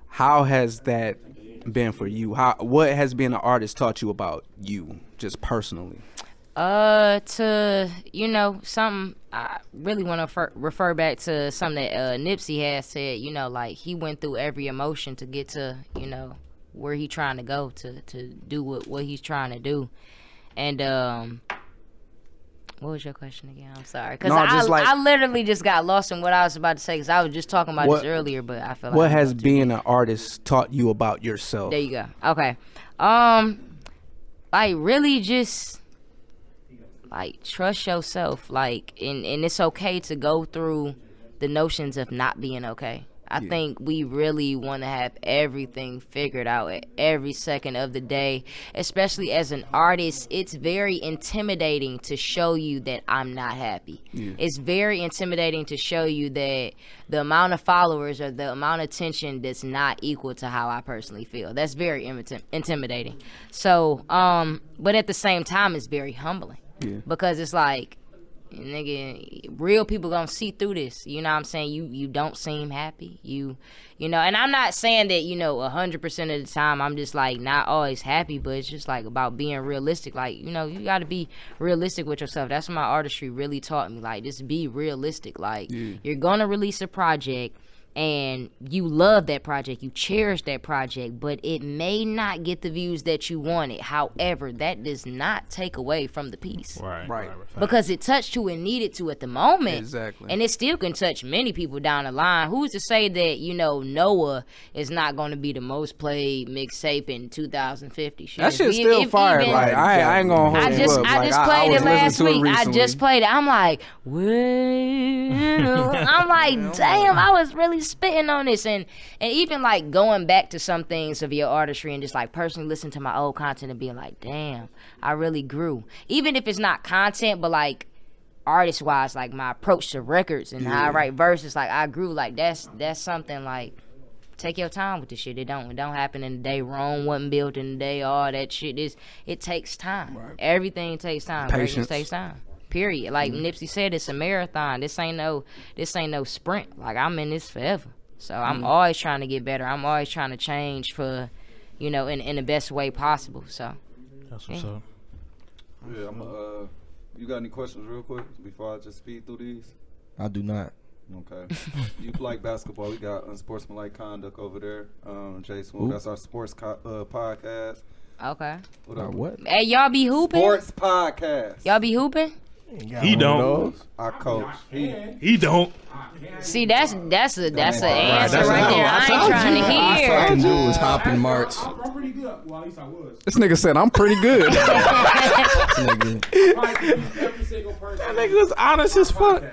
how has that been for you? What has being an artist taught you about you just personally? To, you know, something I really want to refer back to something that Nipsey has said, you know, like he went through every emotion to get to, you know, where he trying to go to do what he's trying to do. And what was your question again? I'm sorry, because I literally just got lost in what I was about to say, because I was just talking about this earlier, but I feel like what has being an artist taught you about yourself? There you go. Okay. Like really just like trust yourself, like and it's okay to go through the notions of not being okay. I think we really want to have everything figured out at every second of the day, especially as an artist. It's very intimidating to show you that I'm not happy. It's very intimidating to show you that the amount of followers or the amount of attention that's not equal to how I personally feel. That's very intimidating. So, but at the same time, it's very humbling because it's like, nigga, real people gonna see through this. You know what I'm saying? You don't seem happy. You know, and I'm not saying that, you know, 100% of the time I'm just like not always happy, but it's just like about being realistic. Like, you know, you gotta be realistic with yourself. That's what my artistry really taught me. Like, just be realistic. Like, you're gonna release a project and you love that project, you cherish that project, but it may not get the views that you wanted. However, that does not take away from the piece. Right. Because it touched who it needed to at the moment. Exactly. And it still can touch many people down the line. Who's to say that, you know, Noah is not going to be the most played mixtape in 2050? Shit. That shit's still fire. Like, I ain't going to hold you up. I just played it last week. I just played it. I'm like, well, I'm like, damn, I was really spitting on this. And even like going back to some things of your artistry and just like personally listening to my old content and being like, damn, I really grew. Even if it's not content, but like artist wise, like my approach to records and how I write verses, like I grew. Like that's something like, take your time with the shit. It don't happen in a day. Rome wasn't built in a day. All that shit it takes time. Right. Everything takes time. Patience takes time. Period. Like Nipsey said, it's a marathon. This ain't no sprint. Like I'm in this forever. So I'm always trying to get better. I'm always trying to change for, you know, in the best way possible. So that's what's up. Yeah, you got any questions real quick before I just speed through these? I do not. Okay. You like basketball? We got unsportsmanlike conduct over there. Jay Smooth. That's our sports podcast. Okay. What? Hey, y'all be hooping? Sports podcast. Y'all be hooping? He don't. Our coach. He don't. See, that's an answer that's right there. I ain't trying to I hear. fucking do is hop and march. I'm pretty good. Well, at least I was. This nigga said I'm pretty good. Every single person. That nigga was honest as fuck.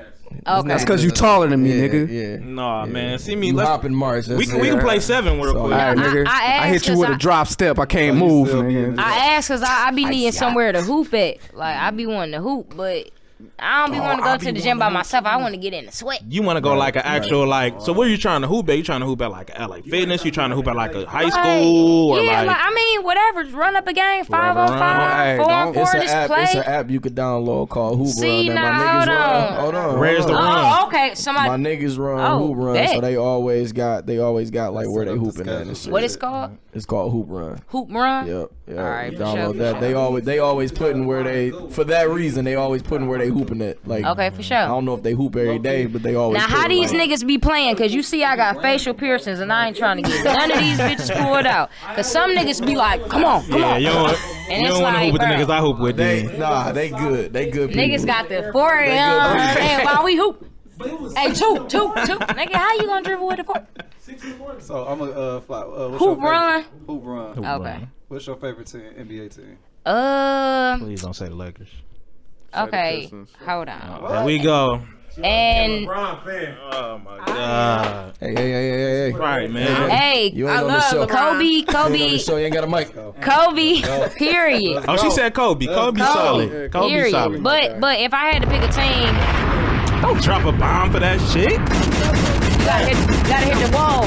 Okay. That's because you taller than me, nigga. Yeah. Nah, man. See me. You hop and march. We can play 7 real quick. All right, nigga. I I hit you asked with a 'cause drop step. I can't move, nigga. I ask because I be needing somewhere to hoop at. Like, I be wanting to hoop, but I don't be wanting to go to the gym by myself. I want to get in the sweat. You want to go like an actual like. So where you trying to hoop at? You trying to hoop at like LA Fitness? You trying to hoop at like a high school or yeah, like? I mean, whatever. Run up a game, 5-on-5, 4-on-4. It's an Just app. play. It's an app you could download called Hoop See, Run. now, That my niggas run. hold Hold on. Where's the run? Oh, okay. Somebody. My niggas run Hoop Run, bet. so they always got like where they hooping at and shit. What it's called? It's called Hoop Run. Hoop Run? Yep. Yeah. All right, for Download sure. that. They always putting where they for that reason they always putting where they hooping at. Like Okay, for sure. I don't know if they hoop every day, but they always. Now, how put, these like, niggas be playing? Because you see I got facial piercings and I ain't trying to get none of these bitches pulled out. Because some niggas be like, come on, come Yeah, on. you don't, And you it's don't want to like, hoop with the bro, niggas I hoop with. They Then. they good. They good people. Niggas got the 4 and while we hoop. Hey, two. Nigga, how you gonna dribble with the 4? So I'm a fly. What's Hoop your run? favorite? Hoop run. Okay. What's your favorite team? NBA team? Please don't say the Lakers. Okay. Hold on. There we go. And LeBron fan. Oh my god. Hey. Right, man. hey, You ain't on the show. Kobe, You ain't on the show. You ain't got a mic. Kobe, period. Oh, she said Kobe. Kobe solid. Kobe Period. solid. But if I had to pick a team, Don't drop a bomb for that shit. you gotta hit the wall.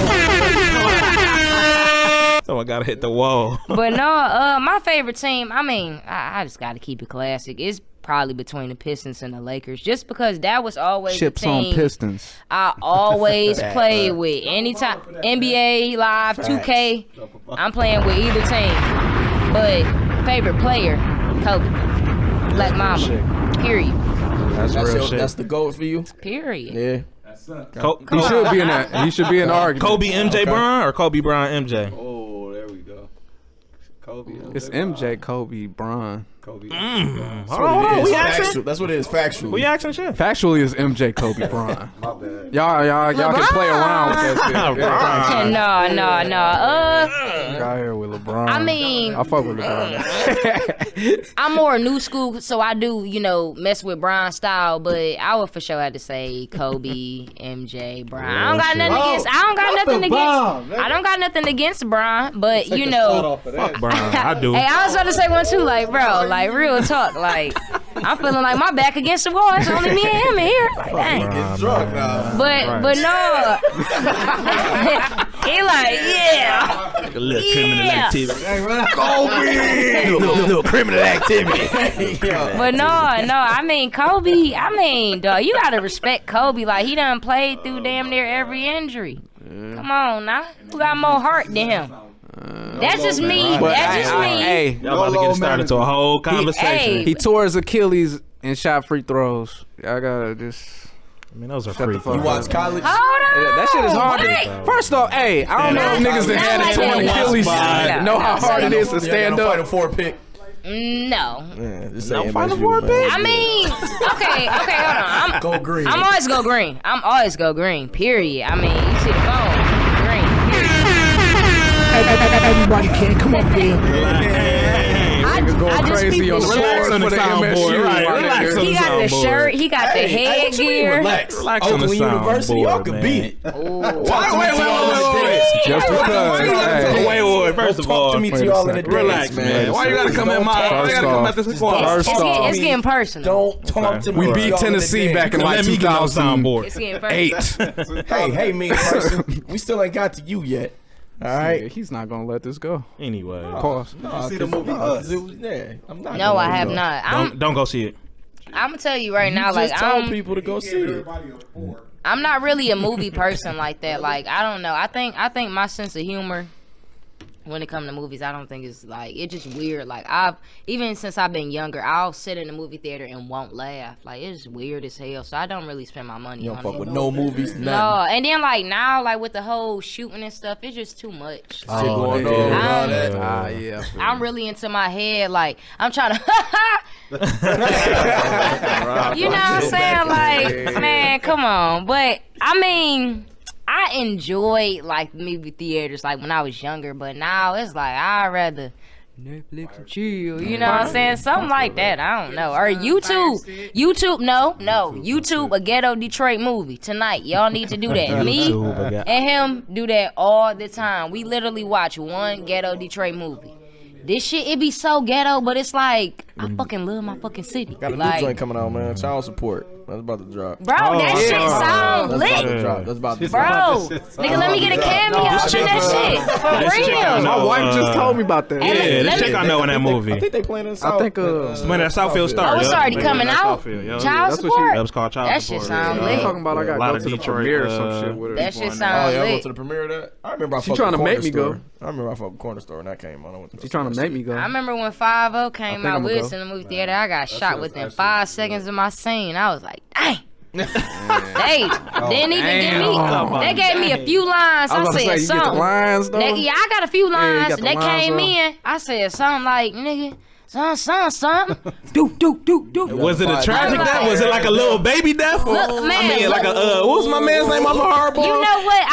Someone gotta hit the wall. But no, my favorite team, I mean, I just gotta keep it classic. It's probably between the Pistons and the Lakers, just because that was always Chips the team on Pistons. I always play with. Anytime NBA Live, 2K, I'm playing with either team. But favorite player, Kobe, Black Mamba. Period. That's real shit. That's the goal for you. Period. Yeah. He should be in that. He should be in the argument. Kobe MJ Bron or Kobe Bron MJ? Oh, there we go. Kobe. It's MJ, Kobe, Bron. Kobe. Hold on, we asking. That's what it is. Factual. We asking shit. Factually, it's MJ, Kobe, Bron. My bad. Y'all can play around with that shit. No. Got here with LeBron. I mean, I fuck with LeBron. I'm more new school, so I do, mess with Bron style, but I would for sure have to say Kobe, MJ, Bron. I don't got nothing against Bron, but Fuck Bron. I do. Hey, I was about to say one too, like, bro, like, real talk, like, I'm feeling like my back against the wall. It's only me and him in here. Like, dang. Get drunk now. But no, he like, yeah. Like a little criminal activity. Kobe. little criminal activity. But no, I mean, Kobe, dog, you gotta respect Kobe. Like, he done played through damn near every injury. Come on now. Who got more heart than him? That's just me. That's just me. Hey, Y'all about to get started to a whole conversation. he tore his Achilles and shot free throws. I gotta just. I mean, those are free. fuck You watch college? Hold on. That shit is hard. Wait. First off, hey, I don't know if niggas that had a torn Achilles know how hard it is to stand Fight a up. 4-pick. No. Yeah, just No say Final MSU, Four man. pick? I mean, okay, hold on. Go green. I'm always go green. Period. I mean, you see the phone, green. Period. Everybody can't come up here. Going crazy on the Relax on the for the soundboard. MSU. Right, my relax nigga. on He got the shirt. He got the headgear. Relax. Relax on the Oakland University, y'all soundboard, can man. beat it. Wait. Just because. Hey. Wait. First of Talk all, to me to y'all in the relax, dance, man. Why you gotta come at my? Why you gotta come at this squad? First off, It's getting personal. Don't talk to me. we to beat y'all in the Tennessee dance. back in like Let me get on 2008. It's getting personal. Hey, mean person. We still ain't got to you yet. All right. He's not gonna let this go. Anyway, Pause. You see the movie Us? Yeah, I'm not. No, I have not. don't go see it. I'm gonna tell you right now, Just like, tell people to go see it. I'm not really a movie person like that. Like, I don't know. I think my sense of humor when it comes to movies, I don't think it's like, it's just weird. Like even since I've been younger, I'll sit in the movie theater and won't laugh. Like it's weird as hell. So I don't really spend my money You on don't fuck it. with no movies, nothing. No, and then like now, like with the whole shooting and stuff, it's just too much. Shit going on. Yeah. I'm really into my head. Like I'm trying to, you know what I'm saying? Like, man, come on. But I mean, I enjoyed like movie theaters like when I was younger, but now it's like I'd rather Netflix and chill. You know what I'm saying? Something like that. I don't know. Or YouTube. No. YouTube, a ghetto Detroit movie tonight. Y'all need to do that. Me and him do that all the time. We literally watch one ghetto Detroit movie. This shit, it be so ghetto, but it's like, I fucking love my fucking city. Got a new like, joint coming out, man. Child Support. That's about to drop. Bro, that shit sound lit. That's about to Bro, drop. nigga, let me get a cameo in that shit. For real. My wife just told me about that. Yeah, this chick I know in that movie. I think they playing in South. I think Man, that Southfield Star. Oh, it's already coming out. Child support. That was called Child That Support. shit sound I'm lit. talking about I got A lot to go of to the Detroit, premiere or some shit with her. That shit Oh, sound yeah, I went lit. to the premiere of that. I remember I She fucked trying with to make Corner me go. Store. I remember I fucked with Corner Store when that came on. I went to She trying to make me go. I remember when 5-0 came out, we was in the movie theater. I got shot within 5 seconds of my scene. I was like, dang. They didn't even give me. They gave me a few lines. I was about to said say, you get the something. lines, though? Yeah, I got a few you lines. got the They lines, came though. in. I said something like, nigga, something. Do. Was it a tragic death? Was it like a little baby death? Look, man, I mean, like look. what was my man's name off of Hardball? You know what?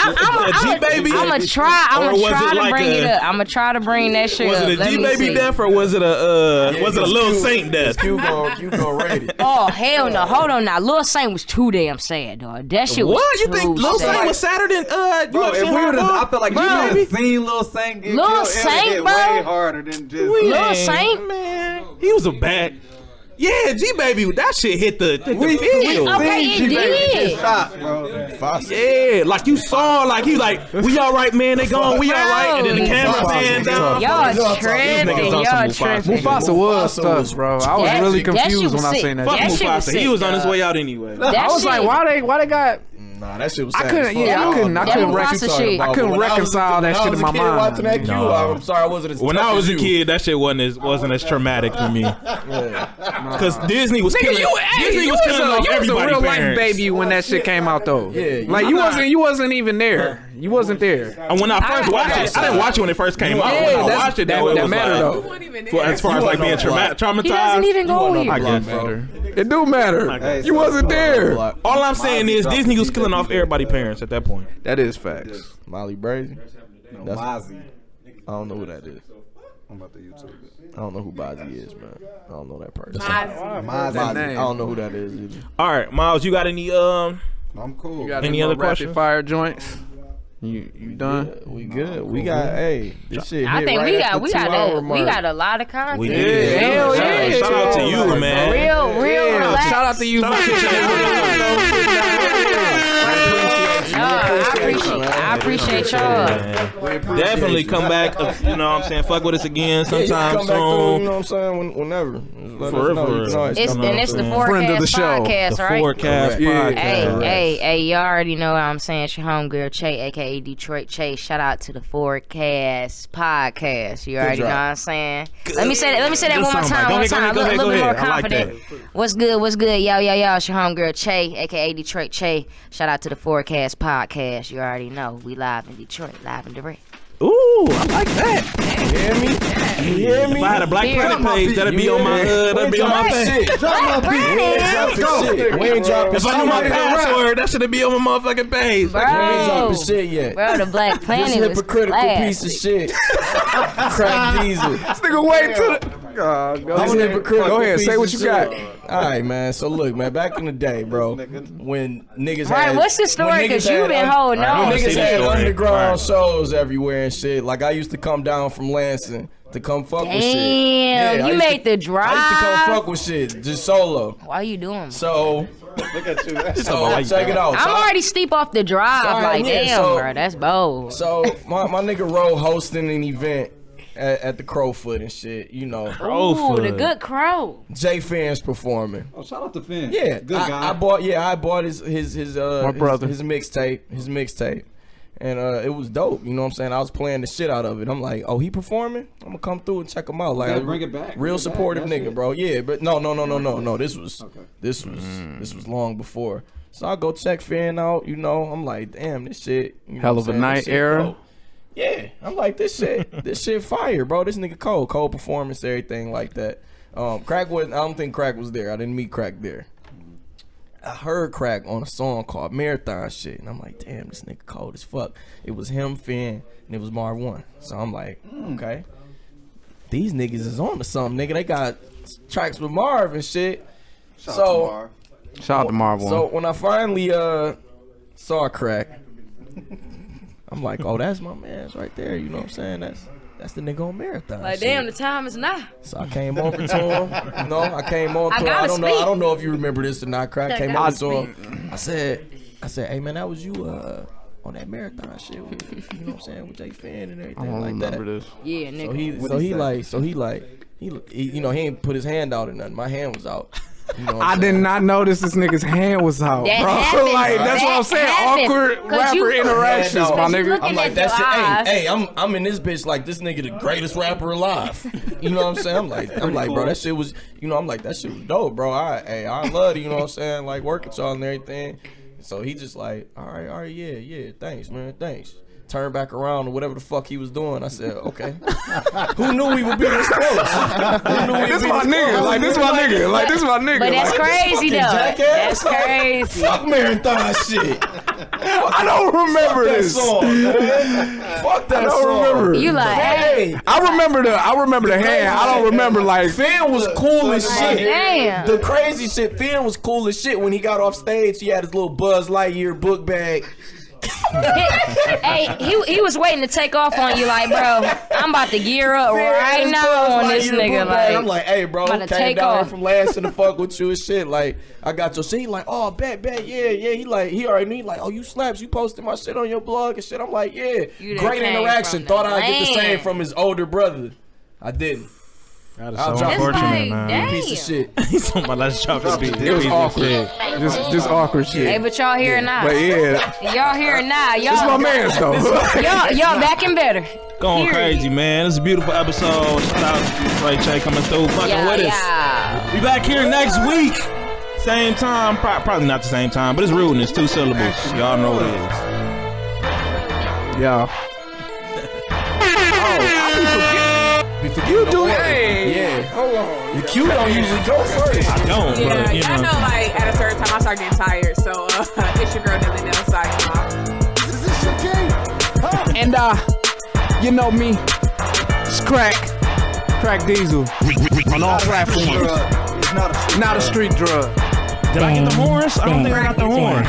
A G-Baby? I'm gonna try. I'm Or gonna was try it to like bring a- it up. I'm gonna try to bring that shit Was up. it a Let me G-Baby see. death or was it a Little Saint death? You go ready. Oh hell no! Hold on now. Lil Saint was too damn sad, dog. That shit was What? You too think Lil sad. Saint was sadder than Bro, if UFC we would've, I Hardball? feel like you Bro. would have seen Lil Saint get Lil killed. Saint, It hit bro. way harder than just. Lil Saint? Man, he was a bad. Yeah, G-Baby, that shit hit the field. Okay, it G-Baby did. get shot, bro. Yeah, like you saw, like he like, we all right, man. They gone, we all right, and then the camera panned down. Y'all tripping. Y'all tripping. Mufasa was tough, bro. I was That- really that shit confused was when I sick. seen that. Fuck That shit was Mufasa, he was sick, on his dog. way out anyway. That I was shit- like, why they got? Nah, that shit was I sad couldn't. as fuck. Yeah, I couldn't Mufasa shit. I couldn't reconcile that shit in my mind. Watching that No. I'm sorry, I wasn't as When tough I was as a you. kid, that shit wasn't as traumatic for me. Cause Disney was killing. Disney was killing off you was a everybody. real life parents. baby when that shit came out though. Yeah, like you wasn't even there. You wasn't there. And when I first watched it, I didn't watch it when it first came out. When I watched it, though, it that was matter like, though. as far as like being traumatized. He doesn't even go I here. guess, bro. It do matter. You wasn't there. all I'm saying is Disney was killing off everybody's parents at that point. That is facts. Molly Brazy. No, That's- Mozzie. I don't know who that is. I'm about to YouTube it. I don't know who Bazzi is, man. I don't know that person. Mozzie. Bazzi, name. I don't know who that is either. All right, Miles, you got any I'm cool. You got Any any other other rapid questions? fire joints? You done? We good. We got this shit. I hit think right we at got the we got 2-hour a mark. we got a lot of content. We did. Hell yeah. Shout out to you, man. Real relaxed. Shout out to you. Shout out to I appreciate y'all. Definitely come back. You know what I'm saying? Fuck with us again Yeah, you sometime can come back through, you soon. know what I'm saying? Whenever. Just let For us real, know. for You real. can always It's come and on. it's the Friend Forecast of the show. podcast, The right? Forecast Yeah. podcast. Hey, y'all already know what I'm saying. It's your homegirl Che, aka Detroit Ché. Shout out to the Forecast podcast. You already know what I'm saying. Let me say that Good one more soundbite. time. Go One ahead, time. go A ahead, little go bit more ahead. I like confident. What's good? Yo. It's your homegirl Che, aka Detroit Ché. Shout out to the Forecast podcast. You already know we live in Detroit, live and direct. Ooh, I like that. You hear me? You hear me? If I had a Black Planet page, that'd be on my that'd be on my page. We ain't dropping If I knew my password, that should be on my motherfucking page. We ain't Bro, dropping shit yet. bro, the Black This Planet was hypocritical piece of classic. shit. Crack Diesel. This nigga wait till the. Go This ahead. hypocritical Go ahead. piece Say of what you shit. got. All right, man. So look, man. Back in the day, bro, when niggas Right, had, what's the when story? niggas Because you've had been holding Right, I on. wanna see niggas the had story. underground Right. shows everywhere and shit. Like I used to come down from Lansing to come fuck with shit. Damn, I you used made to- the I used to drive. come fuck with shit just solo. Why you doing? So, Look at you. check it out. I'm already steep off the drive. Sorry, Like, yeah, damn, so- bro, that's bold. So my nigga Ro hosting an event at the Crowfoot and shit. You know, Ooh, the good crow. J Fans performing. Oh, shout out to Finn. Yeah, Good guy. I bought his brother. his mixtape. And it was dope, you know what I'm saying? I was playing the shit out of it. I'm like, oh, he performing? I'm gonna come through and check him out. Like, bring it back. Real supportive nigga, bro. Yeah, but no. This was long before. So I go check Finn out, you know. I'm like, damn, this shit. You know Hell of a night era. Dope. Yeah, I'm like, this shit fire, bro. This nigga cold performance, everything like that. Crack wasn't. I don't think Crack was there. I didn't meet Crack there. I heard Crack on a song called Marathon Shit, and I'm like, damn, this nigga cold as fuck. It was him, Finn, and it was Marv 1. So I'm like, okay, these niggas is on to something, nigga. They got tracks with Marv and shit. Shout out to Marv 1. So when I finally saw Crack, I'm like, oh, that's my man's right there. You know what I'm saying? That's the nigga on Marathon. Like, shit. damn, the time is now. So I came over to him. You know, I came on to him. I don't know if you remember this or not, Crack. Came over to him. I said, hey man, that was you on that Marathon shit with, you know what I'm saying, with Jay Finn and everything I don't like that. remember this. Yeah, nigga. He ain't put his hand out or nothing. My hand was out. You know I did not notice this nigga's hand was out, That bro. happens, Like, that's what I'm saying. Awkward rapper interactions, my nigga. I'm like, that shit. Hey, I'm in this bitch like this nigga the greatest rapper alive. You know what I'm saying? I'm like, bro, that shit was, you know, I'm like, that shit was dope, bro. I love it. You know what I'm saying? Like, work with y'all and everything. So he just like, all right, yeah, thanks, man, thanks. Turn back around or whatever the fuck he was doing. I said, okay. Who knew we would be this close? This my nigga. Like, this my nigga. Like, this my nigga. But that's Like, crazy, though. That's crazy. Fuck Marathon shit. I don't remember this song, man. Fuck that song. Remember. You like, hey. I remember the hand. I don't remember, like, Finn was cool as shit. Damn. The crazy shit, Finn was cool as shit when he got off stage. He had his little Buzz Lightyear book bag. Hey, he was waiting to take off on you, like, bro, I'm about to gear up right now on this nigga. Like, I'm like, hey, bro, I'm about to came take down here off. from last in the fuck with you and shit. Like, I got your shit. He like, oh, bet, yeah. He already knew. Like, oh, you slaps. You posted my shit on your blog and shit. I'm like, yeah. You done Great came interaction. from Thought the I'd get the same land. from his older brother. I didn't. That is I'll so drop unfortunate, like, man. damn. Piece of shit. He's talking about let's drop the beat. it was awkward. Just awkward shit. Hey, but y'all here now. But yeah, Y'all here now. this my Y'all, man's though. y'all back and better. Going Period. crazy, man. This is a beautiful episode. Shout out to Detroit Ché coming through, fucking with us. Yeah. We back here next week. Same time. Probably not the same time, but it's rudeness. 2 syllables. Y'all know what it is. Yeah. You do it. Yeah. Hold on. The Q don't usually go first. I don't, Yeah, but you y'all know. know, like, at a certain time, I start getting tired. So, it's your girl, Nelly Nell, signing off. And you know me, it's Crack Diesel on all platforms. It's Not a street drug. Did I get the horns? I don't think I got the horns.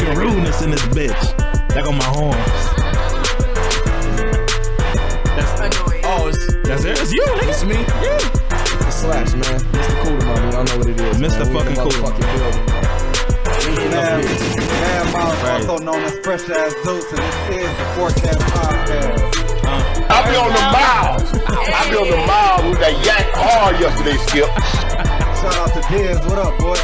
Fucking rudeness in this bitch. That got my horns. Annoying. Oh, That's it. It's you, nigga. it's me? Yeah. It slaps, man. Mr. Cooler, mommy. Y'all know what it is. Mr. man. We in the fucking Cooler. motherfucking building. Man Miles, also known as Fresh Ass Dukes, and this is the Forecast Podcast. I be on the mile with that yak hard yesterday, Skip. Shout out to Diz. What up, boy?